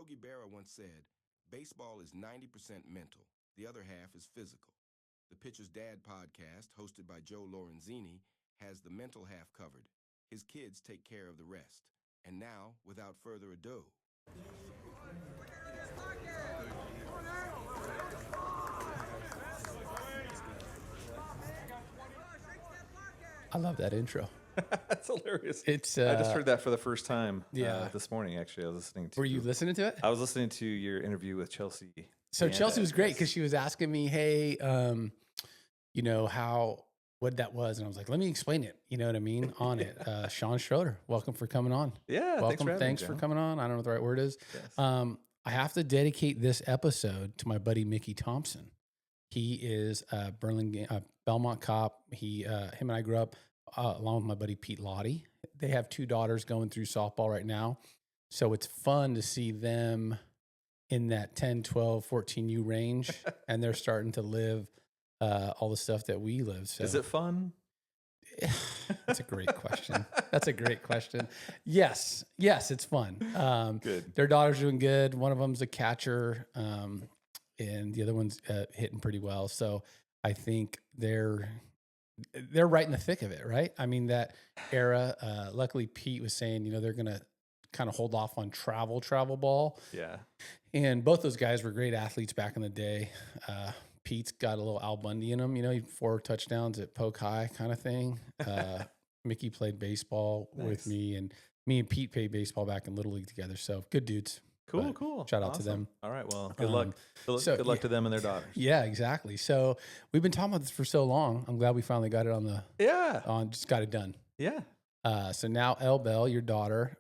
Yogi Berra once said, baseball is 90% mental, the other half is physical. The Pitcher's Dad podcast, hosted by Joe Lorenzini, has the mental half covered. His kids take care of the rest. And now, without further ado... I love that intro. That's hilarious. It's I just heard that for the first time yeah. This morning, actually. I was listening to... Were you listening to it? I was listening to your interview with Chelsea. So Chelsea was great because she was asking me, hey, you know, what that was. And I was like, let me explain it. You know what I mean? On it. Sean Schroeder, welcome for coming on. Yeah, welcome. Thanks for coming on. I don't know what the right word is. Yes. I have to dedicate this episode to my buddy, Mickey Thompson. He is a Belmont cop. Him and I grew up along with my buddy, Pete Lottie. They have 2 daughters going through softball right now. So it's fun to see them in that 10, 12, 14U range. And they're starting to live all the stuff that we live. So is it fun? That's a great question. That's a great question. Yes, it's fun. Good. Their daughter's doing good. One of them's a catcher, and the other one's hitting pretty well. So I think they're right in the thick of it, right? I mean, that era, luckily Pete was saying, you know, they're going to kind of hold off on travel ball. Yeah. And both those guys were great athletes back in the day. Pete's got a little Al Bundy in him, you know, he had 4 touchdowns at Polk High kind of thing. Mickey played baseball with me and Pete played baseball back in Little League together. So good dudes. Cool. Shout out to them. All right. Well, good luck. Good luck to them and their daughters. Yeah, exactly. So we've been talking about this for so long. I'm glad we finally got it just got it done. Yeah. So now Bell, your daughter,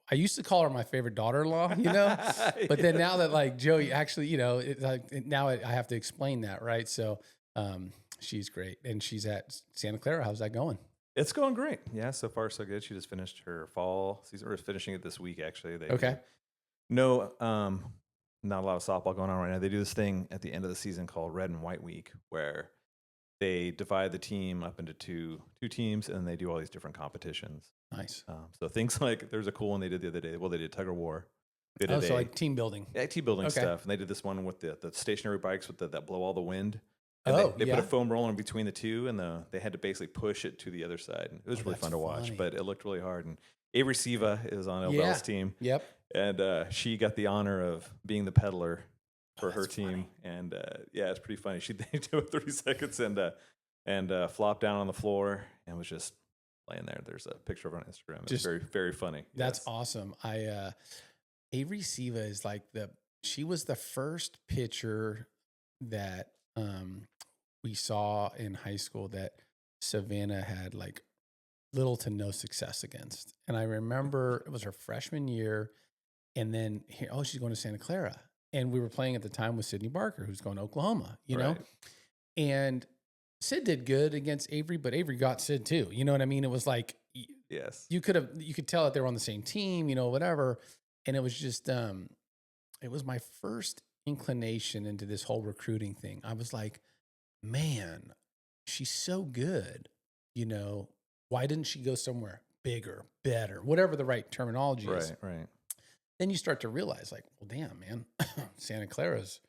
I used to call her my favorite daughter-in-law, you know, but then now that like Joey actually, you know, now I have to explain that. Right. So, she's great and she's at Santa Clara. How's that going? It's going great. Yeah. So far, so good. She just finished her fall season, or is finishing it this week. Actually. Okay. No, not a lot of softball going on right now. They do this thing at the end of the season called Red and White Week, where they divide the team up into two teams, and they do all these different competitions. Nice. So things like there's a cool one they did the other day. Well, they did tug of war. So like team building. Yeah, team building stuff. And they did this one with the stationary bikes with that blow all the wind. And they yeah. put a foam roller in between the two, and they had to basically push it to the other side. And it was really fun to watch, but it looked really hard. And Avery Siva is on Bell's team. Yep. And she got the honor of being the peddler for her team. Funny. And it's pretty funny. She did it 30 seconds and flopped down on the floor and was just laying there. There's a picture of her on Instagram. It's very, very funny. That's awesome. Avery Siva is like she was the first pitcher that we saw in high school that Savannah had like little to no success against. And I remember it was her freshman year. And then she's going to Santa Clara. And we were playing at the time with Sydney Barker, who's going to Oklahoma, you know? And Sid did good against Avery, but Avery got Sid too. You know what I mean? It was like, yes, you could tell that they were on the same team, you know, whatever. And it was just, it was my first inclination into this whole recruiting thing. I was like, man, she's so good. You know, why didn't she go somewhere bigger, better, whatever the right terminology is? Right. Then you start to realize like, well, damn, man, Santa Clara's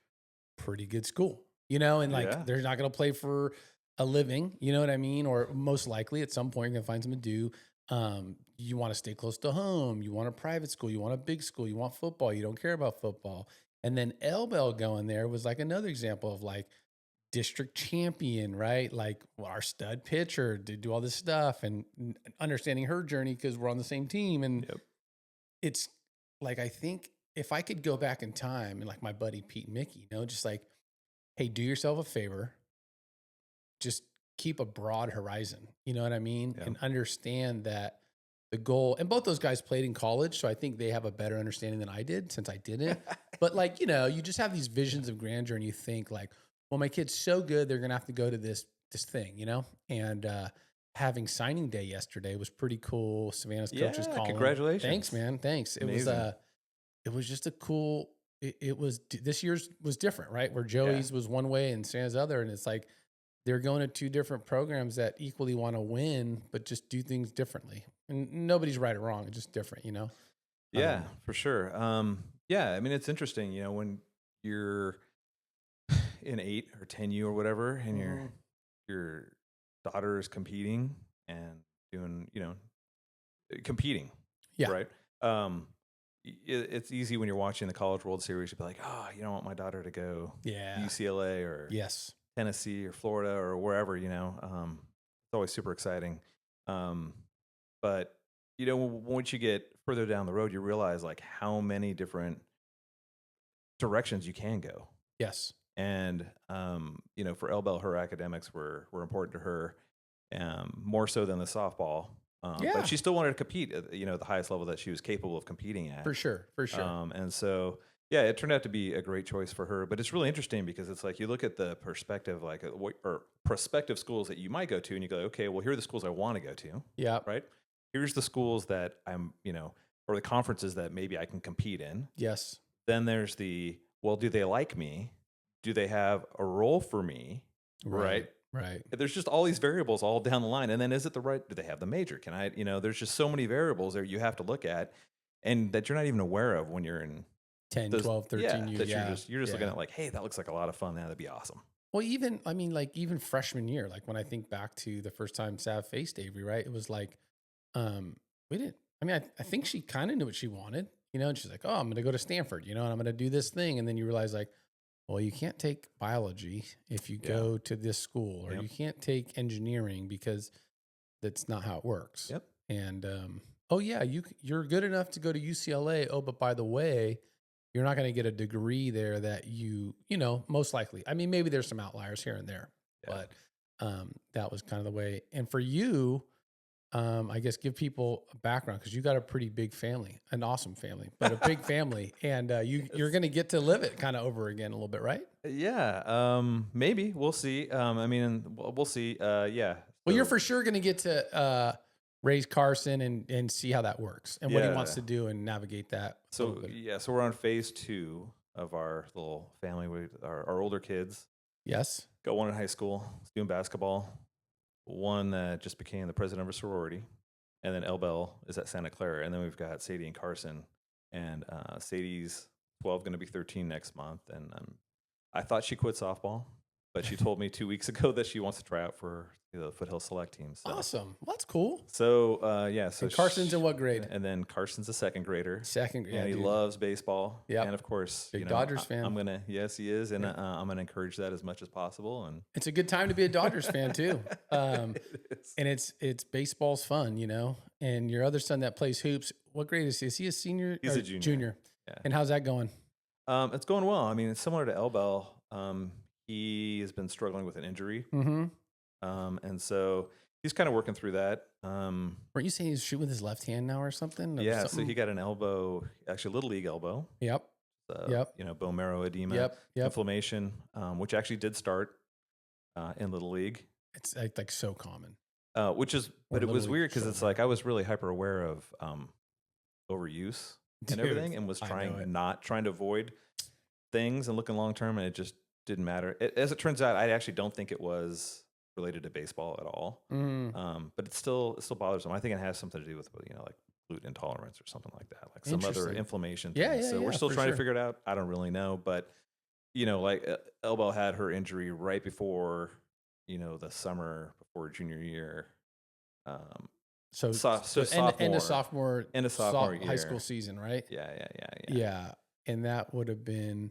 pretty good school, you know, and like, they're not going to play for a living, you know what I mean? Or most likely at some point you're going to find something to do. You want to stay close to home. You want a private school. You want a big school. You want football. You don't care about football. And then Bell going there was like another example of like district champion, right? Like our stud pitcher to do all this stuff and understanding her journey because we're on the same team. And it's like, I think if I could go back in time and like my buddy Pete and Mickey, you know, just like, hey, do yourself a favor. Just keep a broad horizon. You know what I mean? Yeah. And understand that the goal, and both those guys played in college. So I think they have a better understanding than I did since I didn't. But like, you know, you just have these visions of grandeur and you think like, well, my kid's so good, they're going to have to go to this thing, you know? And, having signing day yesterday was pretty cool. Savannah's coach was calling. Congratulations. Thanks, man. Thanks. Amazing. It was just a cool, it was, this year's was different, right? Where Joey's was one way and Savannah's other. And it's like, they're going to 2 different programs that equally want to win, but just do things differently. And nobody's right or wrong. It's just different, you know? Yeah, for sure. Yeah, I mean, it's interesting, when you're in 8 or 10U or whatever, and your daughter is competing and doing, competing, Yeah. right? It's easy when you're watching the College World Series to be like, oh, you don't want my daughter to go Yeah. UCLA or Yes. Tennessee or Florida or wherever, it's always super exciting. But once you get further down the road, you realize like how many different directions you can go. Yes. And for Elbel, her academics were important to her, more so than the softball. But she still wanted to compete at the highest level that she was capable of competing at. For sure. And so, yeah, it turned out to be a great choice for her. But it's really interesting because it's like you look at the perspective, like or prospective schools that you might go to, and you go, okay, well, here are the schools I want to go to. Yeah. Right. Here's the schools that I'm, or the conferences that maybe I can compete in. Yes. Then there's well, do they like me? Do they have a role for me? Right. There's just all these variables all down the line. And then do they have the major? Can I, there's just so many variables there you have to look at and that you're not even aware of when you're in 10, 12, 13 years. You're just looking at like, hey, that looks like a lot of fun. That'd be awesome. Well, even freshman year, like when I think back to the first time Sav faced Avery, right? It was like, we didn't, I think she kind of knew what she wanted, and she's like, oh, I'm going to go to Stanford, and I'm going to do this thing. And then you realize like, well, you can't take biology if you go to this school, or you can't take engineering because that's not how it works. Yep. And, you're good enough to go to UCLA. Oh, but by the way, you're not going to get a degree there that most likely. Maybe there's some outliers here and there, but that was kind of the way. And for you, I guess give people a background because you got a pretty big family, an awesome family, but a big family, and you're going to get to live it kind of over again a little bit, right? Yeah, maybe we'll see. We'll see. Yeah. Well, you're for sure going to get to raise Carson and see how that works and what he wants to do and navigate that. So we're on phase 2 of our little family with our older kids. Yes. Got one in high school, doing basketball. One that just became the president of a sorority, and then Elbel is at Santa Clara, and then we've got Sadie and Carson, and Sadie's 12, going to be 13 next month, and I thought she quit softball, but she told me 2 weeks ago that she wants to try out for the Foothill Select team. So. Awesome, well, that's cool. So so and Carson's in what grade? And then Carson's a second grader. And he loves baseball. Yeah, and of course, big Dodgers fan. Yes, he is, and I'm gonna encourage that as much as possible. And it's a good time to be a Dodgers fan too. And it's baseball's fun, And your other son that plays hoops, what grade is he? Is he a senior? He's a junior. Yeah. And how's that going? It's going well. It's similar to Elbel. He has been struggling with an injury. Mm-hmm. And so he's kind of working through that. Weren't you saying he's shooting with his left hand now or something? So he got an elbow, actually Little League elbow. Yep. Bone marrow edema, inflammation, which actually did start in Little League. It's like so common. But it was weird because it's like I was really hyper aware of overuse and everything, and was trying to avoid things and looking long term, and it just didn't matter. As it turns out, I actually don't think it was related to baseball at all. But it still bothers them. I think it has something to do with like gluten intolerance or something like that, like some other inflammation thing. So we're still trying to figure it out. I don't really know, but like Elbel had her injury right before the summer before junior year. So end of sophomore year. High school season, right? Yeah, and that would have been.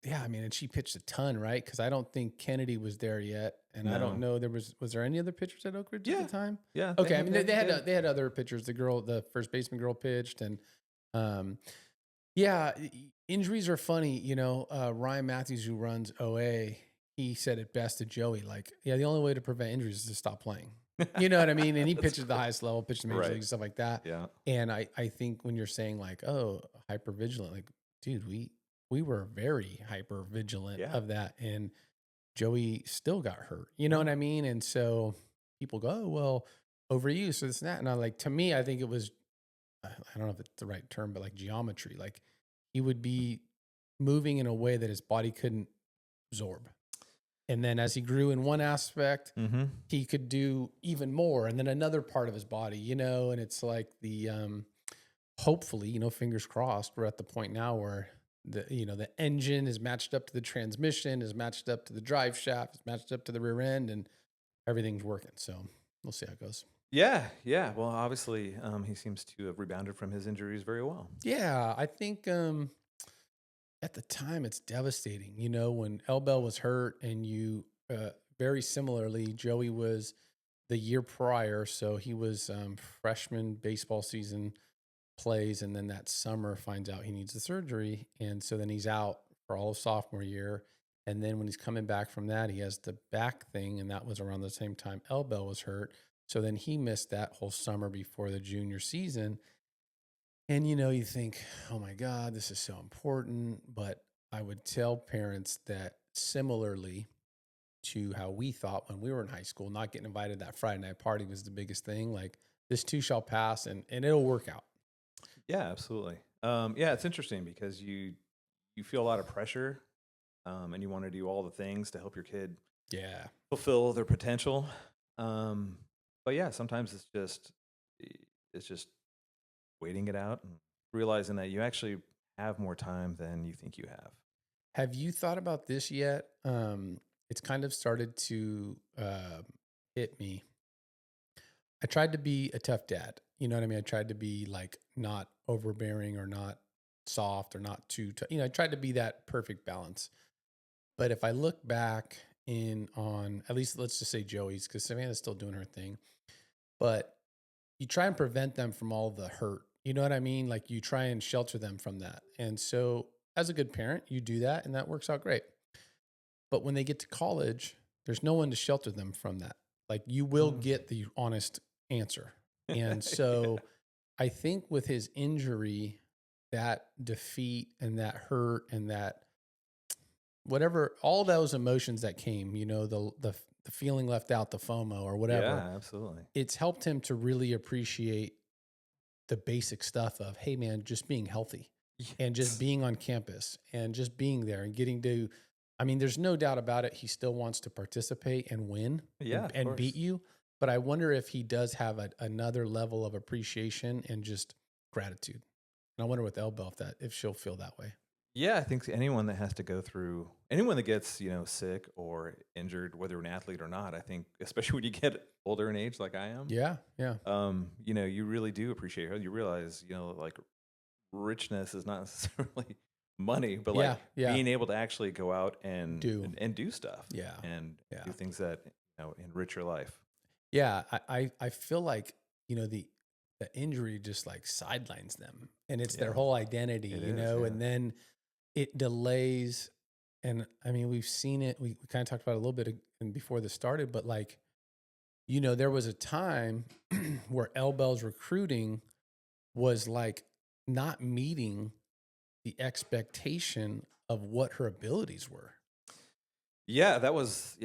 And she pitched a ton, right? Because I don't think Kennedy was there yet, and I don't know was there any other pitchers at Oak Ridge at the time? Yeah. Okay, they had other pitchers. The first baseman girl pitched, and injuries are funny. Ryan Matthews, who runs OA, he said it best to Joey, like, the only way to prevent injuries is to stop playing. You know what I mean? And he pitches at the highest level, pitched in major league, stuff like that. Yeah. And I think when you're saying like, oh, hyper vigilant, like, dude, we were very hyper vigilant of that, and Joey still got hurt. You know what I mean? And so people go, oh, well, overuse, this and that. And to me, I think it was, I don't know if it's the right term, but like geometry. Like he would be moving in a way that his body couldn't absorb. And then as he grew in one aspect, he could do even more. And then another part of his body, and it's like the hopefully, fingers crossed, we're at the point now where the engine is matched up to the transmission, is matched up to the drive shaft, is matched up to the rear end, and everything's working. So we'll see how it goes. Yeah. Well, obviously, he seems to have rebounded from his injuries very well. Yeah, I think at the time it's devastating. When Elbel was hurt, and very similarly, Joey was the year prior, so he was freshman baseball season, plays, and then that summer finds out he needs the surgery, and so then he's out for all of sophomore year. And then when he's coming back from that, he has the back thing, and that was around the same time Elbel was hurt. So then he missed that whole summer before the junior season. And you think, oh my God, this is so important. But I would tell parents that similarly to how we thought when we were in high school, not getting invited to that Friday night party was the biggest thing. Like, this too shall pass, and it'll work out. Yeah, absolutely. Yeah, it's interesting because you feel a lot of pressure, and you want to do all the things to help your kid fulfill their potential. But yeah, sometimes it's just waiting it out and realizing that you actually have more time than you think you have. Have you thought about this yet? It's kind of started to hit me. I tried to be a tough dad. You know what I mean? I tried to be like not overbearing or not soft or not too tough. I tried to be that perfect balance. But if I look back on at least, let's just say Joey's, because Savannah's still doing her thing, but you try and prevent them from all the hurt. You know what I mean? Like, you try and shelter them from that. And so as a good parent, you do that, and that works out great. But when they get to college, there's no one to shelter them from that. Like, you will get the honest answer. And so I think with his injury, that defeat and that hurt and that whatever, all those emotions that came, the feeling left out, the FOMO or whatever. Yeah, absolutely. It's helped him to really appreciate the basic stuff of, hey man, just being healthy and just being on campus and just being there and getting to, there's no doubt about it. He still wants to participate and win and beat you. But I wonder if he does have another level of appreciation and just gratitude. And I wonder with Elbel if she'll feel that way. Yeah, I think anyone that gets, sick or injured, whether you're an athlete or not, I think, especially when you get older in age like I am. Yeah. You really do appreciate her. You realize, like, richness is not necessarily money, but being able to actually go out and do stuff. Yeah. And do things that, enrich your life. Yeah. I feel like, the injury just like sidelines them, and it's their whole identity, and then it delays. And we've seen it. We kind of talked about it a little bit before this started, but like, there was a time where Elbel's recruiting was like not meeting the expectation of what her abilities were. Yeah, that was,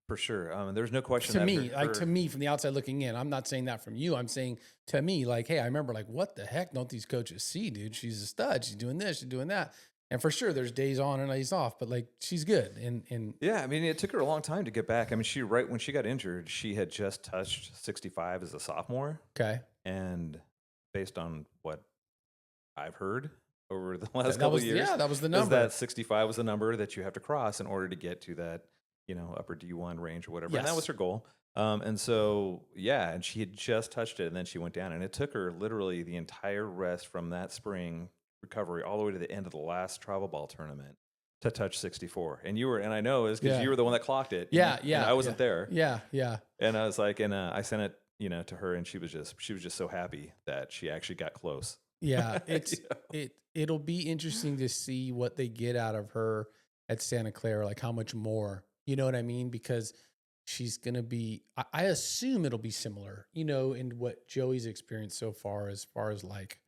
for sure. There's no question. To me, from the outside looking in, I'm not saying that from you. I'm saying to me, like, hey, I remember, like, what the heck don't these coaches see, dude? She's a stud. She's doing this. She's doing that. And for sure, there's days on and days off, but like, she's good. And yeah, it took her a long time to get back. Right when she got injured, she had just touched 65 as a sophomore. Okay. And based on what I've heard over the last couple of years, that was the number. That 65 was the number that you have to cross in order to get to that, upper D1 range or whatever. Yes. And that was her goal. And so, and she had just touched it, and then she went down, and it took her literally the entire rest from that spring recovery all the way to the end of the last travel ball tournament to touch 64. And I know is because you were the one that clocked it. And I wasn't there. Yeah. And I was like, I sent it, to her, and she was just so happy that she actually got close. Yeah. It'll be interesting to see what they get out of her at Santa Clara, like how much more, you know what I mean? Because she's going to be, I assume it'll be similar, in what Joey's experienced so far as like,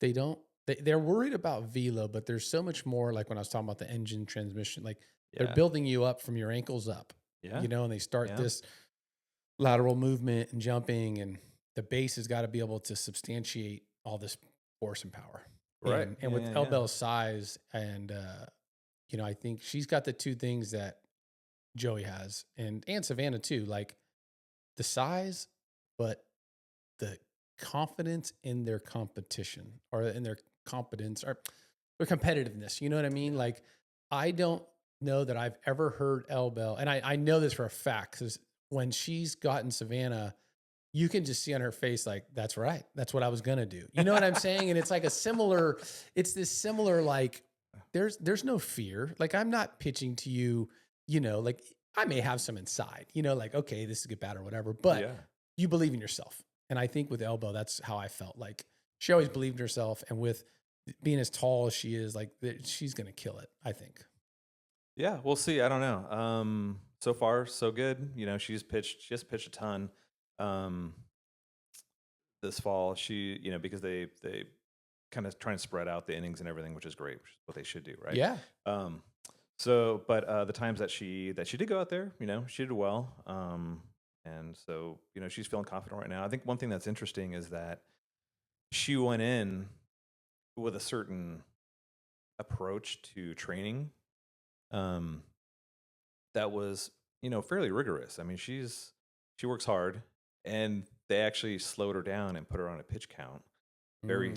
they're worried about velo, but there's so much more, like when I was talking about the engine transmission, like they're building you up from your ankles up, and they start this lateral movement and jumping, and the base has got to be able to substantiate all this force and power. Right. And with Elbel's size and, I think she's got the two things that Joey has and Savannah too, like the size, but the confidence in their competition or in their competence or their competitiveness. You know what I mean? Like, I don't know that I've ever heard Elle Bell, and I know this for a fact because when she's gotten Savannah, you can just see on her face, like, that's right. That's what I was going to do. You know what I'm saying? And it's like it's this similar, like, there's no fear. Like, I'm not pitching to you, like I may have some inside, like, okay, this is good, bad or whatever, but you believe in yourself. And I think with Elle Bell, that's how I felt. Like, she always believed in herself, and with being as tall as she is, like, she's going to kill it, I think. Yeah, we'll see. I don't know. So far, so good. She just pitched a ton. This fall, because they kind of trying to spread out the innings and everything, which is great, which is what they should do, right? Yeah. But the times that she did go out there, she did well. And so, she's feeling confident right now. I think one thing that's interesting is that she went in with a certain approach to training that was, fairly rigorous. I mean, she works hard, and they actually slowed her down and put her on a pitch count, very,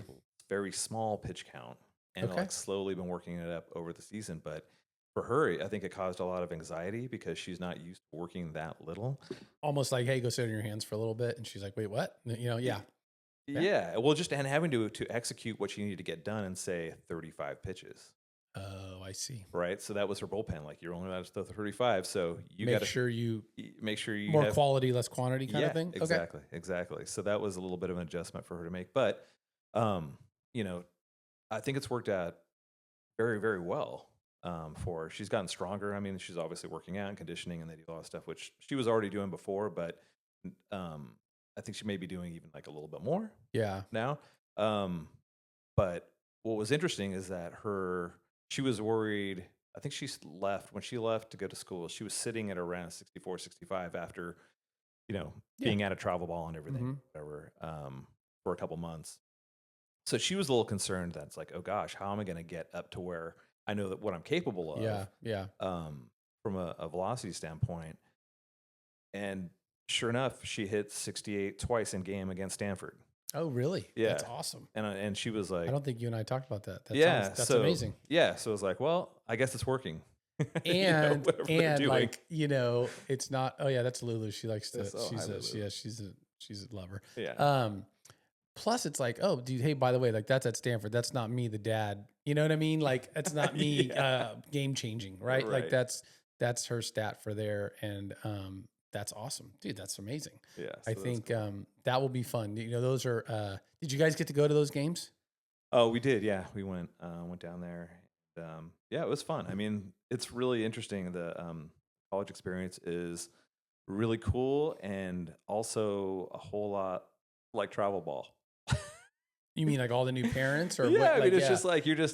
very small pitch count, and like slowly been working it up over the season. But for her, I think it caused a lot of anxiety because she's not used to working that little. Almost like, hey, go sit on your hands for a little bit. And she's like, wait, what? Yeah. Yeah. Well, and having to execute what she needed to get done in, say, 35 pitches. Oh, I see. Right. So that was her bullpen. Like, you're only allowed to throw 35. So you got to make sure you more quality, less quantity kind of thing. Exactly. Okay. Exactly. So that was a little bit of an adjustment for her to make. But, I think it's worked out very, very well for her. She's gotten stronger. I mean, she's obviously working out and conditioning, and they do a lot of stuff, which she was already doing before. But I think she may be doing even like a little bit more now. But what was interesting is that she was worried. I think when she left to go to school, she was sitting at around 64, 65 after, being out of travel ball and everything, whatever, for a couple months. So she was a little concerned that it's like, oh gosh, how am I going to get up to where I know that what I'm capable of? From a velocity standpoint. And sure enough, she hit 68 twice in game against Stanford. Oh, really? Yeah. That's awesome. And she was like, I don't think you and I talked about that. That's amazing. Yeah. So it was like, well, I guess it's working. And like, it's not, oh yeah, that's Lulu. She likes to, she's a lover. Yeah. Plus it's like, oh dude, hey, by the way, like, that's at Stanford. That's not me, the dad. You know what I mean? Like, that's not me, game changing, right? Like, that's her stat for there. And, that's awesome, dude. That's amazing. Yeah. So I think cool. That will be fun. Those are, did you guys get to go to those games? Oh, we did. Yeah. We went down there. Yeah, it was fun. I mean, it's really interesting. The college experience is really cool, and also a whole lot like travel ball. You mean like all the new parents, or yeah? What, I mean, it's just like you're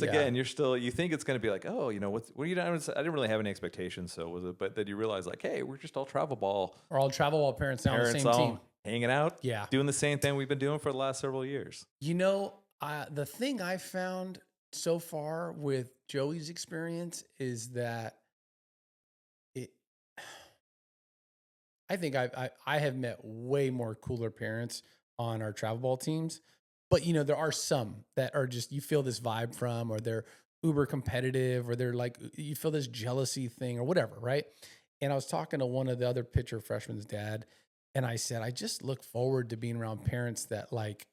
still. You think it's going to be like, oh, I didn't really have any expectations, so was it? But then you realize, like, hey, we're just all travel ball. We're all travel ball parents now on the same team, hanging out, doing the same thing we've been doing for the last several years. The thing I found so far with Joey's experience is that I think I have met way more cooler parents on our travel ball teams. But, there are some that are just, you feel this vibe from, or they're uber competitive, or they're like, you feel this jealousy thing or whatever, right? And I was talking to one of the other pitcher freshman's dad, and I said, I just look forward to being around parents that, like,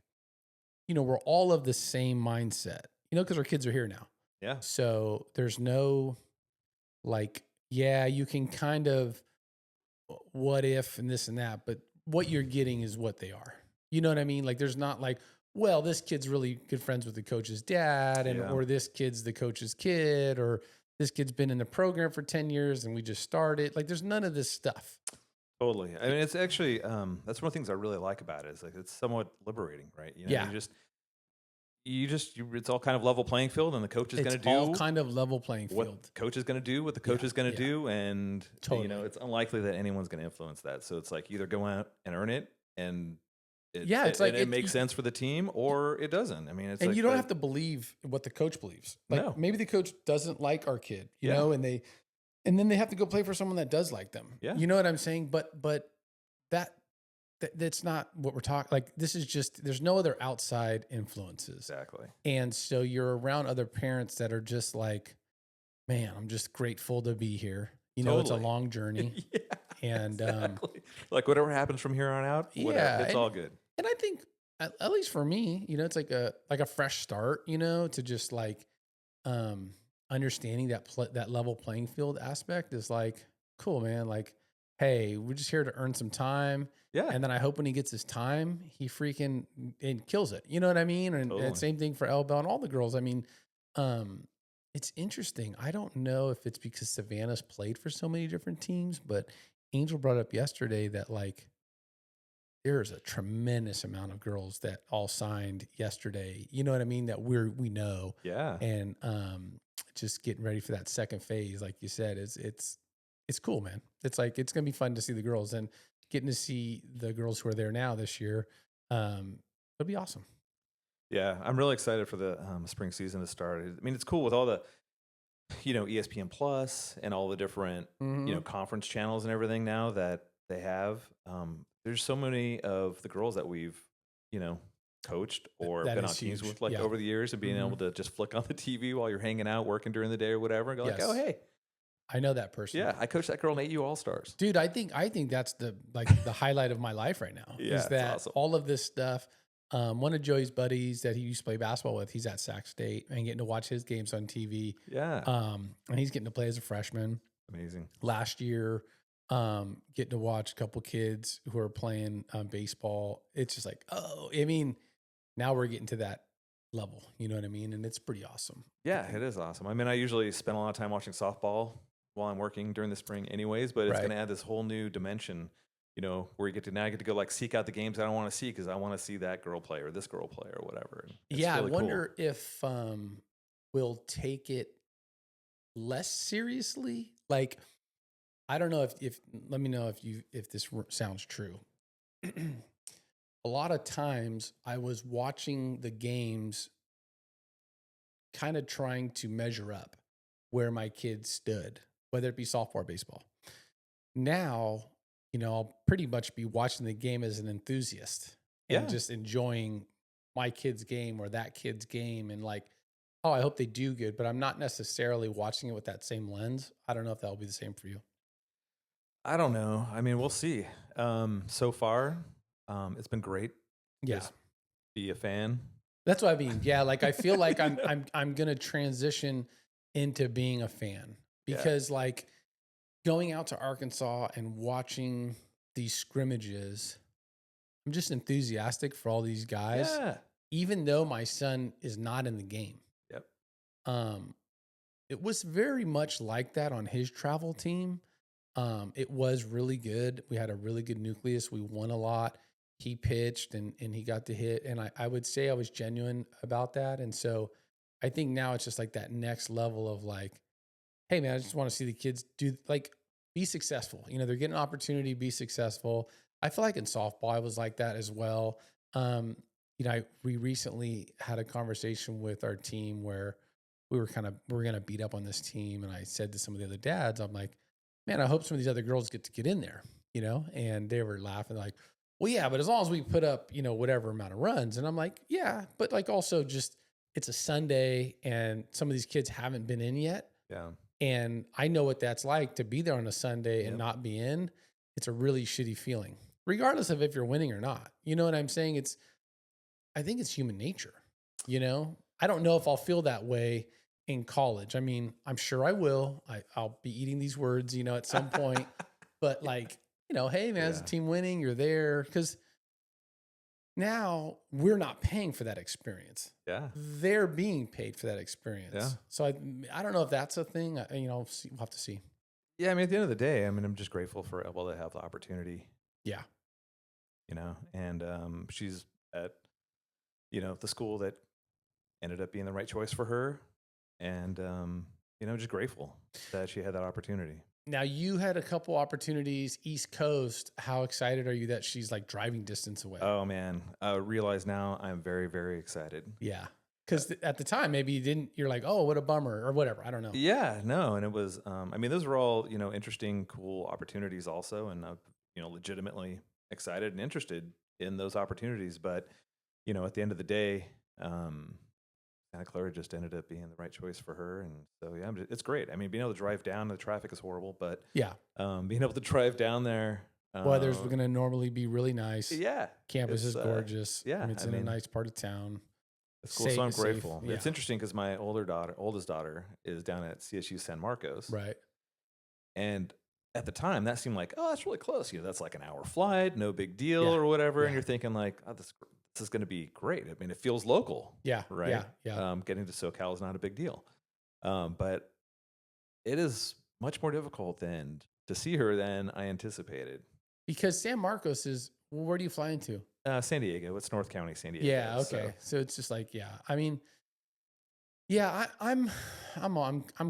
we're all of the same mindset, because our kids are here now. Yeah. So there's no, like, you can kind of what if and this and that, but what you're getting is what they are. You know what I mean? Like, there's not like, well, this kid's really good friends with the coach's dad, or this kid's the coach's kid, or this kid's been in the program for 10 years and we just started. Like, there's none of this stuff. Totally. I mean, it's actually, that's one of the things I really like about it. Is like, it's somewhat liberating, right? It's all kind of level playing field, and the coach is going to do all kind of level playing field. What the coach is going to do, what the coach is going to do. And, it's unlikely that anyone's going to influence that. So it's like, either go out and earn it, and it makes sense for the team, or it doesn't. I mean, it's and you don't have to believe what the coach believes. Like, maybe the coach doesn't like our kid, and then they have to go play for someone that does like them. Yeah. You know what I'm saying? But that's not what we're talking. Like, this is just, there's no other outside influences. Exactly. And so you're around other parents that are just like, man, I'm just grateful to be here. You know, it's a long journey. Yeah, and exactly. Like whatever happens from here on out, whatever, it's all good. And I think at least for me, you know, it's like a fresh start, you know, to just like understanding that level playing field aspect is like, cool, man. Like, hey, we're just here to earn some time. Yeah. And then I hope when he gets his time, he freaking and kills it. You know what I mean? And same thing for Elbel and all the girls. I mean, it's interesting. I don't know if it's because Savannah's played for so many different teams, but Angel brought up yesterday that like there's a tremendous amount of girls that all signed yesterday. You know what I mean? That we know. Yeah. And just getting ready for that second phase, like you said, it's cool, man. It's like it's gonna be fun to see the girls and getting to see the girls who are there now this year. It'll be awesome. Yeah, I'm really excited for the spring season to start. I mean, it's cool with all the, you know, ESPN Plus and all the different, you know, conference channels and everything now that they have. There's so many of the girls that we've, you know, coached or been on teams with like over the years, and being able to just flick on the TV while you're hanging out, working during the day or whatever, and go like, oh, hey. I know that person. Yeah, I coached that girl in AU All-Stars. Dude, I think that's the highlight of my life right now. Yeah, is that awesome. All of this stuff. One of Joey's buddies that he used to play basketball with, he's at Sac State, and getting to watch his games on TV. Yeah. And he's getting to play as a freshman. Amazing. Last year, getting to watch a couple kids who are playing baseball. It's just like, oh, I mean, now we're getting to that level. You know what I mean? And it's pretty awesome. Yeah, it is awesome. I mean, I usually spend a lot of time watching softball while I'm working during the spring anyways, but it's going to add this whole new dimension, you know, where you get to go like seek out the games I don't want to see because I want to see that girl play or this girl play or whatever. It's really I wonder if we'll take it less seriously. Like, I don't know if let me know if this sounds true. A lot of times I was watching the games kind of trying to measure up where my kids stood, whether it be softball or baseball. Now, you know, I'll pretty much be watching the game as an enthusiast and just enjoying my kid's game or that kid's game and like, oh, I hope they do good, but I'm not necessarily watching it with that same lens. I don't know if that'll be the same for you. I don't know. I mean, we'll see. So far, it's been great. Yeah. Just be a fan. That's what I mean. Yeah. Like, I feel like I'm going to transition into being a fan because like going out to Arkansas and watching these scrimmages, I'm just enthusiastic for all these guys, even though my son is not in the game. Yep. It was very much like that on his travel team. It was really good. We had a really good nucleus. We won a lot. He pitched and he got to hit. And I would say I was genuine about that. And so I think now it's just like that next level of like, hey man, I just want to see the kids be successful. You know, they're getting an opportunity to be successful. I feel like in softball, I was like that as well. You know, we recently had a conversation with our team where we're going to beat up on this team. And I said to some of the other dads, I'm like, man, I hope some of these other girls get to get in there, you know? And they were laughing like, well, yeah, but as long as we put up, you know, whatever amount of runs. And I'm like, yeah, but like also just, it's a Sunday and some of these kids haven't been in yet. Yeah. And I know what that's like to be there on a Sunday and not be in. It's a really shitty feeling, regardless of if you're winning or not. You know what I'm saying? I think it's human nature, you know? I don't know if I'll feel that way in college. I mean, I'm sure I will. I'll be eating these words, you know, at some point. But like, you know, hey man, as a team winning, you're there. Because now we're not paying for that experience. Yeah. They're being paid for that experience. Yeah. So I don't know if that's a thing. You know, we'll have to see. Yeah, I mean, at the end of the day, I mean, I'm just grateful for Elbel to have the opportunity. Yeah. You know, and she's at, you know, the school that ended up being the right choice for her. And, you know, just grateful that she had that opportunity. Now, you had a couple opportunities East Coast. How excited are you that she's like driving distance away? Oh, man. I realize now I'm very, very excited. Yeah. Because at the time, maybe you're like, oh, what a bummer or whatever. I don't know. Yeah, no. And it was, I mean, those were all, you know, interesting, cool opportunities also. And, you know, legitimately excited and interested in those opportunities. But, at the end of the day, Santa Clara just ended up being the right choice for her. And so, yeah, it's great. I mean, being able to drive down, the traffic is horrible, but being able to drive down there. Weather's going to normally be really nice. Yeah. Campus is gorgeous. Yeah. It's in a nice part of town. It's cool. So I'm grateful. Yeah. It's interesting because my oldest daughter is down at CSU San Marcos. Right. And at the time, that seemed like, oh, that's really close. That's like an hour flight, no big deal or whatever. And you're thinking like, oh, this is going to be great. I mean, it feels local. Yeah. Right. Yeah. Getting to SoCal is not a big deal. But it is much more difficult to see her than I anticipated. Because San Marcos is, where do you fly into? San Diego. It's North County, San Diego. Yeah. Okay. So it's just like, I mean, I'm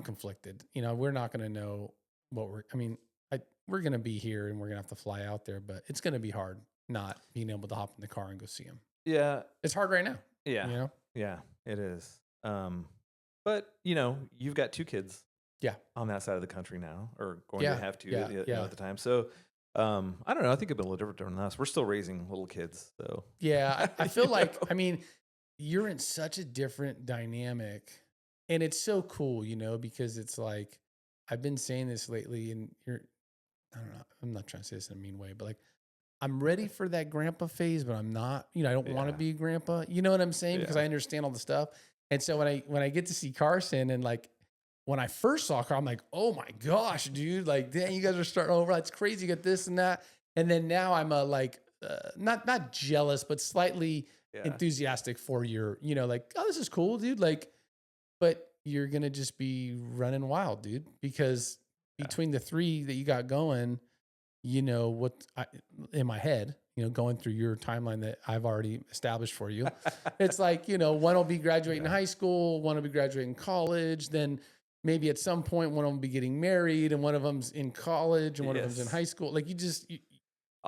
conflicted. We're not going to know what we're going to be here and we're going to have to fly out there, but it's going to be hard not being able to hop in the car and go see him. Yeah. It's hard right now. Yeah. Yeah, it is. But you've got 2 kids. Yeah. On that side of the country now, or going to have to at the time. So, I don't know. I think it'd be a little different than us. We're still raising little kids, so. Yeah, I feel like, you're in such a different dynamic, and it's so cool, because it's like, I've been saying this lately, and I don't know, I'm not trying to say this in a mean way, but like, I'm ready for that grandpa phase, but I'm not, I don't want to be a grandpa. You know what I'm saying? Because I understand all the stuff. And so when I get to see Carson, and like, when I first saw Carl, I'm like, oh my gosh, dude, like, dang, you guys are starting over. It's crazy. You got this and that. And then now I'm not jealous, but slightly enthusiastic for your, like, oh, this is cool, dude. Like, but you're going to just be running wild, dude, because between the 3 that you got going, in my head, going through your timeline that I've already established for you, it's like, one will be graduating high school, one will be graduating college, then maybe at some point one of them will be getting married, and one of them's in college, and one of them's in high school. Like,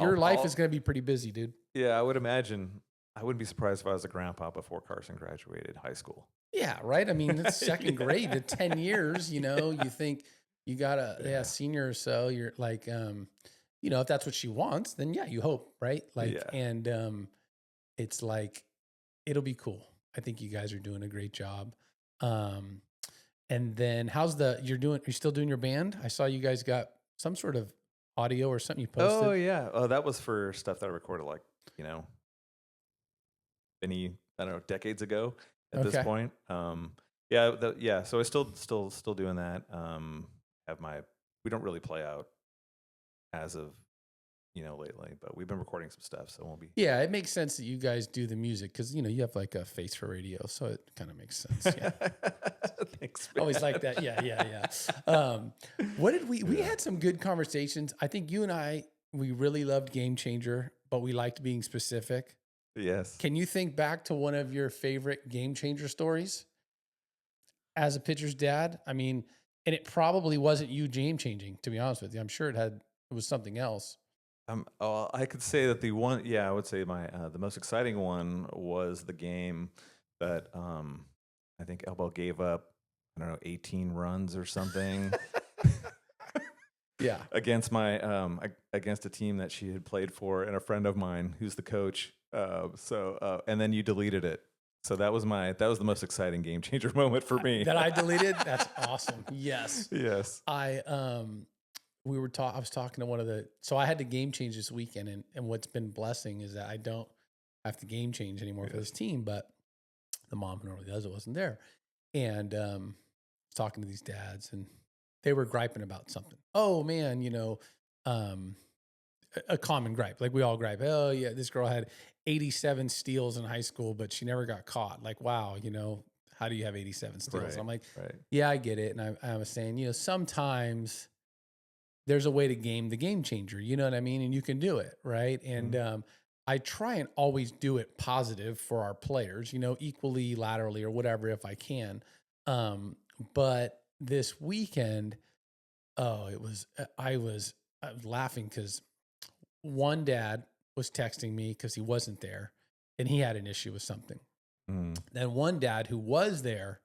your life is going to be pretty busy, dude. Yeah, I would imagine. I wouldn't be surprised if I was a grandpa before Carson graduated high school. Yeah, right. I mean, it's second grade to 10 years, you think you got a senior or so. You're like, if that's what she wants, then you hope, right? Like, and it's like, it'll be cool. I think you guys are doing a great job. And then you're still doing your band? I saw you guys got some sort of audio or something you posted. Oh yeah. Oh, that was for stuff that I recorded many, I don't know, decades ago at this point. So I still doing that. We don't really play out as of, lately, but we've been recording some stuff, so it won't be. Yeah, it makes sense that you guys do the music because, you have like a face for radio, so it kind of makes sense. Yeah. Thanks, always like that. Yeah. What did we had some good conversations. I think you and I, we really loved Game Changer, but we liked being specific. Yes. Can you think back to one of your favorite Game Changer stories as a pitcher's dad? I mean, and it probably wasn't you game changing, to be honest with you. I'm sure it was something else. I could say that I would say the most exciting one was the game that I think Elbow gave up, I don't know, 18 runs or something. Yeah. Against against a team that she had played for, and a friend of mine who's the coach. And then you deleted it. So that was the most exciting game changer moment for me. That I deleted? That's awesome. Yes. Yes. I was talking to so I had to game change this weekend, and what's been blessing is that I don't have to game change anymore for this team, but the mom who normally does it wasn't there. And I was talking to these dads, and they were griping about something. Oh man, a common gripe. Like we all gripe. Oh yeah, this girl had 87 steals in high school, but she never got caught. Like, wow, how do you have 87 steals? Right, I'm like, right. Yeah, I get it. And I was saying, sometimes there's a way to game the game changer, you know what I mean? And you can do it, right? And I try and always do it positive for our players, equally, laterally, or whatever, if I can. But this weekend, I was laughing because one dad was texting me because he wasn't there and he had an issue with something. Then one dad who was there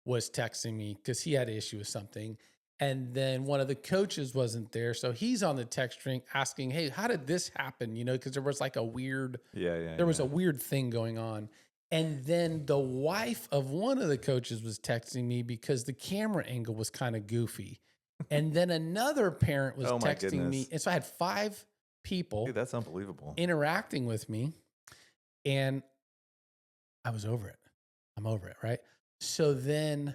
was texting me because he had an issue with something. And then one of the coaches wasn't there. So he's on the text string asking, hey, how did this happen? You know, because there was like a weird, there was a weird thing going on. And then the wife of one of the coaches was texting me because the camera angle was kind of goofy. And then another parent was texting me. And so I had 5 people. Dude, that's unbelievable. Interacting with me. And I was over it. I'm over it, right? So then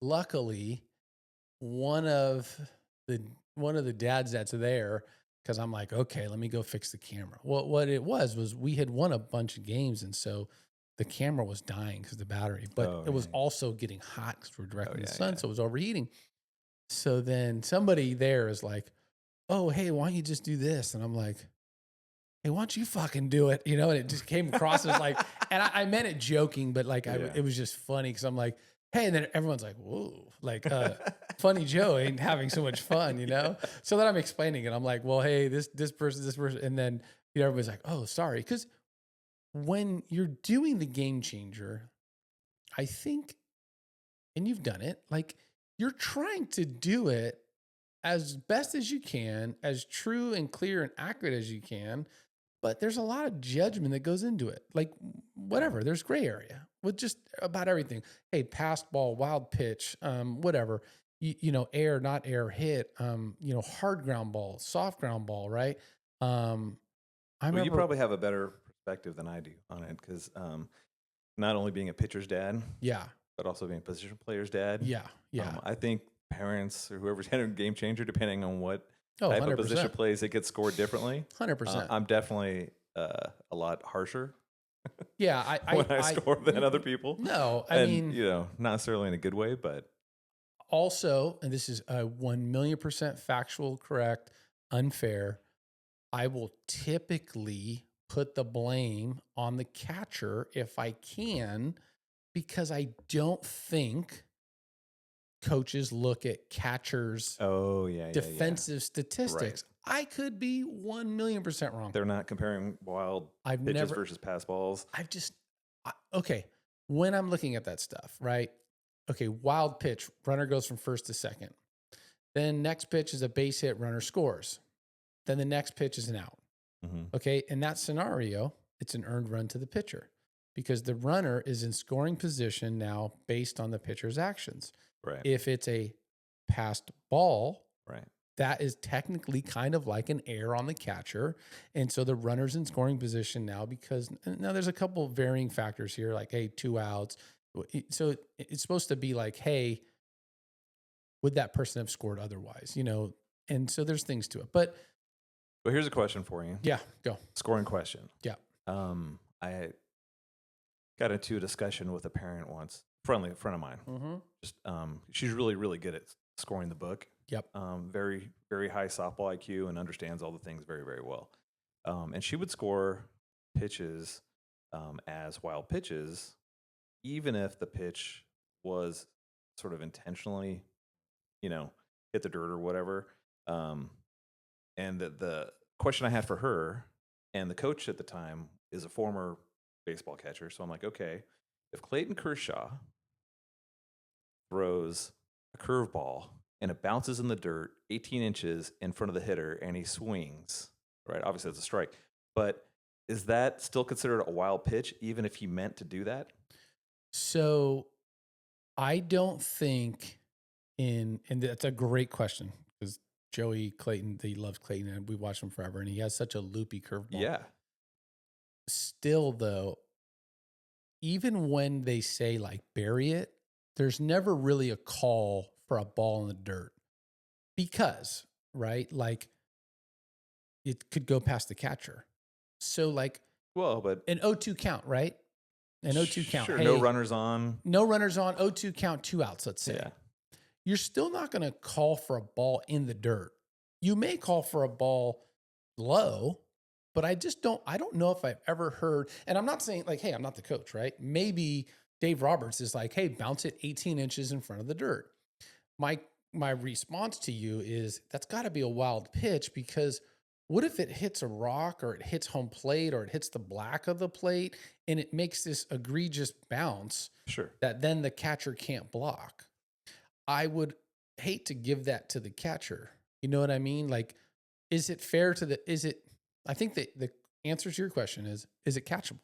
luckily, one of the dads that's there, because I'm like, okay, let me go fix the camera. Well, what it was we had won a bunch of games, and so the camera was dying because of the battery, but it was also getting hot because we're directing the sun, so it was overheating. So then somebody there is like, oh, hey, why don't you just do this? And I'm like, hey, why don't you fucking do it? You know, and it just came across as like, and I meant it joking, but like, it was just funny because I'm like, hey, and then everyone's like, whoa, like, funny Joe ain't having so much fun, you know? So then I'm explaining it. I'm like, well, hey, this person. And then, you know, everybody's like, oh, sorry. Because when you're doing the game changer, I think, and you've done it, like you're trying to do it as best as you can, as true and clear and accurate as you can. But there's a lot of judgment that goes into it. Like whatever, there's gray area with just about everything. Hey, passed ball, wild pitch, whatever, you know, air, not air, hit, you know, hard ground ball, soft ground ball, right? Well, you probably have a better perspective than I do on it because not only being a pitcher's dad, but also being a position player's dad. I think parents or whoever's had a game changer, depending on what type 100%. of position plays, it gets scored differently. 100%. I'm definitely a lot harsher. Yeah, when I score than other people. No, I mean, you know, not necessarily in a good way, but also, and this is 1,000,000% factual, correct, unfair. I will typically put the blame on the catcher if I can, because I don't think coaches look at catchers' defensive statistics. Right. I could be 1,000,000% wrong. They're not comparing wild pitches versus pass balls. Okay. When I'm looking at that stuff, right? Okay, wild pitch, runner goes from first to second. Then next pitch is a base hit, runner scores. Then the next pitch is an out. Mm-hmm. Okay, in that scenario, it's an earned run to the pitcher because the runner is in scoring position now based on the pitcher's actions. Right. If it's a passed ball, right, that is technically kind of like an error on the catcher. And so the runner's in scoring position now because now there's a couple of varying factors here, like, hey, 2 outs. So it's supposed to be like, hey, would that person have scored otherwise? You know, and so there's things to it. But here's a question for you. Yeah, go. Scoring question. Yeah. I got into a discussion with a parent once, friend of mine. Mm-hmm. Just she's really, really good at scoring the book. Yep. Very, very high softball IQ and understands all the things very, very well. And she would score pitches as wild pitches, even if the pitch was sort of intentionally, you know, hit the dirt or whatever. And the question I had for her and the coach at the time is a former baseball catcher. So I'm like, okay, if Clayton Kershaw throws a curveball and it bounces in the dirt 18 inches in front of the hitter and he swings, right? Obviously, it's a strike. But is that still considered a wild pitch, even if he meant to do that? So I don't think and that's a great question because Joey Clayton, he loves Clayton and we watched him forever and he has such a loopy curveball. Yeah. Still, though, even when they say like bury it, there's never really a call for a ball in the dirt because, right? Like it could go past the catcher. So like, well, but an 0-2 count, right? An 0-2 count. Sure, hey, no runners on. No runners on, 0-2 count, 2 outs, let's say. Yeah. You're still not going to call for a ball in the dirt. You may call for a ball low, but I don't know if I've ever heard, and I'm not saying like, hey, I'm not the coach, right? Maybe Dave Roberts is like, hey, bounce it 18 inches in front of the dirt. My response to you is that's got to be a wild pitch because what if it hits a rock or it hits home plate or it hits the black of the plate and it makes this egregious bounce Sure. that then the catcher can't block? I would hate to give that to the catcher. You know what I mean? Like, is it fair to I think the answer to your question is it catchable?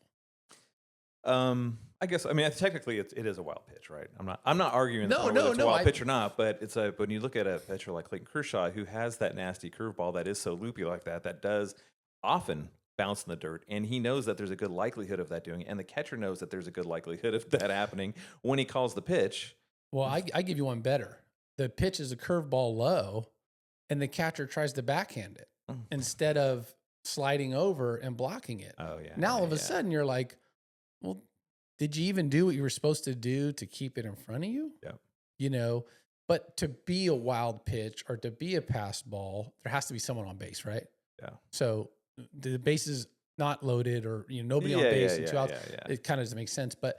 I guess, I mean, technically it is a wild pitch, right? I'm not arguing No, whether it's a wild I- pitch or not, but when you look at a pitcher like Clayton Kershaw, who has that nasty curveball that is so loopy like that does often bounce in the dirt, and he knows that there's a good likelihood of that doing it, and the catcher knows that there's a good likelihood of that happening when he calls the pitch. Well, I give you one better. The pitch is a curveball low, and the catcher tries to backhand it instead of sliding over and blocking it. Oh, yeah. Now all of a sudden you're like, well, did you even do what you were supposed to do to keep it in front of you? Yeah. You know, but to be a wild pitch or to be a passed ball, there has to be someone on base, right? Yeah. So the base is not loaded or, nobody on base and 2 outs. It kind of doesn't make sense. But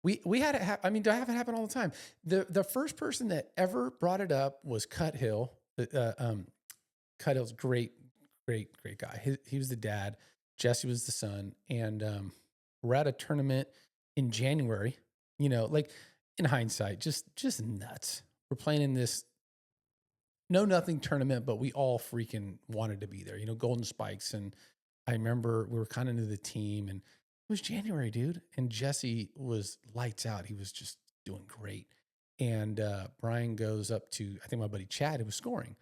we had it happen. I mean, do I have it happen all the time? The first person that ever brought it up was Cut Hill. Cut Hill's great guy. He was the dad. Jesse was the son. And we're at a tournament in January, like in hindsight, just nuts. We're playing in this nothing tournament, but we all freaking wanted to be there, Golden Spikes. And I remember we were kind of new to the team, and it was January, dude. And Jesse was lights out. He was just doing great. And Brian goes up to, I think my buddy Chad, who was scoring.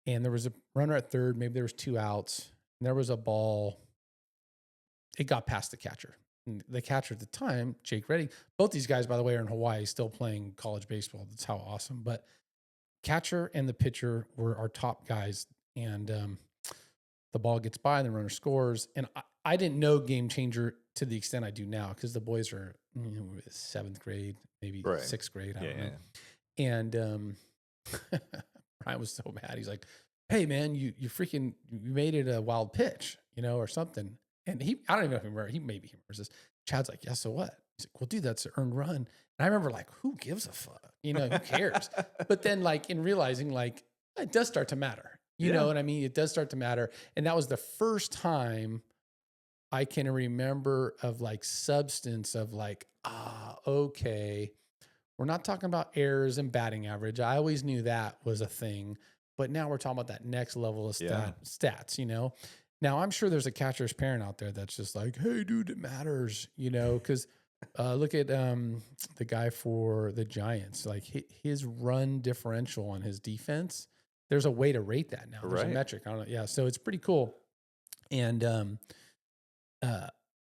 And there was a runner at third. Maybe there was 2 outs. And there was a ball. It got past the catcher. And the catcher at the time, Jake Redding. Both these guys, by the way, are in Hawaii, still playing college baseball. That's how awesome. But catcher and the pitcher were our top guys. And the ball gets by and the runner scores. And I didn't know Game Changer to the extent I do now, because the boys are 7th grade, maybe 6th grade. I don't know. And Brian was so mad. He's like, hey, man, you made it a wild pitch, or something. And I don't even know if he remembers. Maybe he remembers this. Chad's like, yeah, so what? He's like, well, dude, that's an earned run. And I remember like, who gives a fuck? Who cares? But then like in realizing like, it does start to matter. You know what I mean? It does start to matter. And that was the first time I can remember of like substance of like, okay, we're not talking about errors and batting average. I always knew that was a thing, but now we're talking about that next level of stats, Now I'm sure there's a catcher's parent out there that's just like, hey dude, it matters, because look at the guy for the Giants, like his run differential on his defense. There's a way to rate that now. There's a metric. I don't know. Yeah. So it's pretty cool. And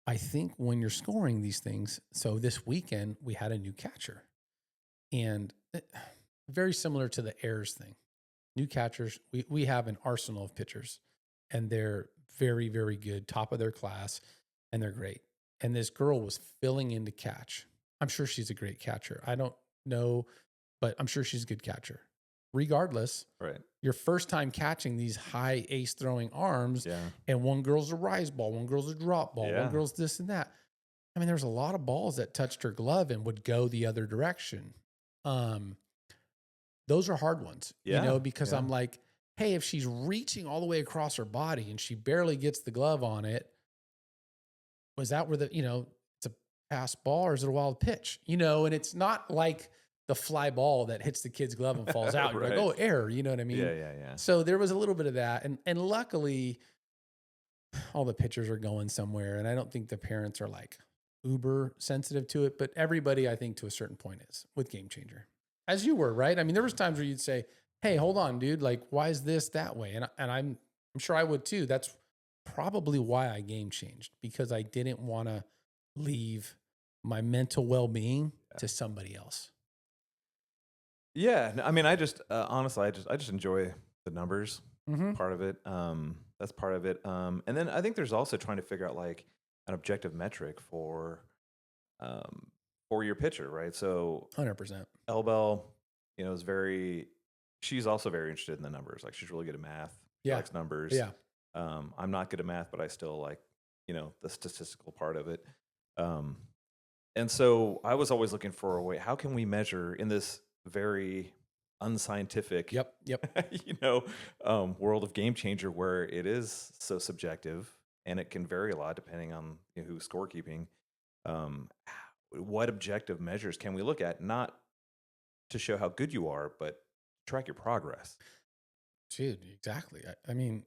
I think when you're scoring these things, so this weekend we had a new catcher, and very similar to the errors thing. New catchers, we have an arsenal of pitchers, and they're very, very good, top of their class, and they're great. And this girl was filling in to catch. I'm sure she's a great catcher. I don't know, but I'm sure she's a good catcher. Regardless, your first time catching these high ace throwing arms, and one girl's a rise ball, one girl's a drop ball, one girl's this and that. I mean, there's a lot of balls that touched her glove and would go the other direction. Those are hard ones, because I'm like, hey, if she's reaching all the way across her body and she barely gets the glove on it, was that where it's a pass ball or is it a wild pitch? And it's not like the fly ball that hits the kid's glove and falls out. You're like, oh, error. You know what I mean? Yeah. So there was a little bit of that. And luckily, all the pitchers are going somewhere. And I don't think the parents are like uber sensitive to it. But everybody, I think, to a certain point is with Game Changer. As you were, right? I mean, there was times where you'd say, hey, hold on, dude. Like, why is this that way? And I'm sure I would too. That's probably why I game changed, because I didn't want to leave my mental well-being to somebody else. Yeah, I mean, I just honestly, I just enjoy the numbers part of it. That's part of it. And then I think there's also trying to figure out like an objective metric for your pitcher, right? So 100%. Elbel, she's also very interested in the numbers. Like she's really good at math. She likes numbers. Yeah. I'm not good at math, but I still like, the statistical part of it. And so I was always looking for a way, how can we measure in this very unscientific, world of Game Changer where it is so subjective and it can vary a lot depending on who's scorekeeping. What objective measures can we look at? Not to show how good you are, but track your progress. Dude, exactly. I mean,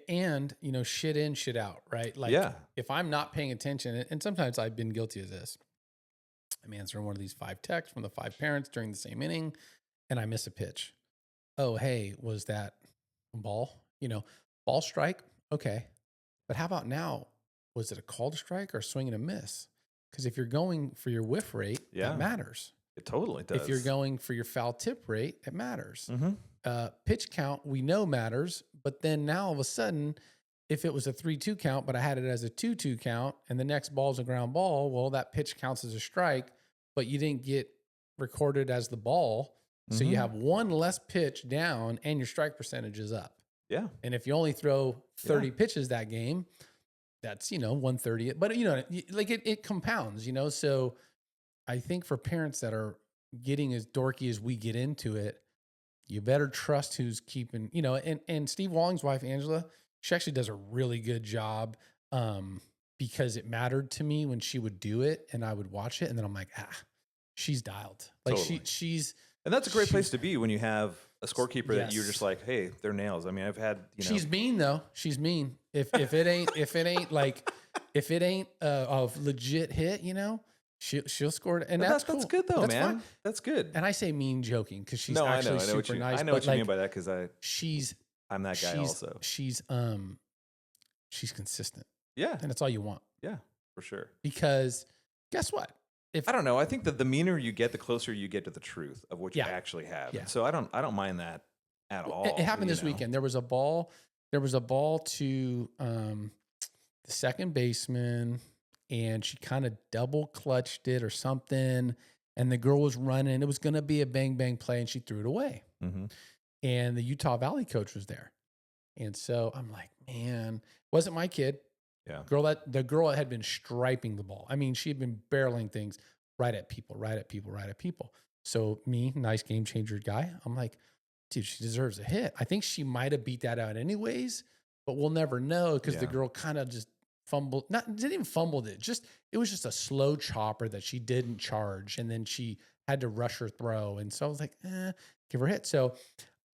and shit in, shit out, right? Like, if I'm not paying attention, and sometimes I've been guilty of this. I'm answering one of these 5 texts from the 5 parents during the same inning, and I miss a pitch. Oh, hey, was that a ball? Ball strike? Okay. But how about now? Was it a called strike or a swing and a miss? Because if you're going for your whiff rate, that matters. It totally does. If you're going for your foul tip rate, it matters. Mm-hmm. Pitch count, we know matters. But then now all of a sudden, if it was a 3-2 count, but I had it as a 2-2 count, and the next ball is a ground ball, well, that pitch counts as a strike, but you didn't get recorded as the ball. So you have one less pitch down, and your strike percentage is up. Yeah. And if you only throw 30 pitches that game, that's, 1/30. But, like it compounds, So I think for parents that are getting as dorky as we get into it, you better trust who's keeping, and Steve Wong's wife, Angela, she actually does a really good job because it mattered to me when she would do it and I would watch it. And then I'm like, she's dialed. Like totally. she's. And that's a great place to be when you have a scorekeeper that you're just like, hey, they're nails. I mean, I've had, She's mean though. She's mean. If it ain't a legit hit, she'll score it. And that's cool. That's good though, that's man. Fine. That's good. And I say mean joking because she's actually super nice. I know what you mean by that because I'm that guy also. She's consistent. Yeah. And that's all you want. Yeah, for sure. Because guess what? I don't know. I think that the meaner you get, the closer you get to the truth of what you actually have. Yeah. So I don't mind that at all. It happened this weekend. There was a ball to the second baseman, and she kind of double clutched it or something. And the girl was running. It was going to be a bang bang play, and she threw it away. Mm-hmm. And the Utah Valley coach was there, and so I'm like, man, it wasn't my kid. Yeah. The girl had been striping the ball. I mean, she had been barreling things right at people. So me, nice game changer guy, I'm like, dude, she deserves a hit. I think she might have beat that out anyways, but we'll never know because the girl kind of just didn't even fumbled it. It was just a slow chopper that she didn't charge. And then she had to rush her throw. And so I was like, give her a hit. So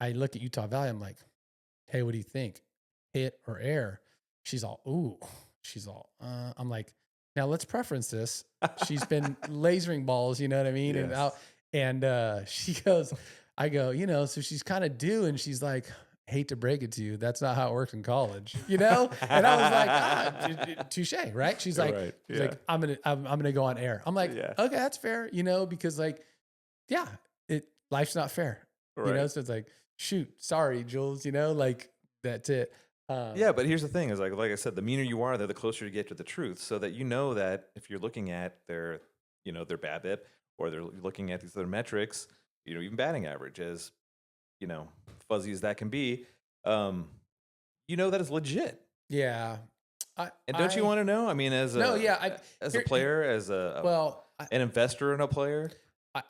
I look at Utah Valley. I'm like, hey, what do you think? Hit or air? She's all, ooh. She's all, I'm like, now let's preference this. She's been lasering balls, you know what I mean? Yes. And she goes, I go, so she's kind of due. And she's like, hate to break it to you, that's not how it works in college, And I was like, touche, right? She's like, right. she's like, I'm gonna go on air. I'm like, okay, that's fair, because life's not fair, right. So it's like, shoot, sorry, Jules, that's it. But here's the thing: is like I said, the meaner you are, the closer you get to the truth. So that that if you're looking at their BABIP or they're looking at these other metrics, even batting average, as fuzzy as that can be, that is legit. Yeah. Don't you want to know? I mean, as a player, as an investor in a player,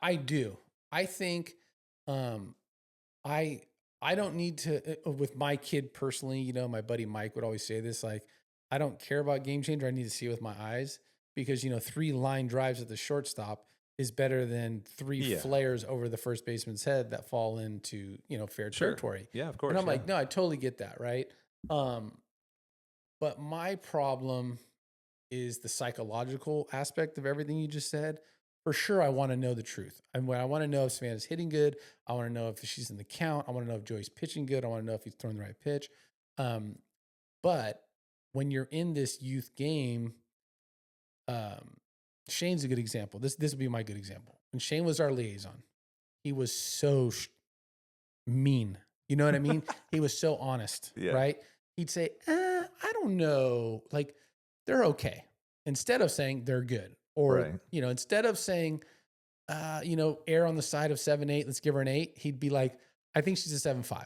I do. I think I don't need to, with my kid personally, my buddy Mike would always say this, like, I don't care about game changer. I need to see it with my eyes because, 3 line drives at the shortstop is better than 3 flares over the first baseman's head that fall into, fair territory. Yeah, of course. And I'm like, no, I totally get that. Right. But my problem is the psychological aspect of everything you just said. For sure, I want to know the truth. I want to know if Savannah's hitting good. I want to know if she's in the count. I want to know if Joey's pitching good. I want to know if he's throwing the right pitch. But when you're in this youth game, Shane's a good example. This would be my good example. When Shane was our liaison, he was so mean. You know what I mean? He was so honest, right? He'd say, I don't know. Like, they're okay. Instead of saying they're good. Or, instead of saying, air on the side of 7.8, let's give her an 8. He'd be like, I think she's a 7.5,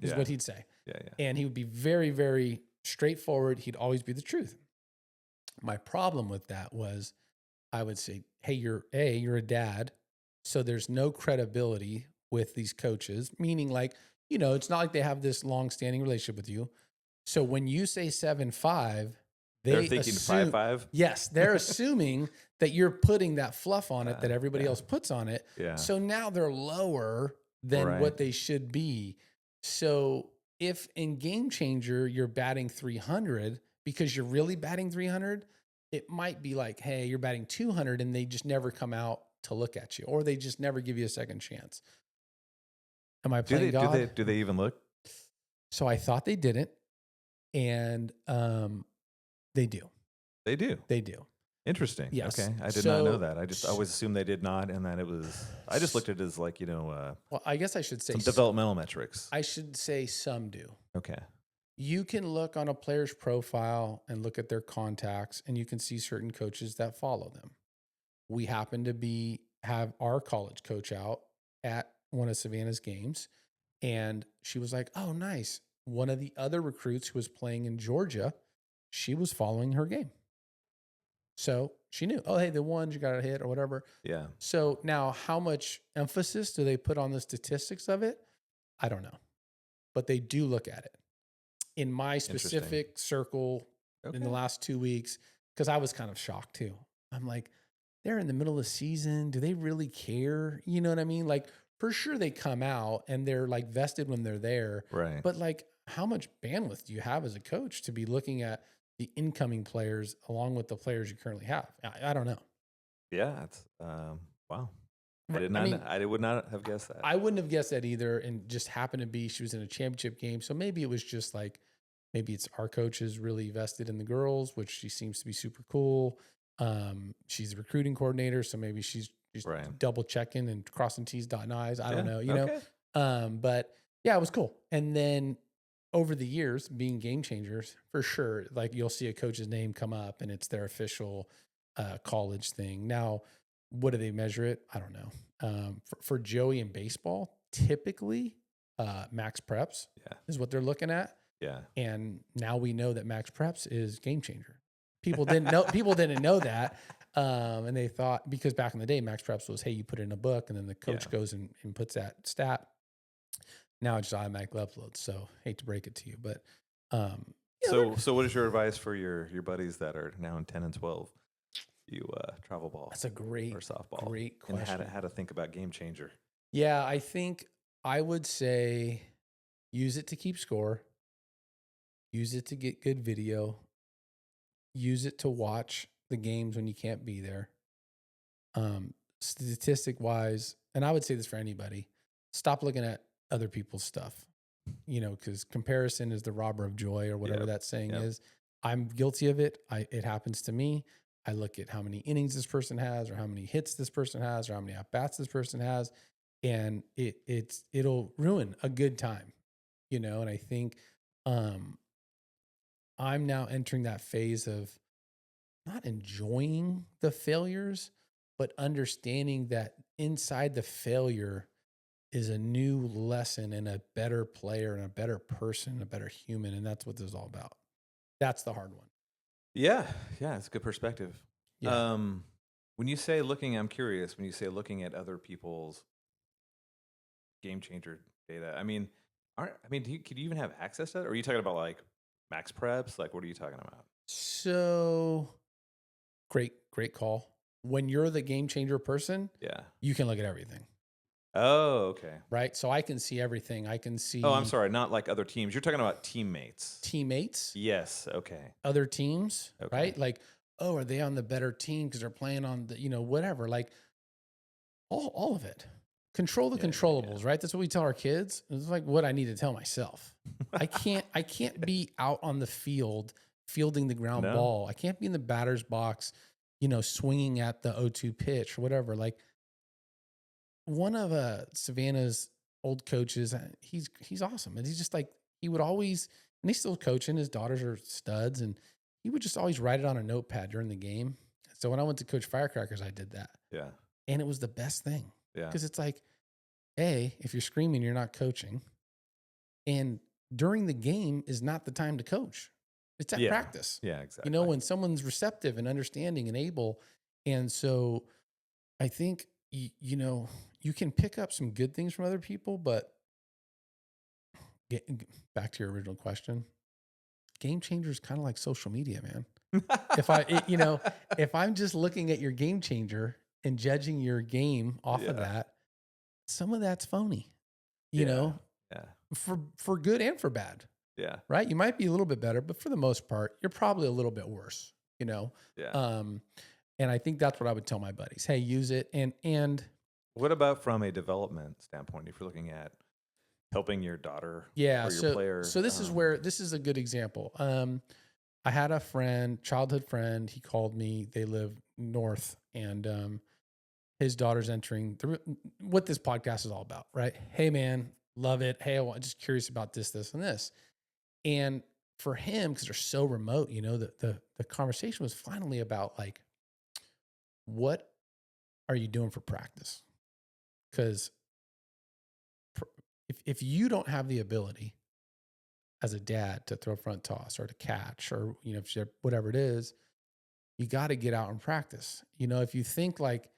is what he'd say. Yeah. And he would be very, very straightforward. He'd always be the truth. My problem with that was I would say, hey, you're a dad. So there's no credibility with these coaches, meaning like, it's not like they have this long-standing relationship with you. So when you say 7.5, They're thinking 5-5. Yes, they're assuming that you're putting that fluff on it that everybody else puts on it. Yeah. So now they're lower than what they should be. So if in Game Changer you're batting 300 because you're really batting 300, it might be like, hey, you're batting 200 and they just never come out to look at you, or they just never give you a second chance. Am I playing God? Do they even look? So I thought they didn't, and they do. They do. They do. Interesting. Yes. Okay. I did not know that. I just always assumed they did not, and that it was. I just looked at it as like, well, I guess I should say some developmental metrics. I should say some do. Okay. You can look on a player's profile and look at their contacts, and you can see certain coaches that follow them. We happen to have our college coach out at one of Savannah's games, and she was like, oh, nice. One of the other recruits who was playing in Georgia, she was following her game. So she knew, oh, hey, the ones you got a hit or whatever. Yeah. So now how much emphasis do they put on the statistics of it? I don't know. But they do look at it. In my specific circle in the last 2 weeks, because I was kind of shocked too. I'm like, they're in the middle of the season. Do they really care? You know what I mean? Like, for sure they come out and they're like vested when they're there. Right. But like, how much bandwidth do you have as a coach to be looking at the incoming players along with the players you currently have? I don't know. Yeah. It's, wow. I would not have guessed that. I wouldn't have guessed that either. And just happened to be, she was in a championship game. So maybe it was just like, maybe it's our coach is really vested in the girls, which she seems to be super cool. She's a recruiting coordinator. So maybe she's double checking and crossing T's, dotting I's. I don't know, you know? But yeah, it was cool. And then over the years, being Game Changers, for sure, like you'll see a coach's name come up and it's their official college thing. Now, what do they measure it? I don't know. For Joey in baseball, typically Max Preps is what they're looking at. Yeah. And now we know that Max Preps is Game Changer. People didn't know that. And they thought, because back in the day, Max Preps was, hey, you put it in a book and then the coach goes and puts that stat. Now it's just automatic uploads. So hate to break it to you, but so what is your advice for your buddies that are now in 10 and 12? You travel ball. That's a great or softball. Great question. And how to think about Game Changer. Yeah, I think I would say use it to keep score. Use it to get good video. Use it to watch the games when you can't be there. Statistic wise, and I would say this for anybody, stop looking at other people's stuff, because comparison is the robber of joy or whatever that saying is. I'm guilty of it. It happens to me. I look at how many innings this person has or how many hits this person has or how many at-bats this person has. And it'll ruin a good time, and I think, I'm now entering that phase of not enjoying the failures, but understanding that inside the failure is a new lesson and a better player and a better person, a better human. And that's what this is all about. That's the hard one. Yeah. Yeah. It's a good perspective. Yeah. When you say looking, I'm curious, when you say looking at other people's Game Changer data, could you even have access to that? Or are you talking about like Max Preps? Like, what are you talking about? So great call. When you're the Game Changer person, you can look at everything. Oh, okay. Right. So I can see everything. I can see. Oh, I'm sorry. Not like other teams. You're talking about teammates. Teammates. Yes. Okay. Other teams. Okay. Right. Like, oh, are they on the better team because they're playing on the, whatever. Like all of it. Control the controllables, right? That's what we tell our kids. It's like what I need to tell myself. I can't be out on the field fielding the ground ball. I can't be in the batter's box, swinging at the 0-2 pitch or whatever. Like one of Savannah's old coaches, he's awesome. And he's just like, he would always, and he's still coaching, his daughters are studs, and he would just always write it on a notepad during the game. So when I went to coach Firecrackers, I did that. Yeah. And it was the best thing. Yeah. Because it's like, if you're screaming, you're not coaching. And during the game is not the time to coach. It's at practice. Yeah, exactly. When someone's receptive and understanding and able. And so I think, you can pick up some good things from other people, but back to your original question, Game Changer is kind of like social media, man. If I'm just looking at your game changer and judging your game off of that, some of that's phony, Yeah. for good and for bad. Yeah. Right. You might be a little bit better, but for the most part, you're probably a little bit worse, Yeah. And I think that's what I would tell my buddies. Hey, use it. And what about from a development standpoint, if you're looking at helping your daughter or your player? So this is a good example. I had a childhood friend. He called me. They live north, and his daughter's entering what this podcast is all about, right? Hey, man, love it. Hey, I'm just curious about this, and this. And for him, because they're so remote, the conversation was finally about like, what are you doing for practice? Because if you don't have the ability as a dad to throw front toss or to catch or, if you're, whatever it is, you got to get out and practice. If you think like,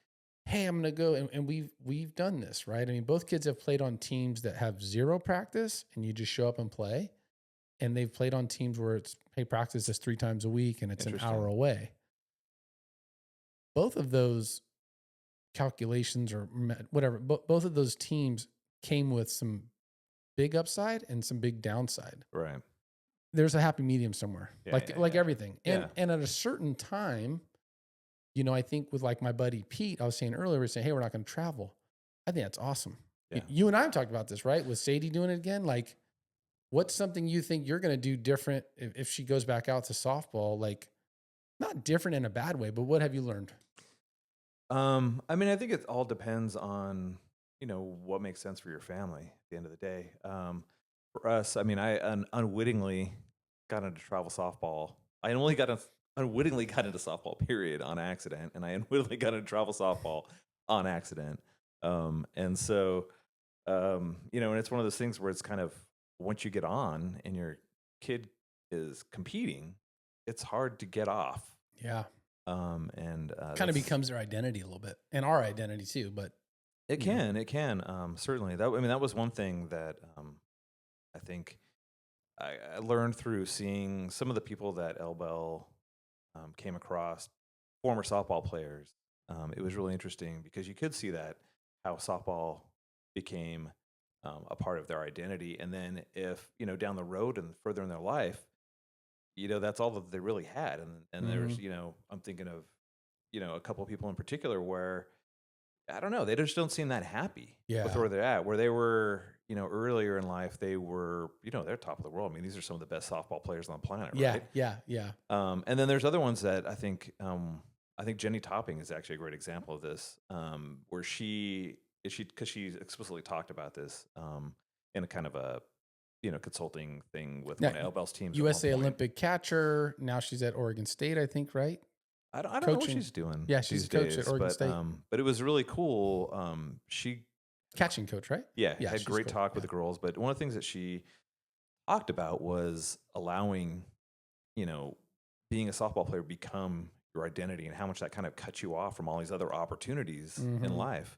hey, I'm going to go and we've done this, right? I mean, both kids have played on teams that have zero practice and you just show up and play. And they've played on teams where it's, hey, practice is 3 times a week and it's an hour away. Both of those calculations or whatever, both of those teams came with some big upside and some big downside. Right. There's a happy medium somewhere, like everything. And at a certain time, I think with like my buddy Pete, I was saying earlier, we're saying, hey, we're not going to travel. I think that's awesome. Yeah. You and I have talked about this, right? With Sadie doing it again, like, what's something you think you're going to do different if she goes back out to softball? Like, not different in a bad way, but what have you learned? I mean, I think it all depends on, what makes sense for your family at the end of the day. For us, I mean, I unwittingly got into travel softball. I unwittingly got into softball, period, on accident. And I unwittingly got into travel softball on accident. And so, and it's one of those things where it's kind of, once you get on and your kid is competing, it's hard to get off. Yeah. And kind of becomes their identity a little bit, and our identity too, but it can certainly. That was one thing that I think I learned through seeing some of the people that LBL came across, former softball players. It was really interesting because you could see that how softball became a part of their identity. And then if, down the road and further in their life, that's all that they really had. And there's, I'm thinking of, a couple of people in particular where, I don't know, they just don't seem that happy with where they're at, where they were, earlier in life, they were, they're top of the world. I mean, these are some of the best softball players on the planet, right? Yeah. And then there's other ones that I think Jenny Topping is actually a great example of this, where because she explicitly talked about this in a kind of a consulting thing with one of LBL's teams. USA Olympic catcher. Now she's at Oregon State, I think, right? I don't know what she's doing. Yeah, she's a coach at Oregon State. But it was really cool. She catching coach, right? Yeah, had great talk with the girls. But one of the things that she talked about was allowing, being a softball player become your identity and how much that kind of cuts you off from all these other opportunities in life.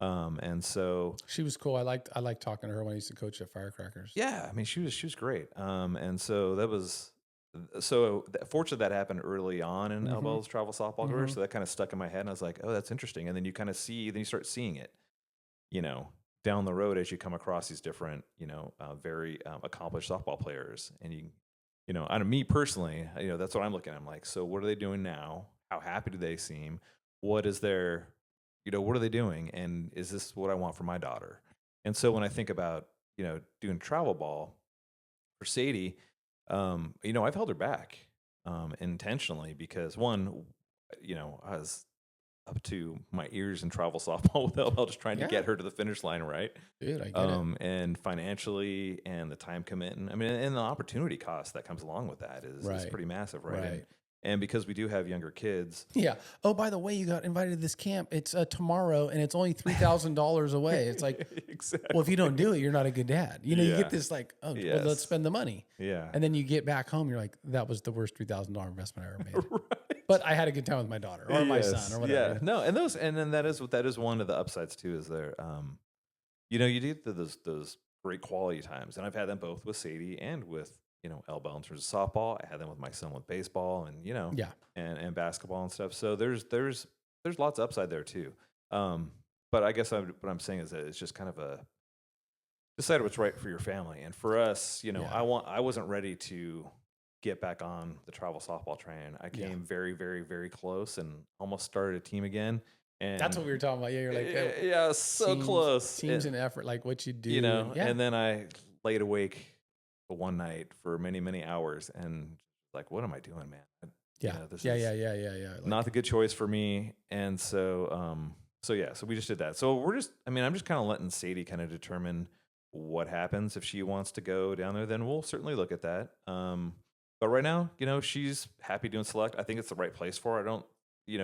And so she was cool. I liked talking to her when I used to coach at Firecrackers. Yeah. I mean, she was great. And so that was, fortunately that happened early on in LBL's travel softball career. So that kind of stuck in my head and I was like, oh, that's interesting. And then you kind of you start seeing it, down the road as you come across these different, very accomplished softball players. And out of me personally, that's what I'm looking at. I'm like, so what are they doing now? How happy do they seem? What is their, what are they doing? And is this what I want for my daughter? And so when I think about, doing travel ball for Sadie, I've held her back intentionally because one, I was up to my ears in travel softball with LBL, just trying to get her to the finish line, right? Dude, I get it. And financially and the time commitment, and the opportunity cost that comes along with that is pretty massive, right? And because we do have younger kids. Yeah. Oh, by the way, you got invited to this camp. It's tomorrow, and it's only $3,000 away. It's like, exactly. Well, if you don't do it, you're not a good dad. You get this like, oh, well, let's spend the money. Yeah. And then you get back home, you're like, that was the worst $3,000 investment I ever made. Right. But I had a good time with my daughter or my son or whatever. Yeah. No, and then that is one of the upsides too. Is there, you do those great quality times, and I've had them both with Sadie and with elbow in terms of softball. I had them with my son with baseball and, and basketball and stuff. So there's lots of upside there too. But I guess what I'm saying is that it's just kind of decide what's right for your family. And for us, I wasn't ready to get back on the travel softball train. I came very, very, very close and almost started a team again. And that's what we were talking about. Yeah, you're like, yeah, so close. Teams and effort, like what you do. And then I laid awake one night for many, many hours and like, what am I doing, man? This is not the good choice for me. And so, so we just did that. So I'm just kind of letting Sadie kind of determine what happens. If she wants to go down there, then we'll certainly look at that. But right now, she's happy doing select. I think it's the right place for her. I don't,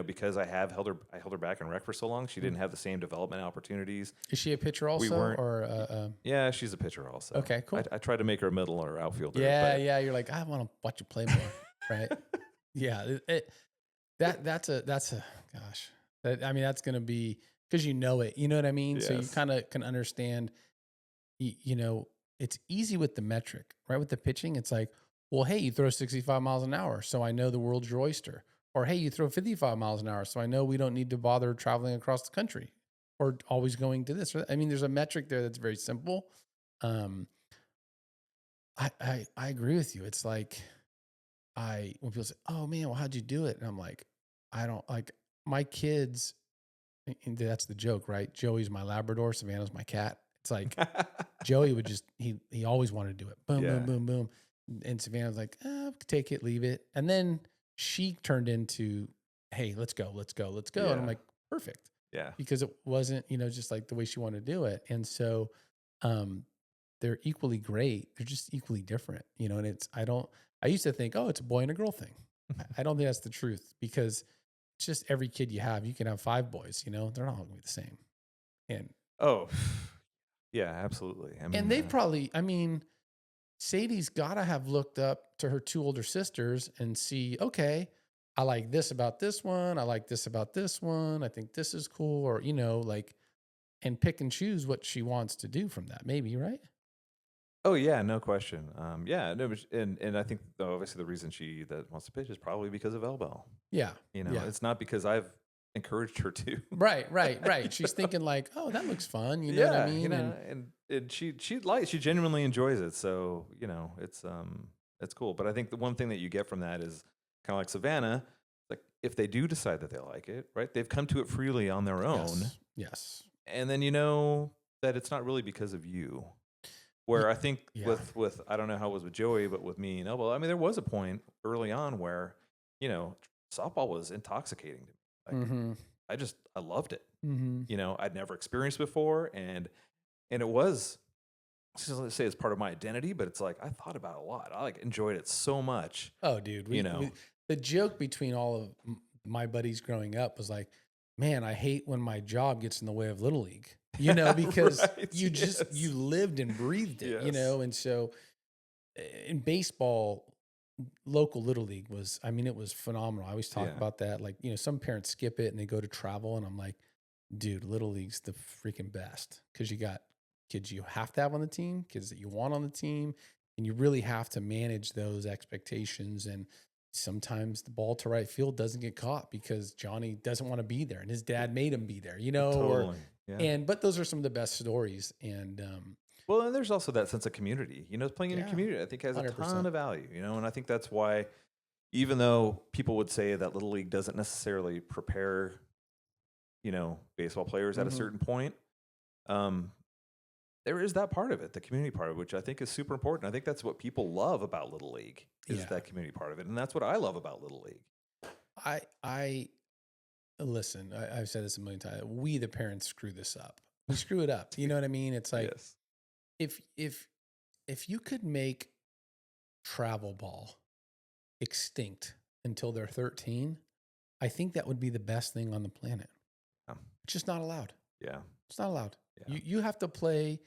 because I held her back in rec for so long. She didn't have the same development opportunities. Is she a pitcher also? Yeah, she's a pitcher also. Okay, cool. I tried to make her a middle or outfielder. Yeah. You're like, I want to watch you play more, right? Yeah. That's a gosh. That's going to be, because you know it. You know what I mean? Yes. So you kind of can understand, it's easy with the metric, right? With the pitching, it's like, well, hey, you throw 65 miles an hour, so I know the world's your oyster. Or, hey, you throw 55 miles an hour, so I know we don't need to bother traveling across the country or always going to this. There's a metric there that's very simple. I agree with you. It's like, when people say, oh, man, well, how'd you do it? And I'm like, I don't, like, my kids, and that's the joke, right? Joey's my Labrador, Savannah's my cat. It's like, Joey would just, he always wanted to do it. Boom, boom, boom, boom. And Savannah's like, take it, leave it. And then she turned into, hey, let's go. Yeah. And I'm like, perfect. Yeah. Because it wasn't, just like the way she wanted to do it. And so they're equally great. They're just equally different, and I used to think, oh, it's a boy and a girl thing. I don't think that's the truth, because it's just every kid you can have 5 boys, they're not all going to be the same. And yeah, absolutely. And they've probably, Sadie's got to have looked up to her 2 older sisters and see, okay, I like this about this one. I like this about this one. I think this is cool. Or, and pick and choose what she wants to do from that, maybe, right? Oh yeah, no question. And I think obviously the reason she that wants to pitch is probably because of elbow. Yeah. It's not because I've encouraged her to. Right. She's thinking like, oh, that looks fun. You know what I mean? And she genuinely enjoys it. So, it's cool. But I think the one thing that you get from that is kind of like Savannah, like if they do decide that they like it, right? They've come to it freely on their own. Yes. And then that it's not really because of you. Where I think with I don't know how it was with Joey, but with me and Elbow, there was a point early on where, softball was intoxicating to me. Like, I loved it. I'd never experienced before, and it was, let's say it's part of my identity, but it's like I thought about it a lot. I enjoyed it so much. Oh, dude, the joke between all of my buddies growing up was like, man, I hate when my job gets in the way of Little League. Because right, you lived and breathed it, and so in baseball, local Little League was, it was phenomenal. I always talk about that. Like, some parents skip it and they go to travel, and I'm like, dude, Little League's the freaking best, because you got kids you have to have on the team, kids that you want on the team, and you really have to manage those expectations. And sometimes the ball to right field doesn't get caught because Johnny doesn't want to be there and his dad made him be there, Totally. But those are some of the best stories. And and there's also that sense of community. Playing in your community, I think, has 100%. A ton of value. And I think that's why, even though people would say that Little League doesn't necessarily prepare, baseball players at a certain point, there is that part of it, the community part of it, which I think is super important. I think that's what people love about Little League is that community part of it, and that's what I love about Little League. I listen, I've said this a million times. We, the parents, screw this up. We screw it up. You know what I mean? It's like, if you could make travel ball extinct until they're 13, I think that would be the best thing on the planet. Yeah. It's just not allowed. Yeah. It's not allowed. Yeah. You have to play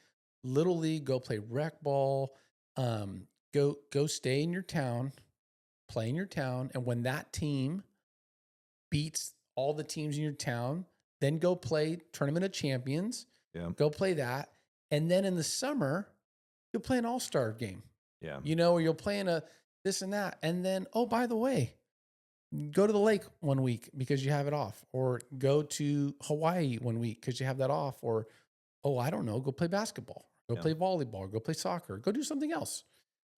Little League, go play rec ball, go stay in your town, play in your town. And when that team beats all the teams in your town, then go play Tournament of Champions. Yeah. Go play that. And then in the summer, you'll play an all-star game. Yeah. Or you'll play in a this and that. And then, oh, by the way, go to the lake one week because you have it off, or go to Hawaii one week because you have that off, or, oh, I don't know, go play basketball, go play volleyball, go play soccer, go do something else.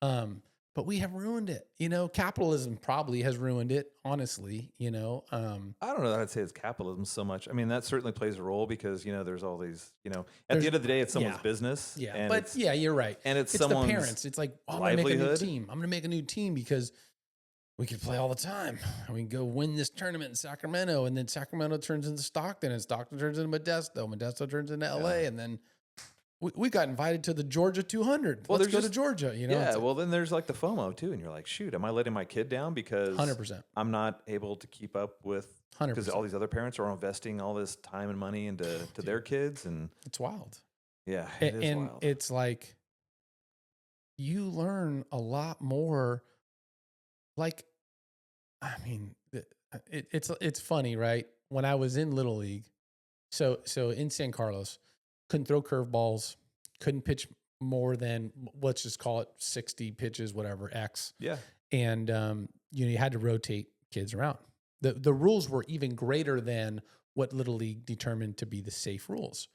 But we have ruined it. Capitalism probably has ruined it, honestly, I don't know that I'd say it's capitalism so much. I mean, that certainly plays a role because, there's all these, at the end of the day, it's someone's business. Yeah. And but yeah, you're right. And it's the someone's parents. It's like, I'm going to make a new livelihood. team. I'm going to make a new team because we could play all the time. We can go win this tournament in Sacramento, and then Sacramento turns into Stockton, and Stockton turns into Modesto. Modesto turns into LA, and then we got invited to the Georgia 200. Well, let's go to Georgia. Yeah. Well, then there's like the FOMO too, and you're like, shoot, am I letting my kid down because 100%. I'm not able to keep up with 100% because all these other parents are investing all this time and money into their kids, and it's wild. Yeah, it is and wild. It's like you learn a lot more. Like, I mean, it's funny, right? When I was in Little League, so in San Carlos, couldn't throw curveballs, couldn't pitch more than, let's just call it 60 pitches, whatever, X. Yeah. And you had to rotate kids around. The rules were even greater than what Little League determined to be the safe rules.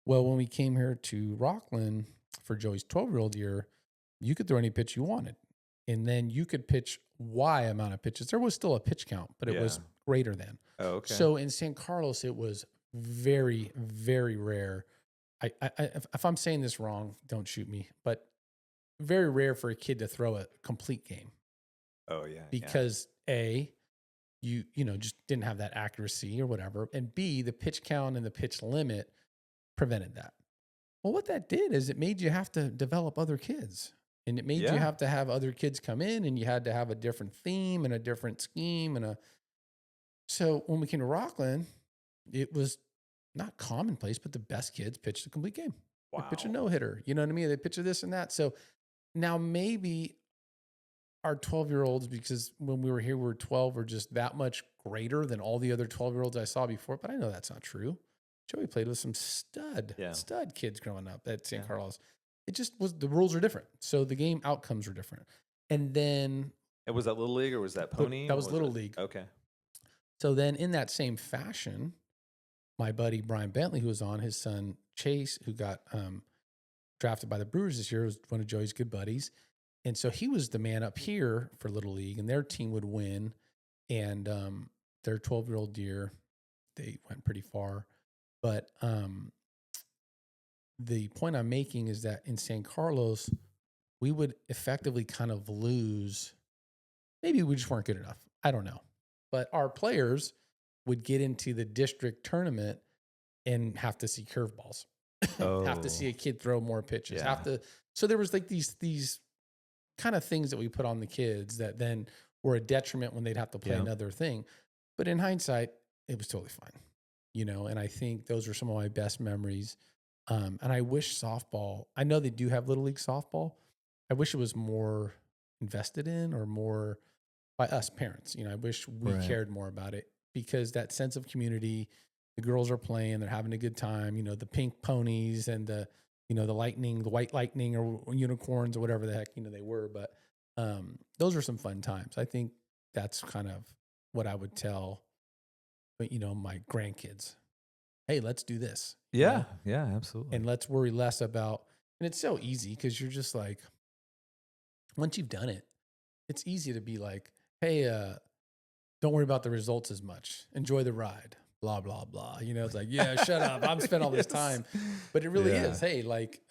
Well, when we came here to Rockland for Joey's 12-year-old year, you could throw any pitch you wanted. And then you could pitch Y amount of pitches. There was still a pitch count, but it was greater than. Oh, okay. So in San Carlos, it was very, very rare. If I'm saying this wrong, don't shoot me, but very rare for a kid to throw a complete game. Oh, yeah. Because A, you just didn't have that accuracy or whatever. And B, the pitch count and the pitch limit prevented that. Well, what that did is it made you have to develop other kids. And it made you have to have other kids come in, and you had to have a different theme and a different scheme. So when we came to Rockland, it was not commonplace, but the best kids pitched a complete game. Wow. They pitch a no-hitter. You know what I mean? They pitch a this and that. So now maybe our 12-year-olds, because when we were here, we were 12, were just that much greater than all the other 12-year-olds I saw before. But I know that's not true. Joey played with some stud kids growing up at San Carlos. It just was, the rules are different. So the game outcomes are different. And then. And was that Little League or was that Pony? That was Little League. Okay. So then in that same fashion, my buddy Brian Bentley, who was on, his son Chase, who got drafted by the Brewers this year, was one of Joey's good buddies. And so he was the man up here for Little League, and their team would win. And their 12-year-old year, they went pretty far. But the point I'm making is that in San Carlos, we would effectively kind of lose. Maybe we just weren't good enough. I don't know. But our players would get into the district tournament and have to see curveballs, have to see a kid throw more pitches, so there was like these kind of things that we put on the kids that then were a detriment when they'd have to play another thing. But in hindsight, it was totally fine, and I think those are some of my best memories. And I wish softball, I know they do have Little League softball. I wish it was more invested in or more by us parents. I wish we cared more about it, because that sense of community, the girls are playing, they're having a good time, the pink ponies and the lightning, the white lightning or unicorns or whatever the heck, they were. But those are some fun times. I think that's kind of what I would tell, my grandkids. Hey, let's do this. Yeah, absolutely. And let's worry less about, and it's so easy because you're just like, once you've done it, it's easy to be like, hey, don't worry about the results as much. Enjoy the ride, blah, blah, blah. It's like, shut up. I've spent all this time. But it really is, hey, like,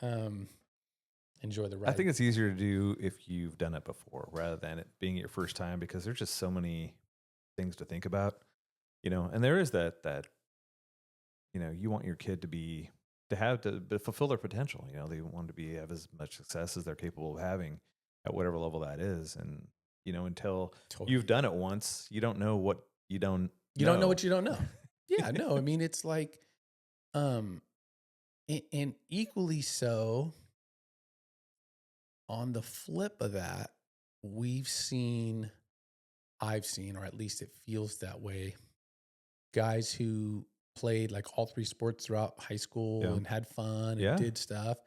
enjoy the ride. I think it's easier to do if you've done it before rather than it being your first time, because there's just so many things to think about, and there is that you want your kid to fulfill their potential. They want to have as much success as they're capable of having at whatever level that is. And, until you've done it once, you don't know what you don't know. You don't know what you don't know. Yeah, no, I mean, it's like, and equally so, on the flip of that, I've seen, or at least it feels that way, guys who played like all three sports throughout high school and had fun and did stuff.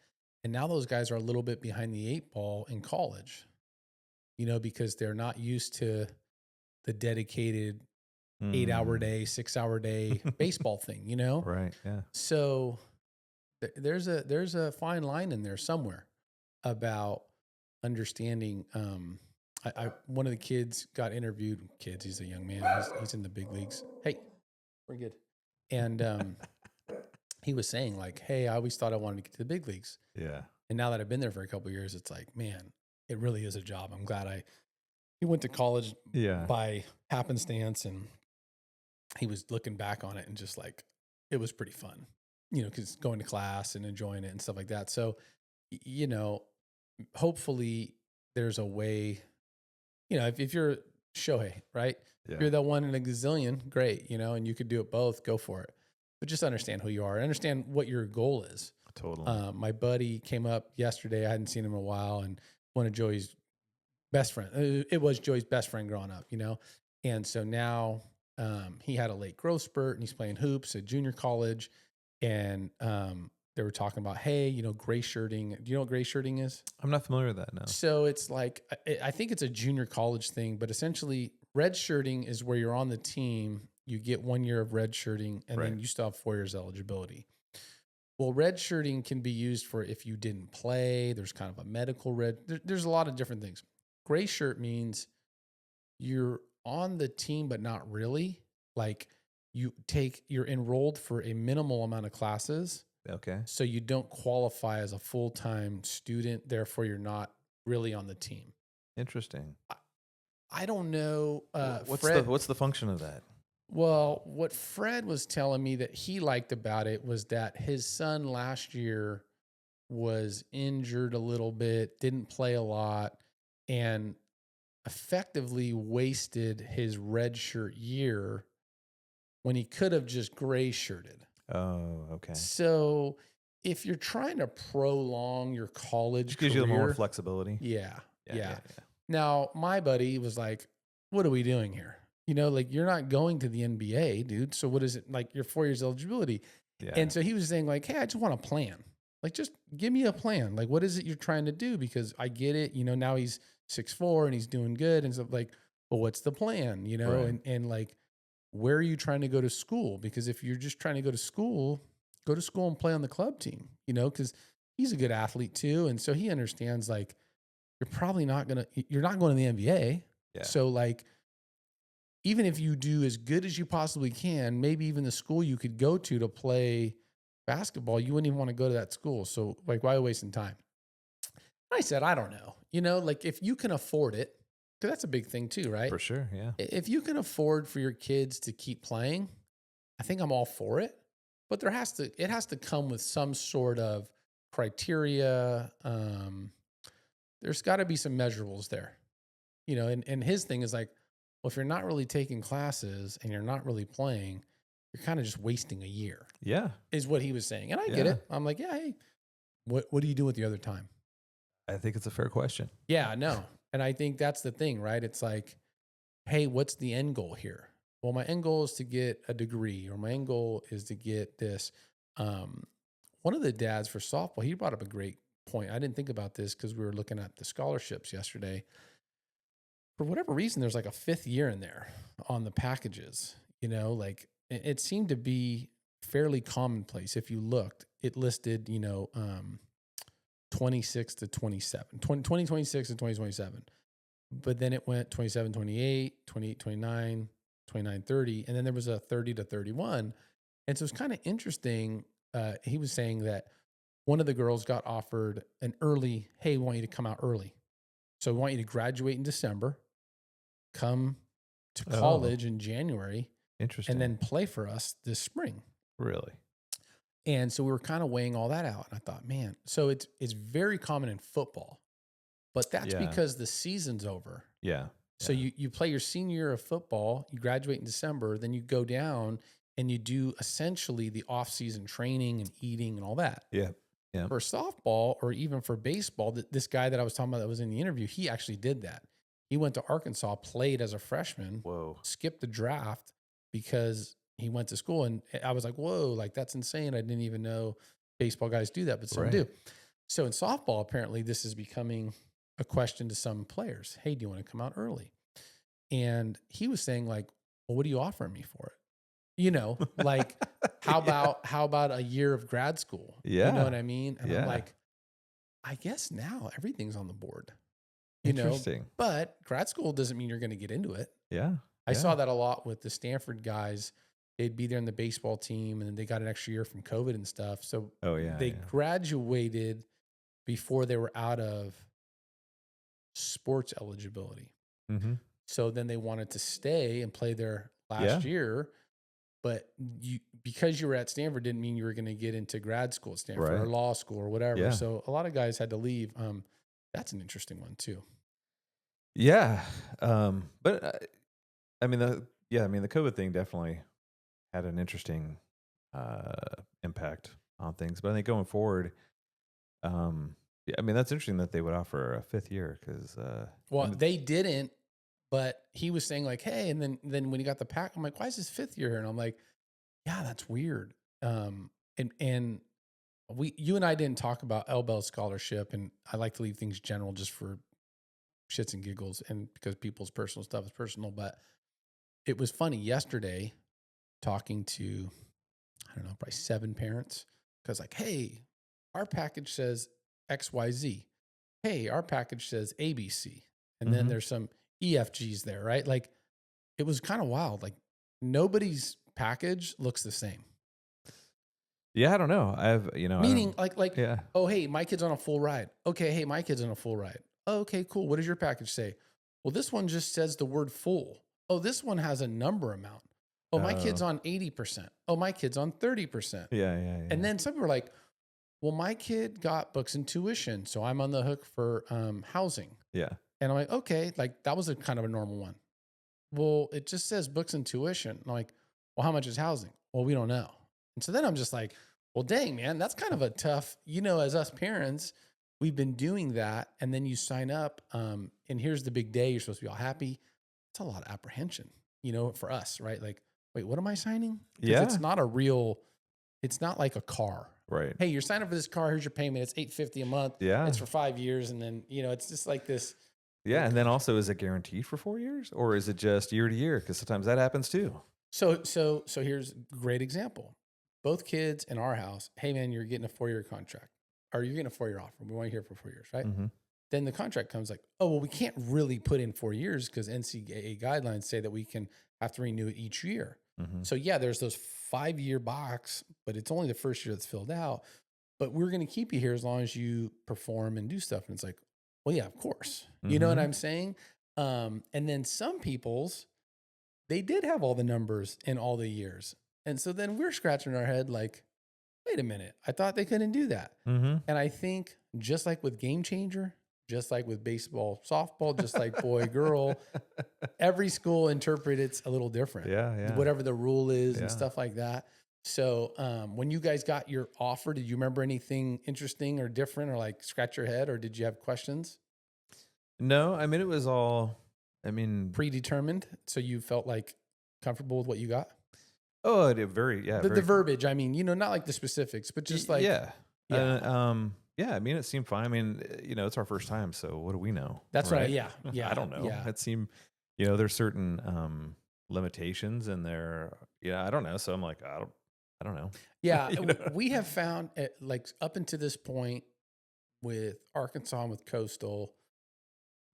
And now those guys are a little bit behind the 8 ball in college, because they're not used to the dedicated 8-hour day, 6-hour day baseball thing, Right. Yeah. So there's a fine line in there somewhere about understanding. One of the kids got interviewed. He's a young man. He's in the big leagues. Hey, we're good. And he was saying like, hey, I always thought I wanted to get to the big leagues. Yeah. And now that I've been there for a couple of years, it's like, man, it really is a job. I'm glad he went to college by happenstance, and he was looking back on it and just like, it was pretty fun, because going to class and enjoying it and stuff like that. So, hopefully there's a way, if you're Shohei, right? Yeah. If you're the one in a gazillion, great, and you could do it both, go for it. But just understand who you are and understand what your goal is. Totally. My buddy came up yesterday. I hadn't seen him in a while, and one of Joey's best friend. It was Joey's best friend growing up, And so now he had a late growth spurt, and he's playing hoops at junior college. And they were talking about, hey, gray shirting. Do you know what gray shirting is? I'm not familiar with that, no. So it's like, I think it's a junior college thing, but essentially red shirting is where you're on the team, you get 1 year of red shirting, and then you still have 4 years eligibility. Well, red shirting can be used for if you didn't play. There's kind of a medical red. There's a lot of different things. Gray shirt means you're on the team, but not really. Like you're enrolled for a minimal amount of classes. Okay. So you don't qualify as a full-time student. Therefore, you're not really on the team. Interesting. I don't know. What's the function of that? Well, what Fred was telling me that he liked about it was that his son last year was injured a little bit, didn't play a lot, and effectively wasted his redshirt year when he could have just gray shirted. Oh, okay. So if you're trying to prolong your college career, gives you more flexibility. Yeah. Now, my buddy was like, what are we doing here? Like you're not going to the NBA, dude. So what is it? Like your 4 years eligibility. Yeah. And so he was saying like, hey, I just want a plan. Like, just give me a plan. Like, what is it you're trying to do? Because I get it. Now he's 6'4" and he's doing good. And so like, well, what's the plan? Right. And like, where are you trying to go to school? Because if you're just trying to go to school and play on the club team, because he's a good athlete too. And so he understands like, you're not going to the NBA. Yeah. So like, even if you do as good as you possibly can, maybe even the school you could go to play basketball, you wouldn't even want to go to that school. So like, why wasting time? I said, I don't know, like if you can afford it, because that's a big thing too, right? For sure. Yeah. If you can afford for your kids to keep playing, I think I'm all for it, but it has to come with some sort of criteria. There's got to be some measurables there, and his thing is like, well, if you're not really taking classes and you're not really playing, you're kind of just wasting a year. Yeah. Is what he was saying. And I get it. I'm like, yeah, hey, what do you do with the other time? I think it's a fair question. Yeah, no. And I think that's the thing, right? It's like, hey, what's the end goal here? Well, my end goal is to get a degree, or my end goal is to get this. One of the dads for softball, he brought up a great point. I didn't think about this because we were looking at the scholarships yesterday. For whatever reason, there's like a 5th year in there on the packages, like it seemed to be fairly commonplace. If you looked, it listed, 26 to 27, 2026 and 2027. But then it went 27, 28, 28, 29, 29, 30. And then there was a 30 to 31. And so it's kind of interesting. He was saying that one of the girls got offered an early, hey, we want you to come out early. So we want you to graduate in December, come to college in January. Interesting. And then play for us this spring. Really? And so we were kind of weighing all that out. And I thought, man, so it's very common in football, but that's because the season's over. Yeah. So you play your senior year of football, you graduate in December, then you go down and you do essentially the off-season training and eating and all that. Yeah. Yeah. For softball or even for baseball, this guy that I was talking about that was in the interview, he actually did that. He went to Arkansas, played as a freshman, skipped the draft because he went to school. And I was like, whoa, like that's insane. I didn't even know baseball guys do that, but some do. So in softball, apparently this is becoming a question to some players. Hey, do you want to come out early? And he was saying like, well, what are you offering me for it? Like how about a year of grad school? Yeah. You know what I mean? And I'm Yeah. like, I guess now everything's on the board, Interesting. but grad school doesn't mean you're going to get into it. Yeah. I saw that a lot with the Stanford guys. They'd be there in the baseball team and then they got an extra year from COVID and stuff. So they graduated before they were out of sports eligibility. Mm-hmm. So then they wanted to stay and play their last year. But because you were at Stanford didn't mean you were going to get into grad school at Stanford or law school or whatever. Yeah. So a lot of guys had to leave. That's an interesting one too. Yeah. But I mean, the COVID thing definitely had an interesting impact on things. But I think going forward, I mean, that's interesting that they would offer a 5th year because. They didn't. But he was saying like, hey, and then when he got the pack, I'm like, why is this 5th year here? And I'm like, yeah, that's weird. And you and I didn't talk about L-Bell scholarship, and I like to leave things general just for shits and giggles, and because people's personal stuff is personal. But it was funny yesterday talking to, I don't know, probably 7 parents, because like, hey, our package says XYZ. Hey, our package says ABC. And then there's some EFGs there, right? Like it was kind of wild. Like nobody's package looks the same. Yeah, I don't know. Meaning like, oh, hey, my kid's on a full ride. Okay, hey, my kid's on a full ride. Oh, okay, cool. What does your package say? Well, this one just says the word full. Oh, this one has a number amount. Oh, my kid's on 80%. Oh, my kid's on 30%. Yeah. And then some people are like, well, my kid got books and tuition, so I'm on the hook for housing. Yeah. And I'm like, okay, like that was a kind of a normal one. Well, it just says books and tuition. And I'm like, well, how much is housing? Well, we don't know. And so then I'm just like, well, dang, man, that's kind of a tough, as us parents, we've been doing that. And then you sign up and here's the big day. You're supposed to be all happy. It's a lot of apprehension, for us, right? Like, wait, what am I signing? Yeah. It's not like a car. Right. Hey, you're signing up for this car. Here's your payment. It's $850 a month. Yeah. It's for 5 years. And then, it's just like this. Yeah. And then also, is it guaranteed for 4 years or is it just year to year? Because sometimes that happens too. So here's a great example. Both kids in our house, hey man, you're getting a 4-year contract or you're getting a 4-year offer. We want you here for 4 years, right? Mm-hmm. Then the contract comes like, oh, well, we can't really put in 4 years because NCAA guidelines say that we can have to renew it each year. Mm-hmm. So yeah, there's those 5-year box, but it's only the first year that's filled out. But we're going to keep you here as long as you perform and do stuff. And it's like, well, yeah, of course. Mm-hmm. You know what I'm saying? And then some people's, they did have all the numbers in all the years. And so then we're scratching our head like, wait a minute, I thought they couldn't do that. Mm-hmm. And I think just like with Game Changer, just like with baseball, softball, just like boy, girl, every school interprets a little different. Yeah. Whatever the rule is and stuff like that. So when you guys got your offer, did you remember anything interesting or different or like scratch your head or did you have questions? No, I mean, it was all, predetermined. So you felt like comfortable with what you got? Oh, it very, The verbiage. I mean, not like the specifics, but just like, yeah. I mean, it seemed fine. I mean, it's our first time. So what do we know? That's right. Yeah. I don't know. Yeah. It seemed, there's certain limitations in there. Yeah. I don't know. So I'm like, I don't know. Yeah. We have found like up until this point with Arkansas and with Coastal,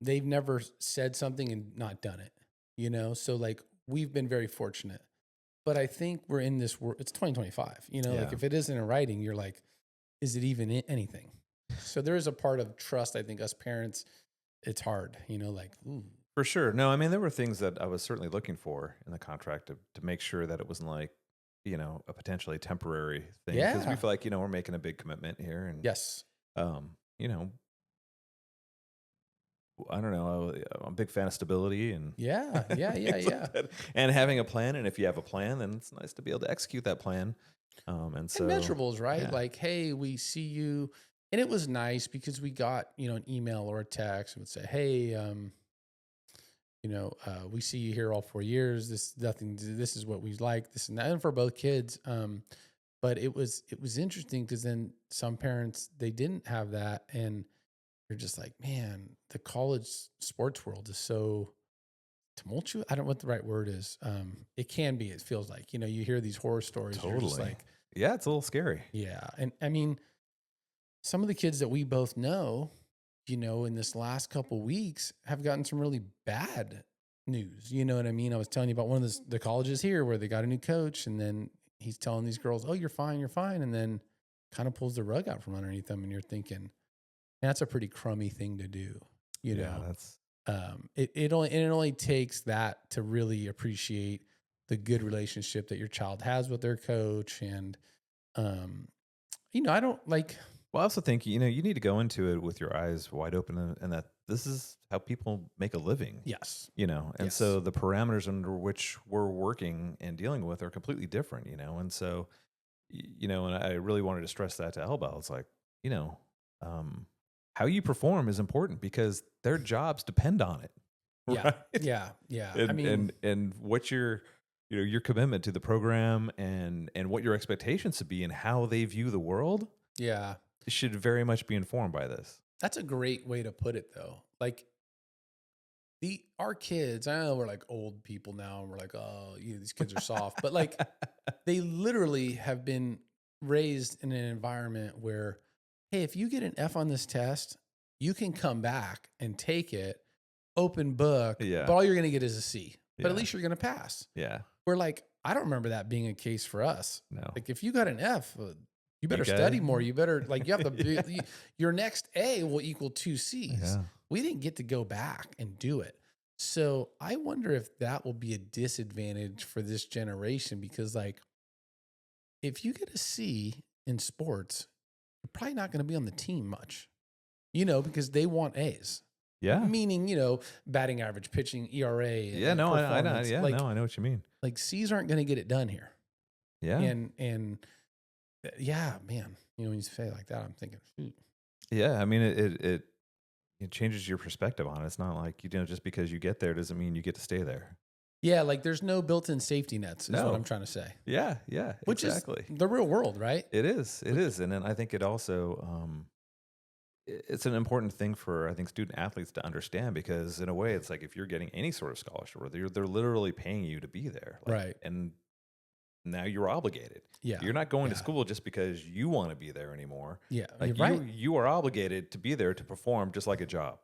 they've never said something and not done it, so like we've been very fortunate, but I think we're in this world. It's 2025, like if it isn't in writing, you're like, is it even anything? So there is a part of trust. I think us parents, it's hard, like, ooh. For sure. No, I mean, there were things that I was certainly looking for in the contract to make sure that it wasn't like, a potentially temporary thing. Yeah. Because we feel like, we're making a big commitment here. And, yes. I don't know. I'm a big fan of stability and yeah. And having a plan. And if you have a plan, then it's nice to be able to execute that plan. And measurables, right? Yeah. Like, hey, we see you. And it was nice because we got, an email or a text and would say, hey, we see you here all 4 years. This is what we like, this and that. And for both kids, But it was interesting because then some parents, they didn't have that. And they're just like, man, the college sports world is so tumultuous. I don't know what the right word is. It can be, it feels like, you know, you hear these horror stories. Totally. You're just like, yeah, it's a little scary. Yeah. And I mean, some of the kids that we both know, you know, in this last couple weeks have gotten some really bad news. You know what I mean? I was telling you about one of the colleges here where they got a new coach, and then he's telling these girls, "Oh, you're fine, you're fine." And then kind of pulls the rug out from underneath them. And you're thinking, that's a pretty crummy thing to do. You know, that's, it only takes that to really appreciate the good relationship that your child has with their coach. And, you know, I don't like, well, I also think, you know, you need to go into it with your eyes wide open, and that this is how people make a living. yes, You know, and so the parameters under which we're working and dealing with are completely different, you know. And so, you know, and I really wanted to stress that to Elba. It's like, you know, how you perform is important because their jobs depend on it. yeah, Right? yeah, yeah. And, I mean, and what your, you know, your commitment to the program and what your expectations to be and how they view the world yeah, should very much be informed by this. that's a great way to put it, though. Like, our kids, I know we're like old people now, and we're like, oh, you know, these kids are soft, but like, they literally have been raised in an environment where, hey, if you get an F on this test, you can come back and take it, open book, Yeah. but all you're going to get is a C. But Yeah. at least you're going to pass. Yeah. We're like, I don't remember that being a case for us. No. Like, if you got an F, you better got study it. more. You better, like, you have to, your next A will equal 2 C's. Yeah. We didn't get to go back and do it. So I wonder if that will be a disadvantage for this generation, because, like, if you get a C in sports, you're probably not going to be on the team much, you know, because they want A's. Yeah. Meaning, you know, batting average, pitching, ERA. Yeah. No, I know. Yeah. Like, no, I know what you mean. like, C's aren't going to get it done here. Yeah. And yeah, man, you know, when you say it like that, I'm thinking, shoot. Yeah. I mean, it changes your perspective on it. It's not like, you know, just because you get there doesn't mean you get to stay there. Yeah, like, there's no built-in safety nets is what I'm trying to say. Yeah. Yeah. Which exactly. is the real world, right? It is. It is. And then I think it also, it's an important thing for, I think, student athletes to understand, because in a way it's like, if you're getting any sort of scholarship, where they're literally paying you to be there. Like, Right. And now you're obligated. Yeah. You're not going to school just because you want to be there anymore. Yeah, Like, you're right. you are obligated to be there to perform just like a job.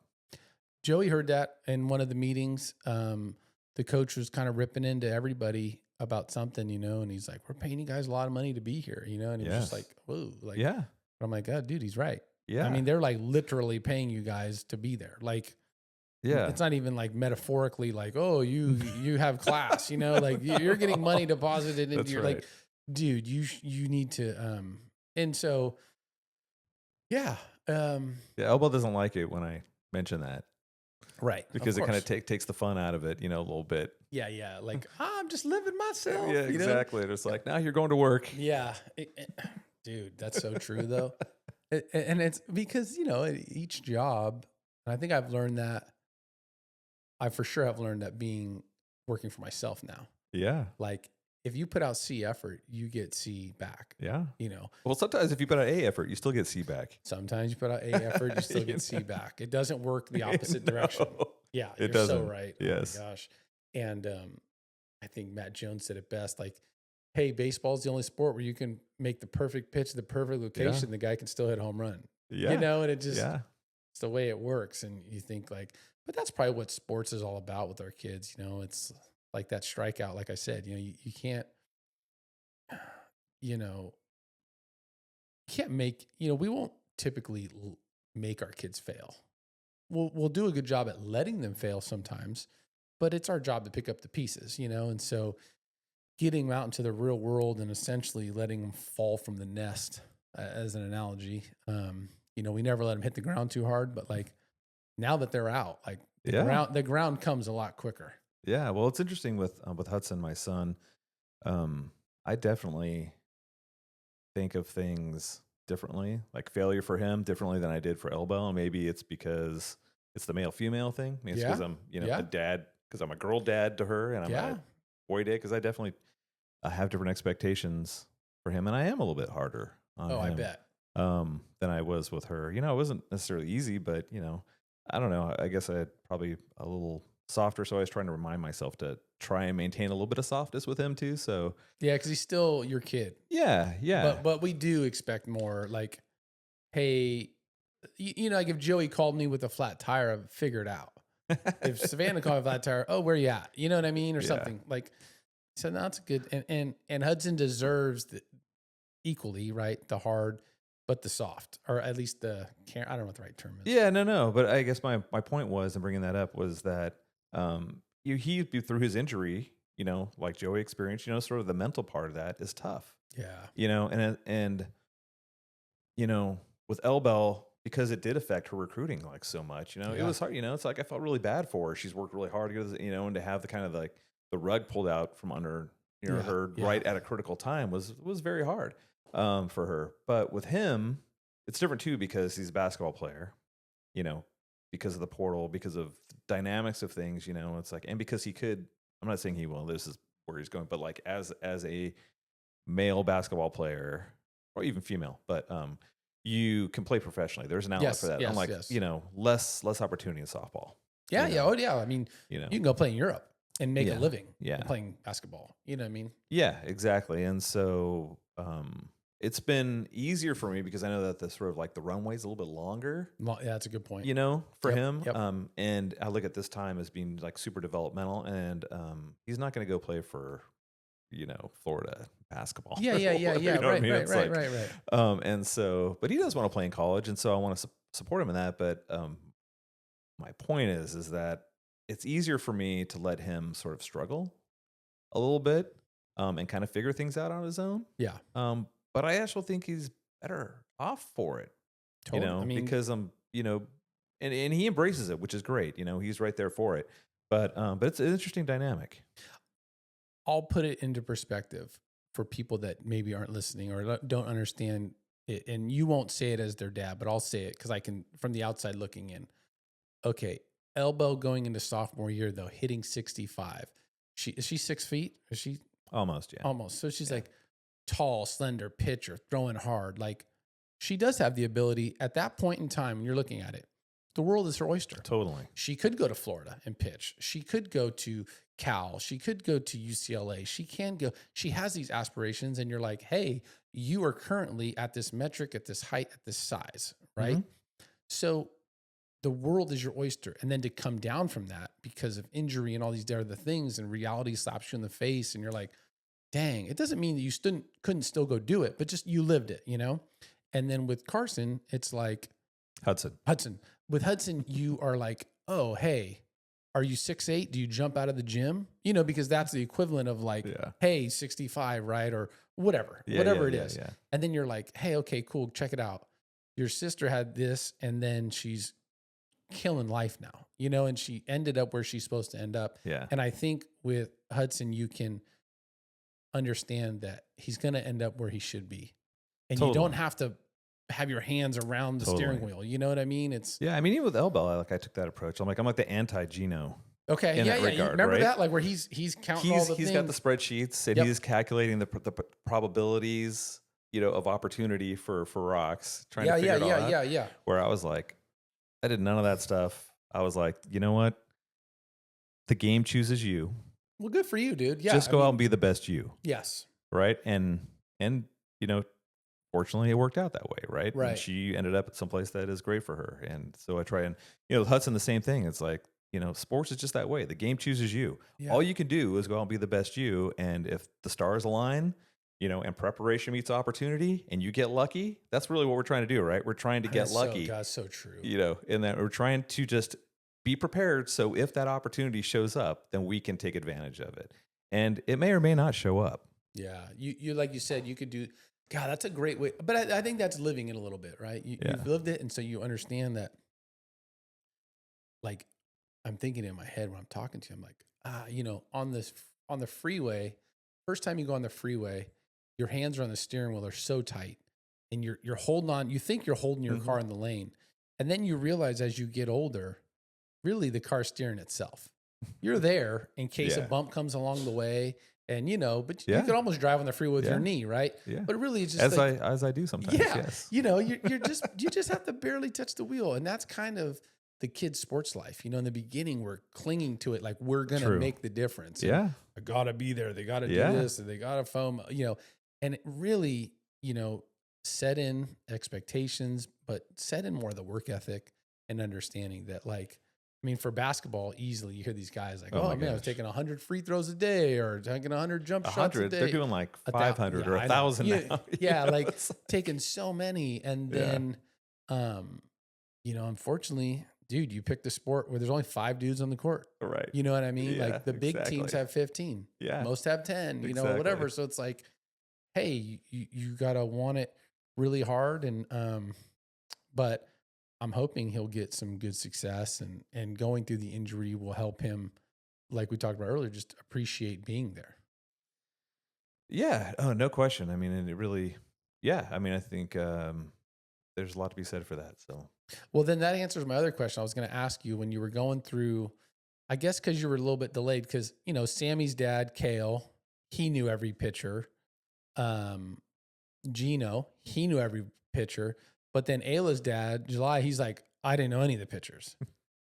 Joey heard that in one of the meetings. The coach was kind of ripping into everybody about something, you know, and he's like, we're paying you guys a lot of money to be here, you know, and he was just like, whoa. Like, Yeah. I'm like, oh, dude, he's right. Yeah. I mean, they're like literally paying you guys to be there. Like, yeah. it's not even like metaphorically like, oh, you have class, you know, like you're getting money deposited into That's your, right. like, dude, you need to, and so, yeah. Yeah. Elbow doesn't like it when I mention that, Right. because of it kind of course. takes the fun out of it, you know, a little bit. Yeah. Yeah. Like, I'm just living myself. Yeah, you know? exactly. It's like, now you're going to work. Yeah. Dude, that's so true though. And it's because, you know, each job, and I think I've learned that, I for sure have learned that working for myself now. Yeah. Like, if you put out C effort, you get C back, Yeah. you know. Well, sometimes if you put out A effort, you still get C back. Sometimes you put out A effort, you still get C back. It doesn't work the opposite direction. No, Yeah, it you're so doesn't. right. Yes. Oh my gosh. And I think Matt Jones said it best. Like, hey, baseball's the only sport where you can make the perfect pitch, the perfect location, the guy can still hit a home run. Yeah. You know, and it just, Yeah. it's the way it works. And you think like, but that's probably what sports is all about with our kids. You know, it's like that strikeout, like I said, you know, you can't, you know, make, you know, we won't typically make our kids fail. We'll do a good job at letting them fail sometimes, but it's our job to pick up the pieces, you know? And so getting them out into the real world and essentially letting them fall from the nest, as an analogy, you know, we never let them hit the ground too hard, but like now that they're out, like the ground comes a lot quicker. Yeah. Well, it's interesting with Hudson, my son. I definitely think of things differently, like failure for him differently than I did for Elbow. And maybe it's because it's the male female thing. Maybe it's because I'm, you know, a dad, because I'm a girl dad to her, and I'm a boy dad, because I definitely have different expectations for him, and I am a little bit harder on him. I bet. Than I was with her. You know, it wasn't necessarily easy, but you know, I don't know. I guess I had probably a little softer, so I was trying to remind myself to try and maintain a little bit of softness with him too. So Yeah, because he's still your kid. yeah. But we do expect more. Like, hey, you know, like if Joey called me with a flat tire, I'd figure it out. If Savannah called a flat tire, oh, where you at? You know what I mean, or something like. So that's good. And Hudson deserves equally, right, the hard, but the soft, or at least I don't know what the right term is. Yeah, no. But I guess my point was, and bringing that up, was that he through his injury, you know, like Joey experienced, you know, sort of the mental part of that is tough. Yeah. You know, and you know, with Elbel, because it did affect her recruiting like so much, you know, it was hard. You know, it's like I felt really bad for her. She's worked really hard, you know, and to have the kind of like the rug pulled out from under her right at a critical time was very hard for her. But with him, it's different too, because he's a basketball player, you know, because of the portal, because of the dynamics of things, you know, it's like, and because he could, I'm not saying he will, this is where he's going, but like as a male basketball player, or even female, but you can play professionally. There's an outlet for that. Unlike, you know, less opportunity in softball. Yeah, you know? I mean, you know, you can go play in Europe and make a living playing basketball. You know what I mean? Yeah, exactly. And so it's been easier for me because I know that the sort of like the runway is a little bit longer. Yeah, that's a good point. You know, for him. Yep. And I look at this time as being like super developmental, and he's not going to go play for, you know, Florida basketball. Yeah. You know what I mean? Right. And so, but he does want to play in college, and so I want to support him in that. But my point is that it's easier for me to let him sort of struggle a little bit and kind of figure things out on his own. Yeah. But I actually think he's better off for it. Totally. You know, I mean, because you know, and he embraces it, which is great. You know, he's right there for it. But it's an interesting dynamic. I'll put it into perspective for people that maybe aren't listening or don't understand it. And you won't say it as their dad, but I'll say it because I can, from the outside looking in. Okay, Elbel going into sophomore year though, hitting 65. Is she 6 feet? Is she almost? Yeah, almost. So she's like tall, slender pitcher, throwing hard. Like she does have the ability at that point in time when you're looking at it. The world is her oyster. Totally. She could go to Florida and pitch. She could go to Cal. She could go to UCLA. She can go. She has these aspirations, and you're like, hey, you are currently at this metric, at this height, at this size, right? Mm-hmm. So the world is your oyster. And then to come down from that because of injury and all these other things, and reality slaps you in the face, and you're like, dang, it doesn't mean that you couldn't still go do it, but just you lived it, you know? And then with Carson, it's like Hudson. With Hudson, you are like, oh, hey, are you 6'8"? Do you jump out of the gym? You know, because that's the equivalent of like, hey, 65, right? Or whatever it is. Yeah. And then you're like, hey, okay, cool. Check it out. Your sister had this, and then she's killing life now, you know, and she ended up where she's supposed to end up. Yeah. And I think with Hudson, you can understand that he's going to end up where he should be. And you don't have to have your hands around the steering wheel. You know what I mean? I mean, even with Elbel, I took that approach. I'm like the anti-Gino. Okay. Yeah. Regard, you remember that? Like where he's counting all the things. He's got the spreadsheets, and he's calculating the probabilities, you know, of opportunity for rocks, trying to figure it all out. Yeah. Where I was like, I did none of that stuff. I was like, you know what? The game chooses you. Well, good for you, dude. Yeah. Just go out and be the best you. Yes. Right. And you know, fortunately, it worked out that way, right? Right. And she ended up at some place that is great for her. And so I try and, you know, with Hudson, the same thing. It's like, you know, sports is just that way. The game chooses you. Yeah. All you can do is go out and be the best you. And if the stars align, you know, and preparation meets opportunity, and you get lucky, that's really what we're trying to do, right? We're trying to get lucky. That's so true. You know, in that we're trying to just be prepared. So if that opportunity shows up, then we can take advantage of it. And it may or may not show up. Yeah. You like you said, you could do. God, that's a great way. But I think that's living it a little bit, right? You've lived it, and so you understand that. Like, I'm thinking in my head when I'm talking to him, like, you know, on the freeway, first time you go on the freeway, your hands are on the steering wheel, they're so tight, and you're holding on. You think you're holding your car in the lane, and then you realize as you get older, really the car's steering itself. You're there in case a bump comes along the way. And, but Yeah. you could almost drive on the freeway with Yeah. your knee, right? Yeah. But really it's just as I do sometimes. yeah, Yes. you just have to barely touch the wheel. And that's kind of the kid's sports life. In the beginning, we're clinging to it. Like we're going to make the difference. And Yeah. I gotta be there. They got to do Yeah. this and they got to foam, and it really, set in expectations, but set in more of the work ethic and understanding that for basketball, easily you hear these guys like, oh man, I was taking 100 free throws a day or taking 100 jump shots a day. They're doing like 500 or 1,000 now. Yeah, like taking so many. And then, unfortunately, dude, you pick the sport where there's only 5 dudes on the court. Right. You know what I mean? Yeah, like the big teams have 15. Yeah. Most have 10, whatever. So it's like, hey, you got to want it really hard. And, but I'm hoping he'll get some good success and going through the injury will help him, like we talked about earlier, just appreciate being there. Yeah. Oh, no question. I mean, and it really, I think there's a lot to be said for that. So, well, then that answers my other question. I was going to ask you when you were going through, I guess, because you were a little bit delayed because, Sammy's dad, Kale, he knew every pitcher. Gino, he knew every pitcher. But then Ayla's dad, July, he's like, I didn't know any of the pitchers.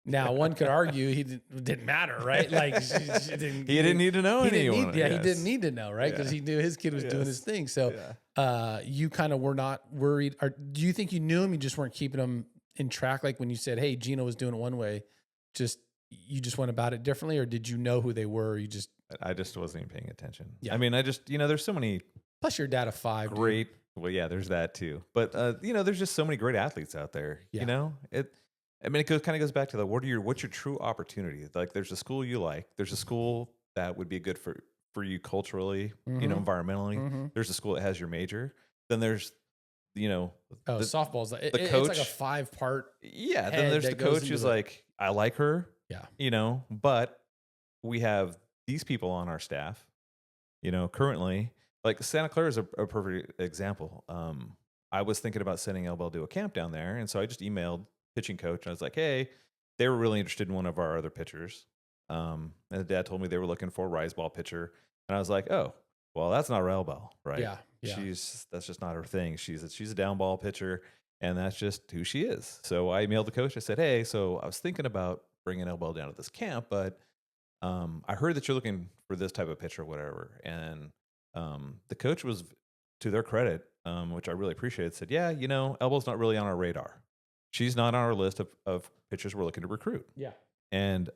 Now, one could argue he didn't matter, right? Like he didn't need to know anyone. He didn't need to know, right? Because he knew his kid was doing his thing. So you kind of were not worried. Or do you think you knew him? You just weren't keeping him in track? Like when you said, hey, Gino was doing it one way, you just went about it differently? Or did you know who they were? I just wasn't even paying attention. Yeah. I mean, there's so many. Plus your dad of 5. Great. Dude. Well, yeah, there's that too. But, there's just so many great athletes out there, it kind of goes back to what's your true opportunity? Like there's a school you like, there's a school that would be good for you culturally, environmentally. Mm-hmm. There's a school that has your major. Then there's, softball's the coach. It's like a 5-part. Yeah. Then there's the coach who's like, I like her. Yeah. But we have these people on our staff, currently. Like Santa Clara is a perfect example. I was thinking about sending Elbel to a camp down there. And so I just emailed pitching coach. And I was like, hey, they were really interested in one of our other pitchers. And the dad told me they were looking for a rise ball pitcher. And I was like, oh, well, that's not Elbel, right? Yeah. That's just not her thing. She's a down ball pitcher. And that's just who she is. So I emailed the coach. I said, hey, so I was thinking about bringing Elbel down to this camp, but I heard that you're looking for this type of pitcher or whatever. And the coach was, to their credit, which I really appreciated, said, yeah, Elbel's not really on our radar. She's not on our list of pitchers we're looking to recruit. Yeah. And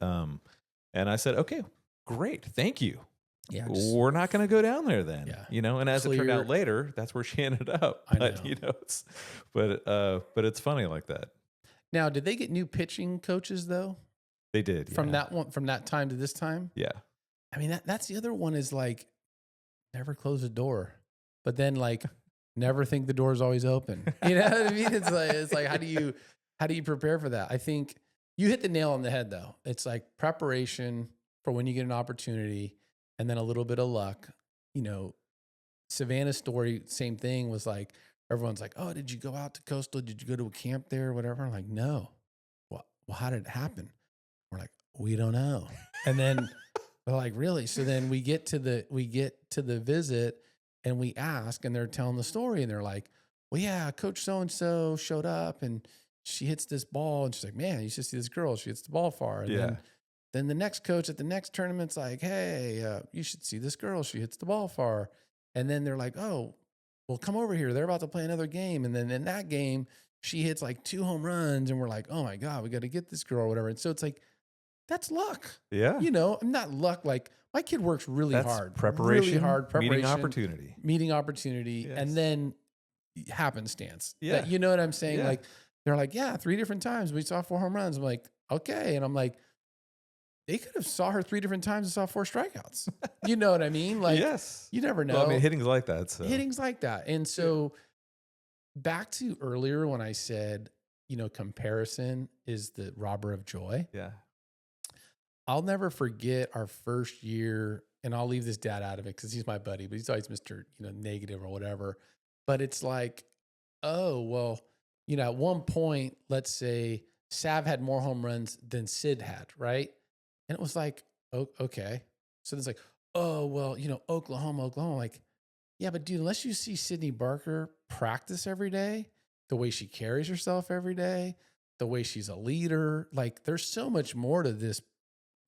I said, okay, great. Thank you. Yeah. We're not going to go down there then, Yeah. and as it turned out later, that's where she ended up. But, I know. But it's funny like that. Now, did they get new pitching coaches though? They did. From that time to this time? Yeah. I mean, that's the other one is like, never close a door, but then like never think the door is always open. You know what I mean? It's like how do you prepare for that? I think you hit the nail on the head though. It's like preparation for when you get an opportunity and then a little bit of luck. Savannah's story, same thing, was like everyone's like, oh, did you go out to Coastal? Did you go to a camp there or whatever? I'm like, no. Well, how did it happen? We're like, we don't know. And then they're like, really? So then we get to the visit and we ask, and they're telling the story, and they're like, well, yeah, Coach so-and-so showed up and she hits this ball. And she's like, man, you should see this girl. She hits the ball far. And then the next coach at the next tournament's like, hey, you should see this girl. She hits the ball far. And then they're like, oh, well, come over here. They're about to play another game. And then in that game, she hits like 2 home runs. And we're like, oh my God, we got to get this girl or whatever. And so it's like, that's luck. Yeah. Not luck. Like my kid works really hard. Preparation. Really hard preparation. Meeting opportunity. Yes. And then happenstance. Yeah. You know what I'm saying? Yeah. Like they're like, yeah, 3 different times we saw 4 home runs. I'm like, okay. And I'm like, they could have saw her 3 different times and saw 4 strikeouts. You know what I mean? Like, yes. You never know. Well, I mean, hitting's like that. So. Hitting's like that. And so back to earlier when I said, comparison is the robber of joy. Yeah. I'll never forget our first year, and I'll leave this dad out of it because he's my buddy, but he's always Mr. Negative or whatever. But it's like, oh, well, at one point, let's say Sav had more home runs than Sid had, right? And it was like, oh, okay. So it's like, oh, well, Oklahoma. Like, yeah, but dude, unless you see Sydney Barker practice every day, the way she carries herself every day, the way she's a leader, like there's so much more to this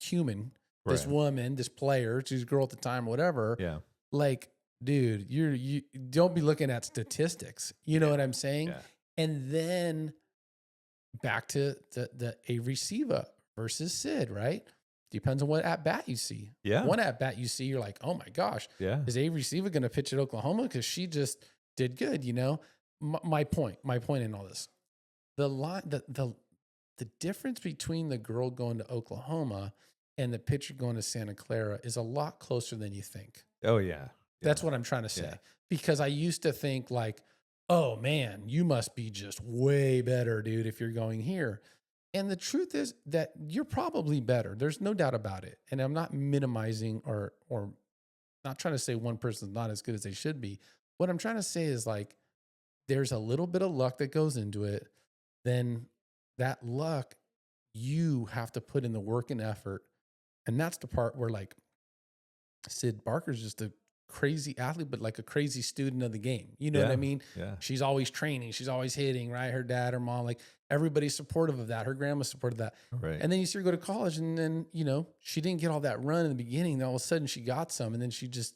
human, this woman, this player, she's a girl at the time, whatever. Yeah. Like, dude, you don't be looking at statistics. You know what I'm saying? Yeah. And then back to the Avery Siva versus Sid, right? Depends on what at bat you see. Yeah. One at bat you see, you're like, oh my gosh, is Avery Siva going to pitch at Oklahoma? Because she just did good, My point in all this, the difference between the girl going to Oklahoma and the pitcher going to Santa Clara is a lot closer than you think. Oh yeah. That's what I'm trying to say. Because I used to think like, oh man, you must be just way better, dude, if you're going here. And the truth is that you're probably better. There's no doubt about it. And I'm not minimizing or not trying to say one person's not as good as they should be. What I'm trying to say is like, there's a little bit of luck that goes into it. Then that luck, you have to put in the work and effort. And that's the part where like Sid Barker's just a crazy athlete, but like a crazy student of the game. You know what I mean? Yeah. She's always training. She's always hitting, right? Her dad, her mom, like everybody's supportive of that. Her grandma's supportive of that. Right. And then you see her go to college and then, she didn't get all that run in the beginning. Then all of a sudden she got some and then she just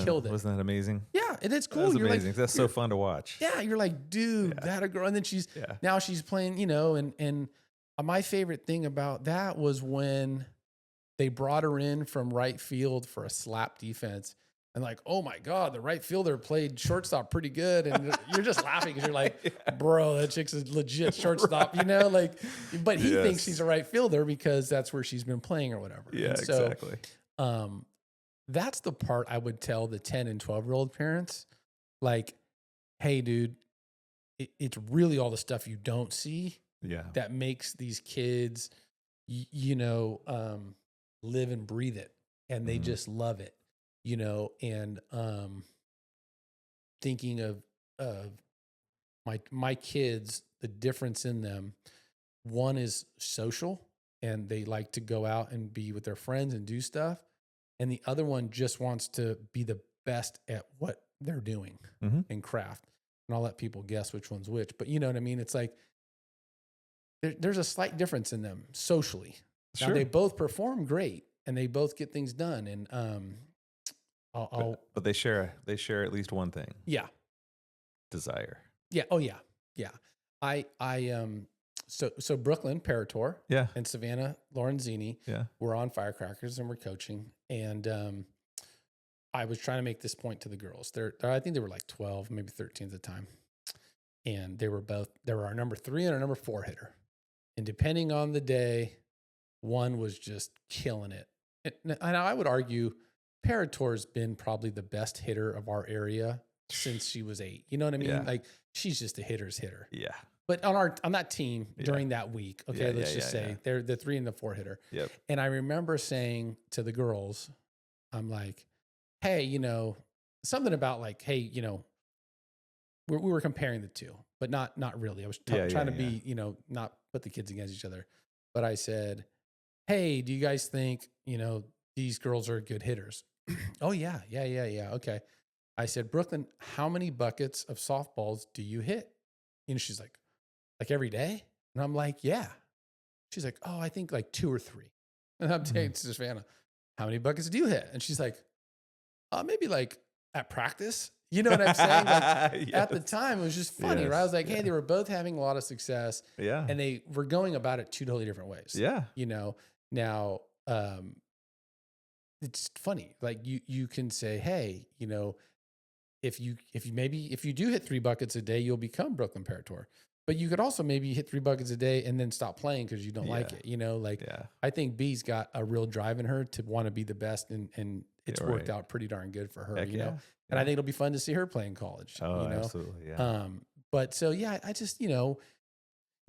killed it. Wasn't that amazing? Yeah. And it's cool. That's You're amazing. Like, that's so fun to watch. Yeah. You're like, dude, that a girl. And then now she's playing, and my favorite thing about that was when they brought her in from right field for a slap defense. And like, oh my God, the right fielder played shortstop pretty good. And you're just laughing because you're like, bro, that chick's a legit shortstop, but he thinks she's a right fielder because that's where she's been playing or whatever. Yeah, and so, exactly. That's the part I would tell the 10 and 12-year-old parents. Like, hey, dude, it's really all the stuff you don't see that makes these kids, live and breathe it. And they just love it. And thinking of my kids, the difference in them, one is social and they like to go out and be with their friends and do stuff. And the other one just wants to be the best at what they're doing in craft. And I'll let people guess which one's which, but you know what I mean? It's like, there's a slight difference in them socially. Now they both perform great and they both get things done. And, but they share at least one thing. Yeah. Desire. Yeah. Oh yeah. Yeah. So Brooklyn Parator and Savannah Lorenzini were on Firecrackers and were coaching. And, I was trying to make this point to the girls. I think they were like 12, maybe 13 at the time. And they were our number 3 and our number 4 hitter. And depending on the day, one was just killing it. And I would argue Parator's been probably the best hitter of our area since she was 8. You know what I mean? Like she's just a hitter's hitter. Yeah. But on that team during that week, let's just say they're the 3 and the 4 hitter. Yep. And I remember saying to the girls, I'm like, hey, something about like, hey, we were comparing the two, but not really. I was trying to be, not put the kids against each other. But I said, hey, do you guys think, these girls are good hitters? Oh, yeah. Okay. I said, Brooklyn, how many buckets of softballs do you hit? She's like every day? And I'm like, yeah. She's like, oh, I think like 2 or 3. And I'm saying to Savannah, how many buckets do you hit? And she's like, maybe like at practice. You know what I'm saying? Like at the time, it was just funny, right? I was like, hey, they were both having a lot of success. Yeah. And they were going about it 2 totally different ways. Yeah. Now, it's funny. Like you can say, hey, if you do hit 3 buckets a day, you'll become Brooklyn Parator. But you could also maybe hit 3 buckets a day and then stop playing because you don't like it. I think B's got a real drive in her to want to be the best, and it's worked out pretty darn good for her. Heck you know, and I think it'll be fun to see her play in college. Oh, absolutely. Yeah. But so I just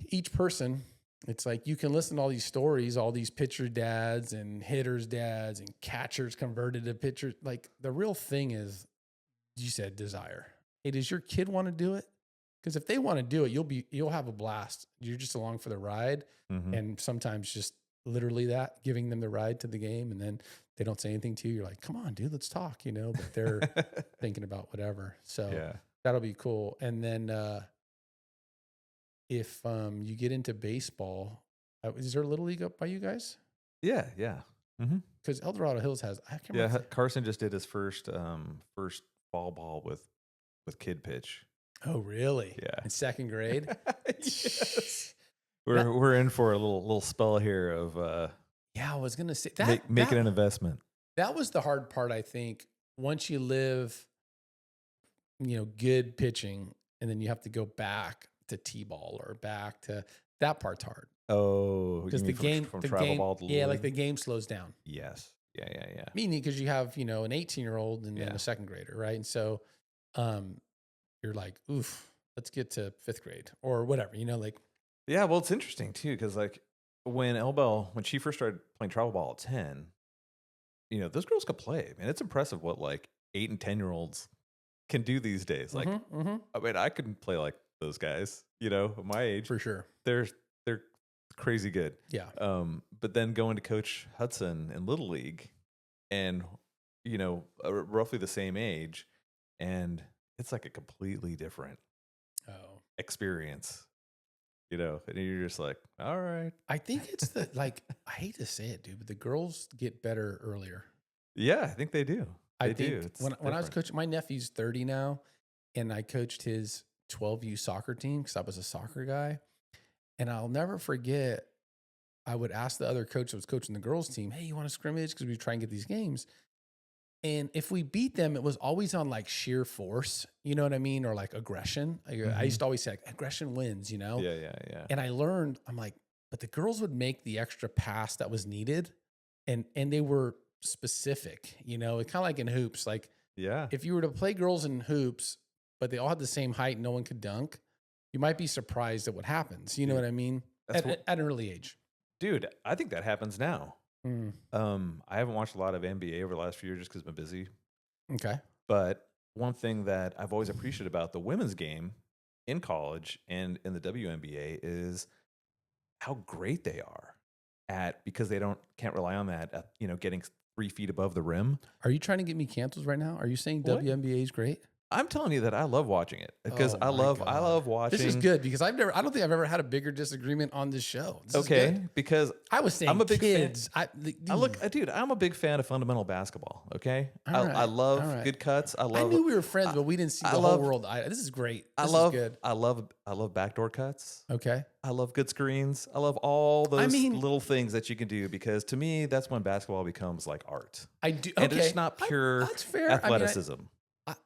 each person. It's like you can listen to all these stories, all these pitcher dads and hitters dads and catchers converted to pitchers. Like the real thing is, you said desire. Hey, does your kid want to do it? Because if they want to do it, you'll have a blast. You're just along for the ride, and sometimes just literally that, giving them the ride to the game, and then they don't say anything to you. You're like, come on, dude, let's talk, but they're thinking about whatever. So that'll be cool. And then if you get into baseball, is there a little league up by you guys? Yeah. Because El Dorado Hills has. I can't remember. Carson just did his first fall ball with kid pitch. Oh, really? Yeah. In second grade? Yes. We're in for a little spell here of I was gonna say that making an investment. That was the hard part, I think. Once you live, good pitching, and then you have to go back to T-ball or back to that part's hard. Oh, because the game from travel ball to like the game slows down. Yes. Yeah. Meaning because you have an 18-year-old and then a second grader, right? And so, you're like, oof, let's get to fifth grade or whatever, like. Yeah, well, it's interesting too because like when Elbel, when she first started playing travel ball at 10, those girls could play. Man, it's impressive what like 8 and 10-year-olds can do these days. Like, I mean, I couldn't play like those guys, at my age. For sure. They're crazy good. Yeah. But then going to Coach Hudson in Little League and, roughly the same age, and it's like a completely different experience, and you're just like, all right. I think it's I hate to say it, dude, but the girls get better earlier. Yeah, I think they do. I think when I was coaching, my nephew's 30 now, and I coached his 12U soccer team because I was a soccer guy. And I'll never forget, I would ask the other coach that was coaching the girls team, hey, you want to scrimmage? Because we try and get these games. And if we beat them, it was always on like sheer force, you know what I mean? Or like aggression. I used to always say like, aggression wins, Yeah. And I learned, I'm like, but the girls would make the extra pass that was needed. And they were specific, it's kind of like in hoops. Like, if you were to play girls in hoops, but they all had the same height and no one could dunk, you might be surprised at what happens. You know what I mean? At an early age. Dude, I think that happens now. I haven't watched a lot of NBA over the last few years just because I've been busy. Okay. But one thing that I've always appreciated about the women's game in college and in the WNBA is how great they are because they can't rely on that, getting 3 feet above the rim. Are you trying to get me canceled right now? Are you saying WNBA is great? I'm telling you that I love watching it because I love watching. This is good because I don't think I've ever had a bigger disagreement on this show. This is good. Because I was saying I'm a big kids. Fan. Dude, I'm a big fan of fundamental basketball. Okay, I love good cuts. I knew we were friends, but we didn't see the whole world. This is great. This is good. I love backdoor cuts. Okay. I love good screens. I love all those little things that you can do because to me, that's when basketball becomes like art. I do. And it's not pure that's fair. athleticism.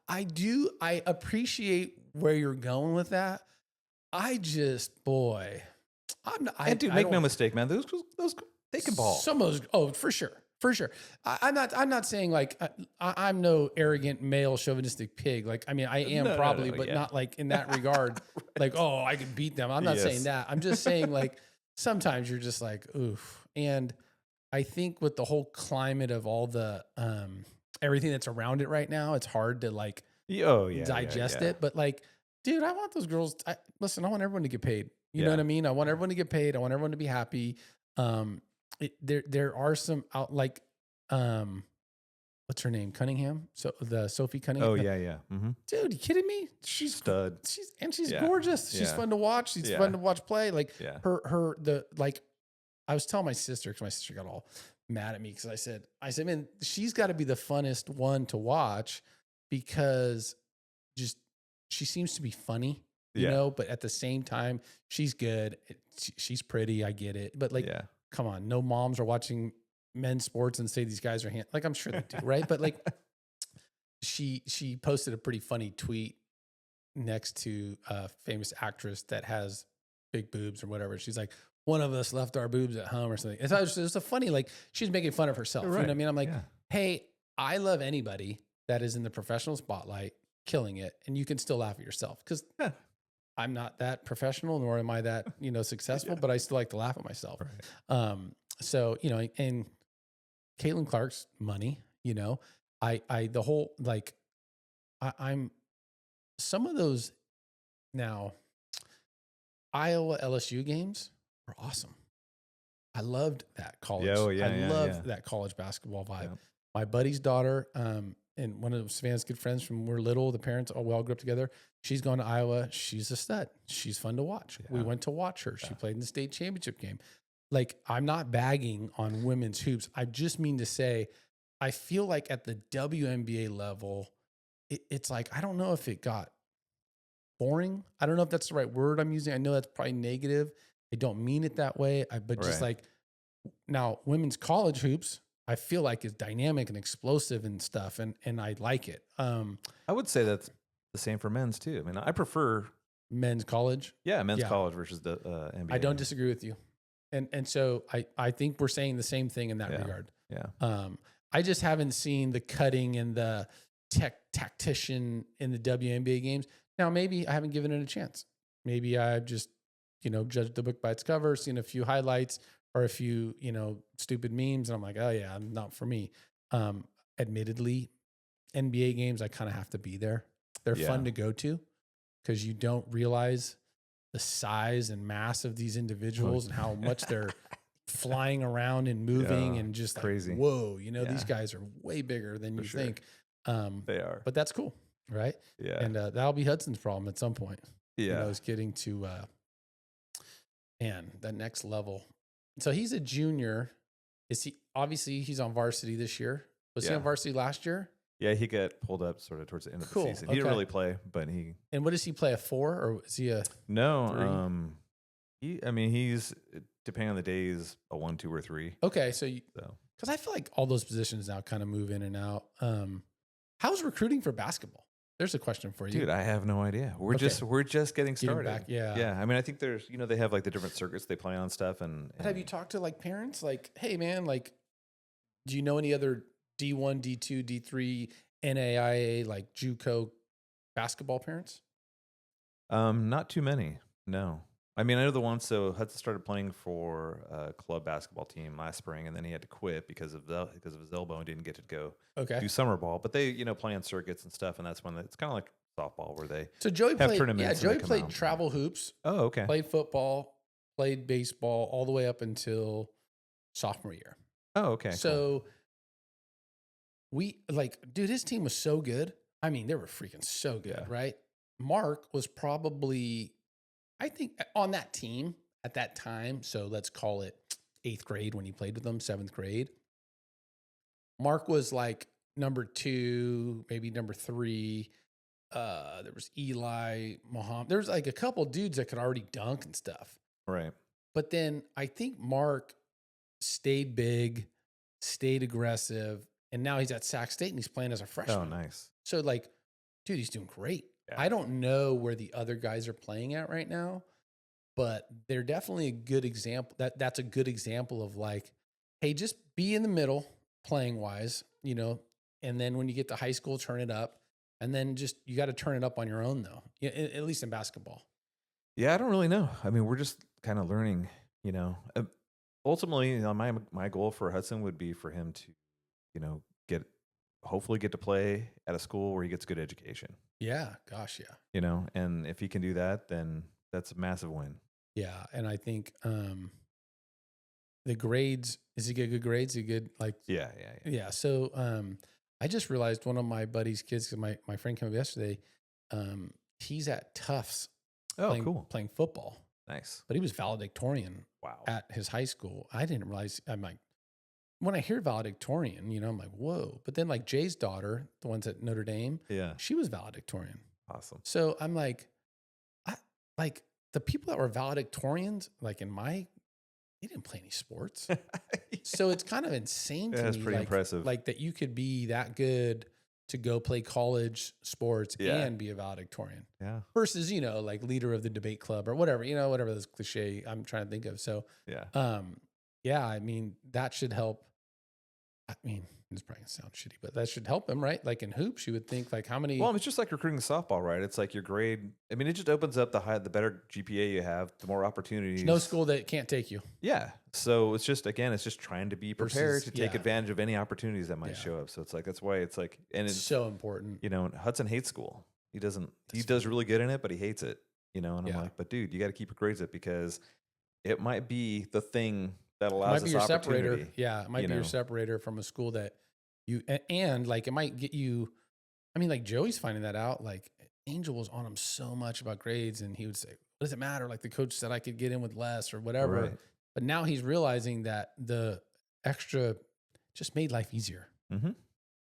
I do. I appreciate where you're going with that. I'm not. Make no mistake, man. Those they can ball. Some of those. For sure. I'm not saying like I'm no arrogant male chauvinistic pig. Like I mean, I am probably, but not like in that regard. Like I could beat them. I'm not saying that. I'm just saying like sometimes you're just like oof. And I think with the whole climate of all the everything that's around it right now, it's hard to like digest it. But like, dude, I want those girls. I want everyone to get paid. You know what I mean? I want everyone to get paid. I want everyone to be happy. There are some out like, what's her name? Cunningham. So the Sophie Cunningham. Oh yeah. Mm-hmm. Dude, you kidding me? She's stud. She's gorgeous. She's fun to watch. She's fun to watch play. Like I was telling my sister because my sister got all mad at me because I said, man, she's got to be the funnest one to watch because she seems to be funny, you know, but at the same time, she's good. She's pretty. I get it. But like, come on, no moms are watching men's sports and say these guys are like, I'm sure they do. Right. But like she posted a pretty funny tweet next to a famous actress that has big boobs or whatever. She's like, one of us left our boobs at home or something. And so it was a funny, like she's making fun of herself. Right. You know what I mean? I'm like, hey, I love anybody that is in the professional spotlight killing it. And you can still laugh at yourself because I'm not that professional, nor am I that, successful, but I still like to laugh at myself. Right. So, and Caitlin Clark's money, the whole, like I'm some of those now Iowa LSU games are awesome. I loved that college. I loved that college basketball vibe. Yeah. My buddy's daughter, and one of Savannah's good friends from when we were little, the parents, we all grew up together. She's gone to Iowa. She's a stud. She's fun to watch. Yeah. We went to watch her. She played in the state championship game. Like, I'm not bagging on women's hoops. I just mean to say, I feel like at the WNBA level, it's like, I don't know if it got boring. I don't know if that's the right word I'm using. I know that's probably negative. I don't mean it that way. But just like now, women's college hoops, I feel like is dynamic and explosive and stuff, and I like it. I would say that's the same for men's too. I mean, I prefer men's college. Yeah, men's college versus the NBA. I don't disagree with you, and so I think we're saying the same thing in that regard. Yeah. I just haven't seen the cutting and the tactician in the WNBA games. Now, maybe I haven't given it a chance. Maybe I've just, judged the book by its cover, seen a few highlights or a few, stupid memes. And I'm like, oh yeah, not for me. Admittedly, NBA games, I kind of have to be there. They're fun to go to because you don't realize the size and mass of these individuals and how much they're flying around and moving and just crazy. Like, whoa, these guys are way bigger than you think. They are. But that's cool, right? Yeah. And that'll be Hudson's problem at some point. Yeah. Is getting to, that next level. So he's a junior. Obviously he's on varsity this year. Was he on varsity last year? Yeah, he got pulled up sort of towards the end of the season. He didn't really play, but he. And what does he play? A 4 or is he a? No, he's depending on the days, a 1, 2, or 3. Okay, so because I feel like all those positions now kind of move in and out. How's recruiting for basketball? There's a question for you, dude. I have no idea. We're just getting started. Back, yeah. I mean, I think there's they have like the different circuits they play on stuff. And have you talked to like parents? Like, hey man, like, do you know any other D1, D2, D3, NAIA like JUCO basketball parents? Not too many. No. I mean, I know the one. So Hudson started playing for a club basketball team last spring, and then he had to quit because of his elbow and didn't get to go do summer ball. But they, play on circuits and stuff, and that's when it's kind of like softball where they Joey have played, tournaments. Yeah, Joey played travel hoops. Oh, okay. Played football, played baseball all the way up until sophomore year. Oh, okay. So dude, his team was so good. I mean, they were freaking so good, right? Mark was probably, I think, on that team at that time. So let's call it 8th grade when he played with them, 7th grade. Mark was like number 2, maybe number 3. There was Eli, Muhammad. There was like a couple dudes that could already dunk and stuff. Right. But then I think Mark stayed big, stayed aggressive, and now he's at Sac State and he's playing as a freshman. Oh, nice. So like, dude, he's doing great. Yeah. I don't know where the other guys are playing at right now, but they're definitely a good example. That's a good example of like, hey, just be in the middle playing wise, and then when you get to high school, turn it up. And then you got to turn it up on your own though, at least in basketball. Yeah, I don't really know. I mean, we're just kind of learning, ultimately, my goal for Hudson would be for him to, hopefully get to play at a school where he gets good education. Yeah. Gosh. Yeah. And if he can do that, then that's a massive win. Yeah. And I think, the grades, is he get good grades? Is he good? Like, yeah. So, I just realized one of my buddy's kids, cause my friend came up yesterday. He's at Tufts. Cool. Playing football. Nice. But he was valedictorian. Wow. At his high school. I didn't realize, I'm like, when I hear valedictorian, I'm like, whoa. But then like Jay's daughter, the ones at Notre Dame, she was valedictorian. Awesome. So I'm like, the people that were valedictorians, like they didn't play any sports. So it's kind of insane to me. That's pretty impressive. Like that you could be that good to go play college sports and be a valedictorian. Yeah. Versus, like leader of the debate club or whatever, whatever this cliche I'm trying to think of. So, I mean, that should help. I mean, it's probably gonna sound shitty, but that should help him, right? Like in hoops, you would think like how many. Well, it's just like recruiting softball, right? It's like your grade. I mean, it just opens up the better GPA you have, the more opportunities. There's no school that can't take you. Yeah. So it's just trying to be prepared to take advantage of any opportunities that might show up. So it's like, that's why it's like, and it's so important. Hudson hates school. He does really good in it, but he hates it, and I'm like, but dude, you got to keep your grades up because it might be the thing that allows this opportunity. Yeah, it might be your separator from a school that and like it might get you. I mean, like Joey's finding that out. Like Angel was on him so much about grades, and he would say, "What does it matter?" Like the coach said, I could get in with less or whatever. Right. But now he's realizing that the extra just made life easier. Mm-hmm.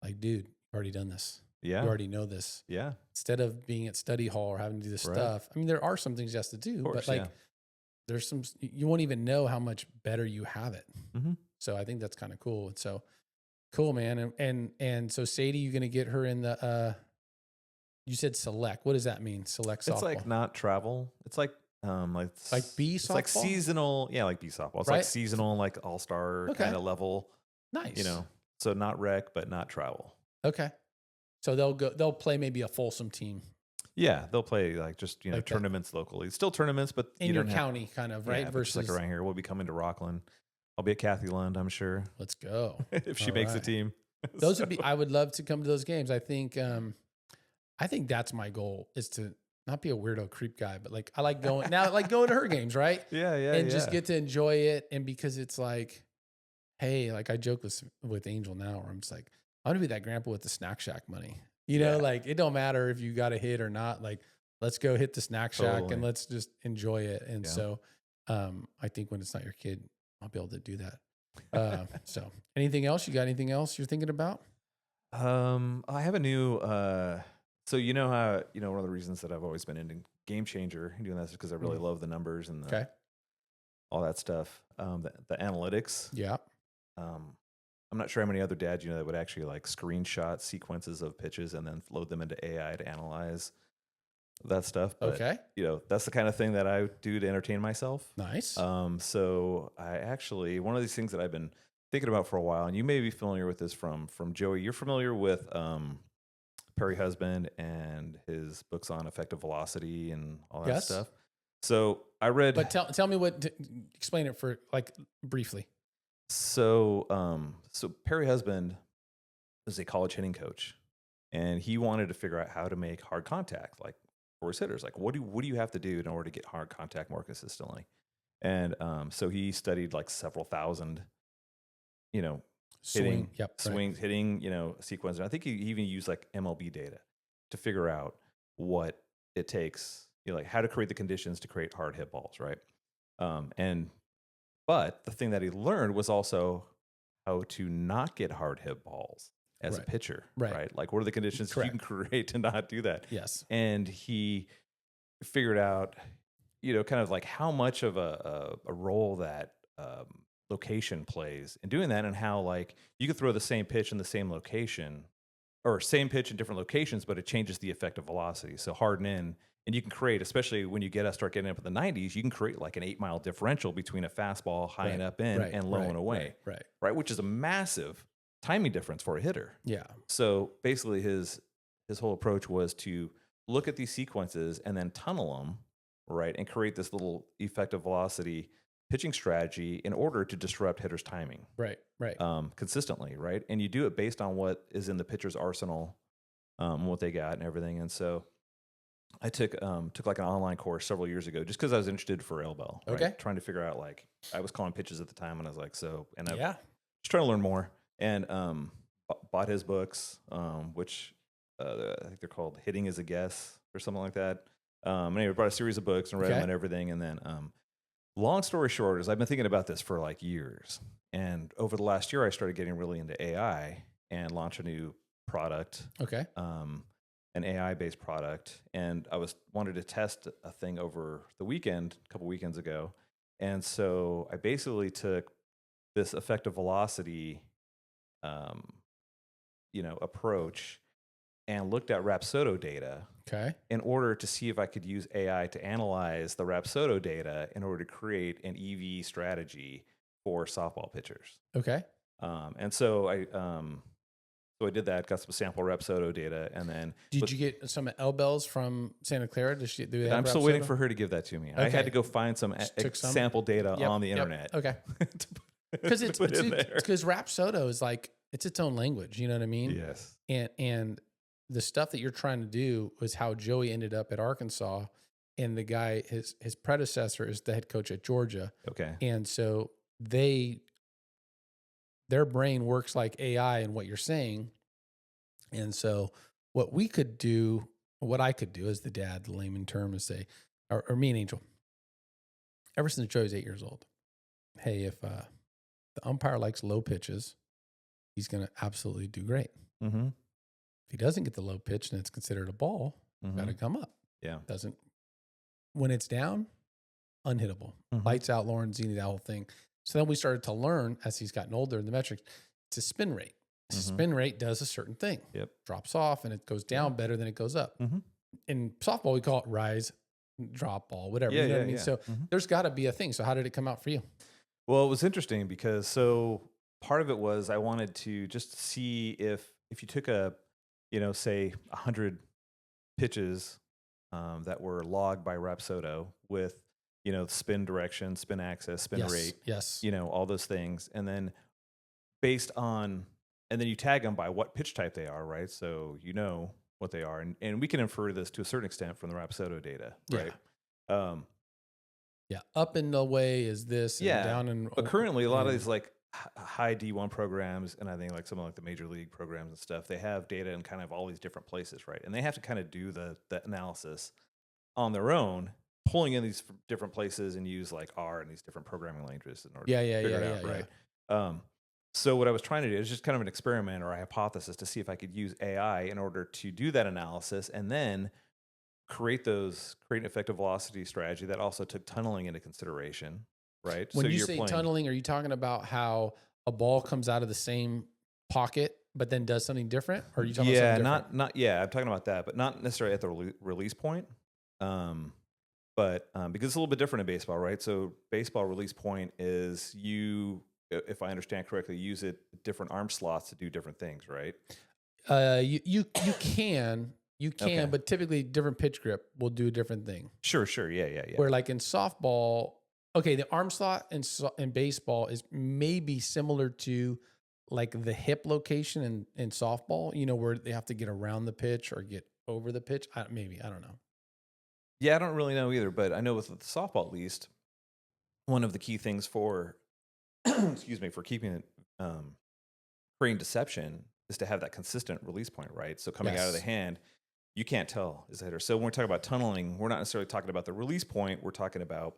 Like, dude, you've already done this. Yeah. You already know this. Yeah. Instead of being at study hall or having to do this stuff. I mean, there are some things you have to do, course, but like there's some, you won't even know how much better you have it. Mm-hmm. So I think that's kind of cool. And so cool, man. And so Sadie, you're going to get her in the, you said select. What does that mean? Select softball. It's like not travel. It's like B softball. It's like seasonal. Yeah. Like B softball. It's like seasonal, like all-star kind of level. Nice. So not rec, but not travel. Okay. So they'll play maybe a Folsom team. Yeah, they'll play like just tournaments locally. It's still tournaments, but in your county, kind of, right? Yeah, versus like around here, we'll be coming to Rockland. I'll be at Kathy Lund, I'm sure. Let's go if she makes the team. Those would be. I would love to come to those games. I think that's my goal is to not be a weirdo creep guy, but like I like going now, like going to her games, right? Yeah, and just get to enjoy it, and because it's like, hey, like I joke with Angel now, where I'm just like, I want to be that grandpa with the snack shack money. You know, like it don't matter if you got a hit or not. Like, let's go hit the snack shack and let's just enjoy it. And so, I think when it's not your kid, I'll be able to do that. So, anything else? You got anything else you're thinking about? I have a new. So you know how one of the reasons that I've always been into Game Changer and doing that is because I really love the numbers and all that stuff. The analytics. Yeah. I'm not sure how many other dads that would actually like screenshot sequences of pitches and then load them into AI to analyze that stuff. But, that's the kind of thing that I do to entertain myself. Nice. So I actually, one of these things that I've been thinking about for a while, and you may be familiar with this from Joey. You're familiar with Perry Husband and his books on effective velocity and all that stuff. So I read. But tell me explain it for like briefly. So Perry Husband is a college hitting coach, and he wanted to figure out how to make hard contact, like for his hitters. Like, what do you have to do in order to get hard contact more consistently? And so he studied like several thousand, hitting sequence. And I think he even used like MLB data to figure out what it takes, like how to create the conditions to create hard hit balls, right? But the thing that he learned was also how to not get hard hit balls as a pitcher, right? Like, what are the conditions you can create to not do that? Yes. And he figured out, kind of like how much of a role that location plays in doing that, and how like you could throw the same pitch in the same location or same pitch in different locations, but it changes the effective velocity. So harden in. And you can create, especially when you start getting up in the 90s, you can create like an 8-mile differential between a fastball high and up in and low and away, right? Which is a massive timing difference for a hitter. Yeah. So basically, his whole approach was to look at these sequences and then tunnel them, right, and create this little effective velocity pitching strategy in order to disrupt hitters' timing, right, consistently, right? And you do it based on what is in the pitcher's arsenal, what they got and everything, and so. I took like an online course several years ago just because I was interested for L-Bell, right? Trying to figure out, like, I was calling pitches at the time and I was like, I just trying to learn more, and bought his books, which I think they're called Hitting is a Guess or something like that. Anyway, bought a series of books and read them and everything, and then long story short is I've been thinking about this for like years, and over the last year I started getting really into AI and launched a new product. An AI-based product, and I wanted to test a thing over the weekend, a couple weekends ago, and so I basically took this effective velocity, approach, and looked at Rapsodo data, in order to see if I could use AI to analyze the Rapsodo data in order to create an EV strategy for softball pitchers. And so I did that, got some sample Rapsodo data, and then... Did you get some L-Bells from Santa Clara? Do they have I'm still waiting for her to give that to me. I had to go find some sample data on the internet. Because Rapsodo is like, it's its own language, you know what I mean? Yes. And the stuff that you're trying to do was how Joey ended up at Arkansas, and the guy, his predecessor is the head coach at Georgia. And so their brain works like AI in what you're saying. And so what we could do, what I could do as the dad, the layman term is say, or me and Angel, ever since Joey's 8 years old, hey, if the umpire likes low pitches, he's going to absolutely do great. Mm-hmm. If he doesn't get the low pitch and it's considered a ball, got to come up. Yeah. When it's down, unhittable. Lights out, Lorenzini, that whole thing. So then we started to learn as he's gotten older, the metrics, it's a spin rate. Spin rate does a certain thing. Drops off and it goes down better than it goes up. In softball, we call it rise, drop ball, whatever. You know what I mean? So there's got to be a thing. So how did it come out for you? Well, it was interesting because part of it was I wanted to just see if you took say 100 pitches that were logged by Rapsodo with, spin direction, spin axis, spin rate, all those things. And then and then you tag them by what pitch type they are, right? So what they are. And we can infer this to a certain extent from the Rapsodo data, right? Up and away is this, and down and... But currently, a lot of these like high D1 programs, and I think like some of like the major league programs and stuff, they have data in kind of all these different places, right? And they have to kind of do the analysis on their own, pulling in these different places and use like R and these different programming languages in order to figure it out, right? So what I was trying to do is just kind of an experiment or a hypothesis to see if I could use AI in order to do that analysis and then create an effective velocity strategy that also took tunneling into consideration, right? When you say tunneling, are you talking about how a ball comes out of the same pocket but then does something different? Or are you talking about something different? I'm talking about that, but not necessarily at the release point. But because it's a little bit different in baseball, right? So baseball release point is if I understand correctly, use different arm slots to do different things, right? You can, okay. But typically different pitch grip will do a different thing. Sure. Yeah. Where like in softball, the arm slot in baseball is maybe similar to like the hip location in softball, where they have to get around the pitch or get over the pitch. I don't know. Yeah, I don't really know either, but I know with the softball at least, one of the key things for for keeping it creating deception is to have that consistent release point, right? So coming out of the hand, you can't tell is a hitter. So when we're talking about tunneling, we're not necessarily talking about the release point. We're talking about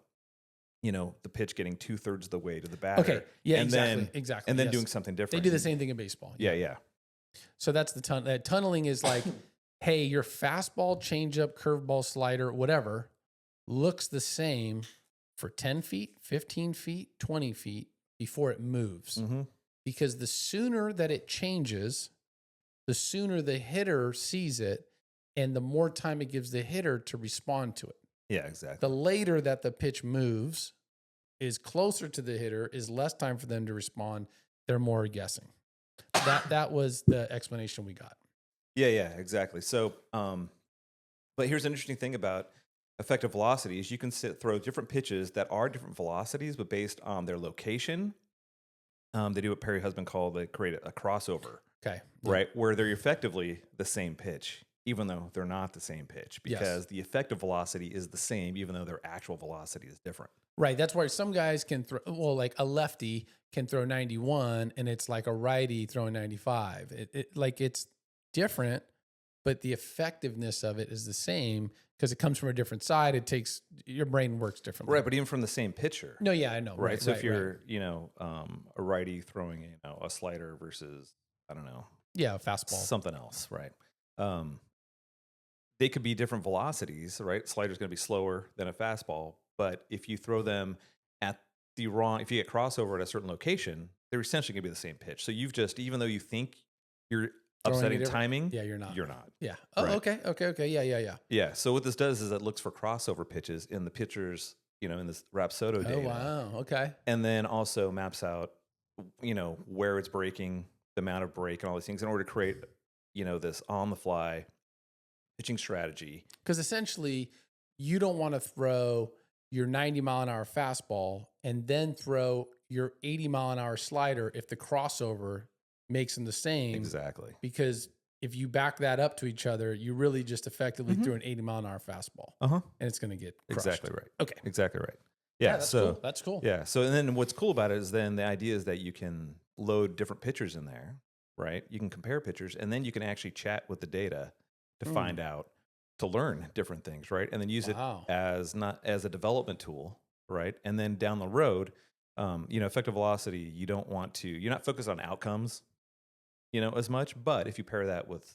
the pitch getting 2/3 of the way to the batter. Okay, yeah, exactly. And then doing something different. They do the same thing in baseball. Yeah. So that's the tunneling is like, hey, your fastball, changeup, curveball, slider, whatever, looks the same for 10 feet, 15 feet, 20 feet before it moves. Because the sooner that it changes, the sooner the hitter sees it, and the more time it gives the hitter to respond to it. Yeah, exactly. The later that the pitch moves is closer to the hitter, is less time for them to respond. They're more guessing. That was the explanation we got. Yeah, exactly. So, but here's an interesting thing about effective velocity is you can throw different pitches that are different velocities, but based on their location, they do what Perry Husband called, they create a crossover. Okay. Right? Where they're effectively the same pitch, even though they're not the same pitch, because the effective velocity is the same, even though their actual velocity is different. Right. That's why some guys can throw, like a lefty can throw 91 and it's like a righty throwing 95. It's different, but the effectiveness of it is the same because it comes from a different side. Your brain works differently. Right. But even from the same pitcher. No, yeah, I know. Right. So if you're, a righty throwing, a slider versus, I don't know. Yeah, a fastball. Something else. Right. They could be different velocities, right? Slider's going to be slower than a fastball. But if you throw them if you get crossover at a certain location, they're essentially going to be the same pitch. So even though you think you're upsetting timing, you're not. Yeah. Oh, right. Okay. Yeah. Yeah. So what this does is it looks for crossover pitches in the pitchers, in this Rapsodo data. Oh, wow. Okay. And then also maps out, where it's breaking, the amount of break and all these things in order to create, this on the fly pitching strategy. Because essentially you don't want to throw your 90 mile an hour fastball and then throw your 80 mile an hour slider if the crossover makes them the same. Exactly. Because if you back that up to each other, you really just effectively threw an 80 mile an hour fastball. And it's going to get crushed. Exactly right. Okay. Exactly right. Yeah, that's so cool. That's cool. Yeah. So and then what's cool about it is then the idea is that you can load different pictures in there, right? You can compare pictures, and then you can actually chat with the data to find out, to learn different things, right? And then use it as not as a development tool, right? And then down the road, effective velocity, you're not focused on outcomes, as much. But if you pair that with,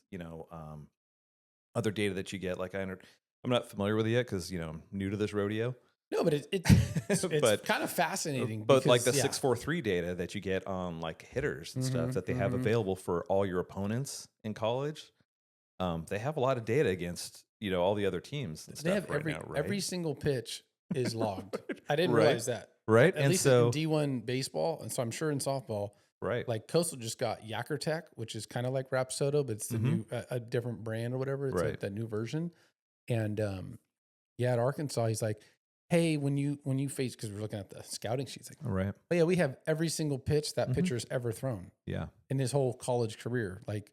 other data that you get, I'm not familiar with it yet because, I'm new to this rodeo. No, but it's kind of fascinating. But like the 643 data that you get on like hitters and stuff that they have available for all your opponents in college, they have a lot of data against all the other teams. And they stuff have now, right? every single pitch is logged. I didn't realize that. Right, At least in D1 baseball, and so I'm sure in softball. Right. Like Coastal just got Yacker Tech, which is kind of like Rapsodo, but it's the new a different brand or whatever. It's like that new version. And at Arkansas, he's like, hey, when you face, because we're looking at the scouting sheets, like, right. Oh yeah, we have every single pitch that pitcher's ever thrown. Yeah. In his whole college career. Like,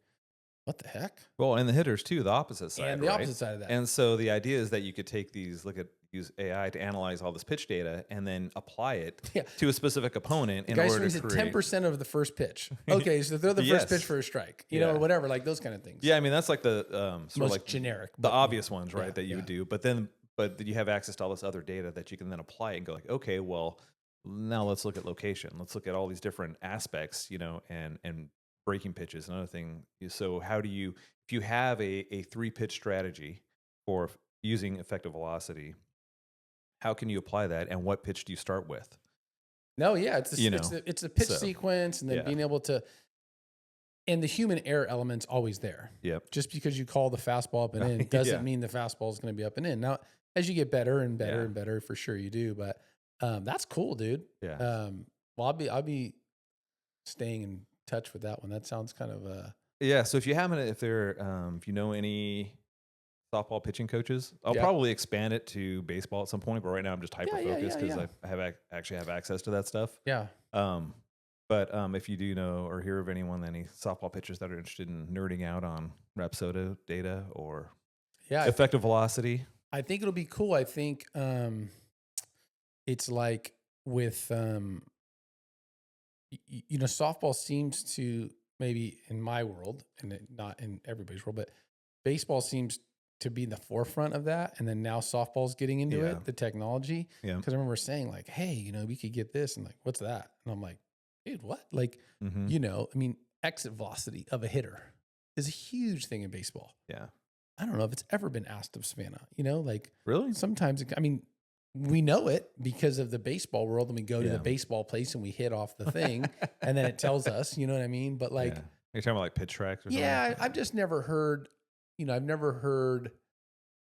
what the heck? Well, and the hitters too, the opposite side. And the opposite side of that. And so the idea is that you could take use AI to analyze all this pitch data and then apply it to a specific opponent in order to create 10% of the first pitch. Okay, so throw the first pitch for a strike, or whatever, like those kind of things. Yeah, I mean that's like the most like generic, the obvious ones, right? That you would do, but you have access to all this other data that you can then apply and go like, okay, well, now let's look at location. Let's look at all these different aspects, and breaking pitches. Another thing. So how do you, if you have a 3-pitch strategy for using effective velocity, how can you apply that, and what pitch do you start with? No, yeah, it's a pitch sequence, and then being able to, and the human error element's always there. Yep. Just because you call the fastball up and in doesn't mean the fastball is going to be up and in. Now, as you get better and better and better, for sure you do. But that's cool, dude. Yeah. Well, I'll be staying in touch with that one. That sounds kind of So if you if you know any softball pitching coaches, I'll probably expand it to baseball at some point. But right now I'm just hyper focused because I actually have access to that stuff. Yeah. But if you do know or hear of any softball pitchers that are interested in nerding out on Rapsodo data or effective velocity, I think it'll be cool. I think it's like with softball seems to, maybe in my world and not in everybody's world, but baseball seems to be in the forefront of that. And then now softball's getting into it, the technology. Yeah. Because I remember saying like, hey, we could get this, and like, what's that? And I'm like, dude, what? Like, exit velocity of a hitter is a huge thing in baseball. Yeah. I don't know if it's ever been asked of Savannah, like really sometimes, we know it because of the baseball world, and we go to the baseball place and we hit off the thing and then it tells us, you know what I mean? But like, you're talking about like pitch tracks or something? Yeah. I've just never heard, I've never heard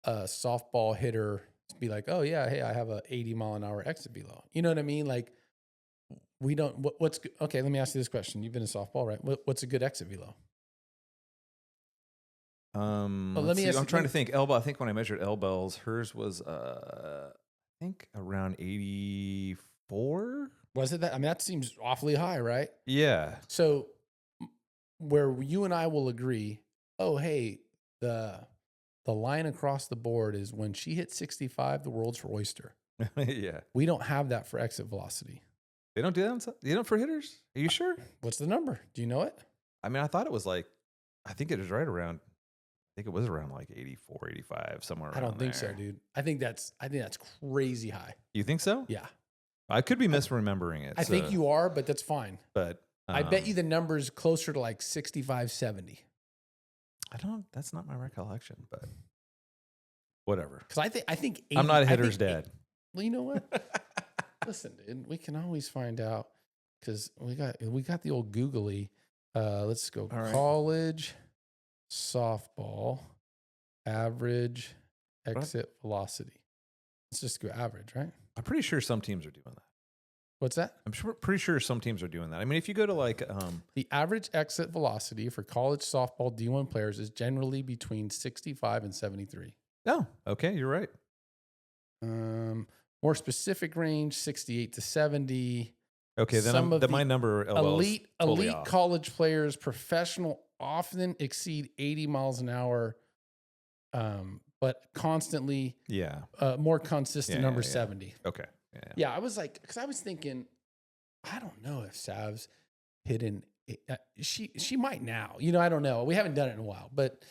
a softball hitter be like, oh yeah, hey, I have a 80-mile-an-hour exit velo. You know what I mean? Like, we don't, what's good? Okay. Let me ask you this question. You've been in softball, right? What's a good exit velo? Let me ask, I'm trying to think. Elbow. I think when I measured elbows, hers was I think around 84. Was it that? That seems awfully high, right? Yeah. So where you and I will agree, oh hey, the line across the board is when she hits 65, the world's her oyster. Yeah. We don't have that for exit velocity. They don't do that. You don't for hitters? Are you sure? What's the number? Do you know it? I thought it was like, I think it was right around. I think it was around like 84, 85, somewhere around I don't think there. so, dude. I think that's crazy high. You think so? Yeah. I could be misremembering it. I think you are, but that's fine. But I bet you the number's closer to like 65, 70. That's not my recollection, but whatever. Because I think 80, I'm not a hitter's dad. Well, you know what? Listen, dude, we can always find out because we got the old googly. Let's go college softball average exit velocity. Let's just go average, right? I'm pretty sure some teams are doing that. What's that? Pretty sure some teams are doing that. If you go to like the average exit velocity for college softball D1 players is generally between 65 and 73. Oh, okay, you're right. More specific range, 68 to 70. Okay, then my number elite totally college players, professional, often exceed 80 miles an hour, but constantly, more consistent number 70. Okay, Yeah, I was like, because I was thinking, I don't know if Sav's hidden. She might now. I don't know. We haven't done it in a while, but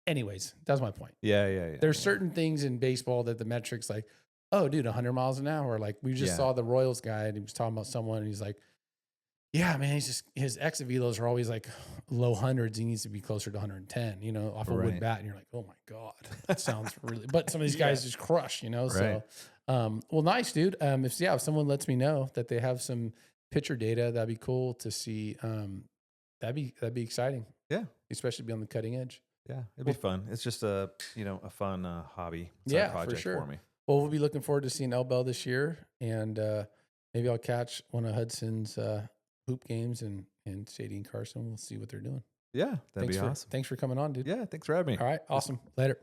anyways, that's my point. Yeah. There's certain things in baseball that the metrics like, oh, dude, 100 miles an hour. Like we just saw the Royals guy, and he was talking about someone, and he's like, yeah, man, his exit velos are always like low hundreds. He needs to be closer to 110, off a wood bat. And you're like, oh my God, that sounds really, but some of these guys just crush, so, well, nice, dude. If someone lets me know that they have some pitcher data, that'd be cool to see. That'd be exciting. Yeah. Especially be on the cutting edge. Yeah. It'd be fun. It's just a fun hobby project for me. Well, we'll be looking forward to seeing El Bell this year, and maybe I'll catch one of Hudson's hoop games and Sadie and Carson. We'll see what they're doing. Yeah, that'd be awesome. Thanks for coming on, dude. Yeah, thanks for having me. All right, awesome. Later.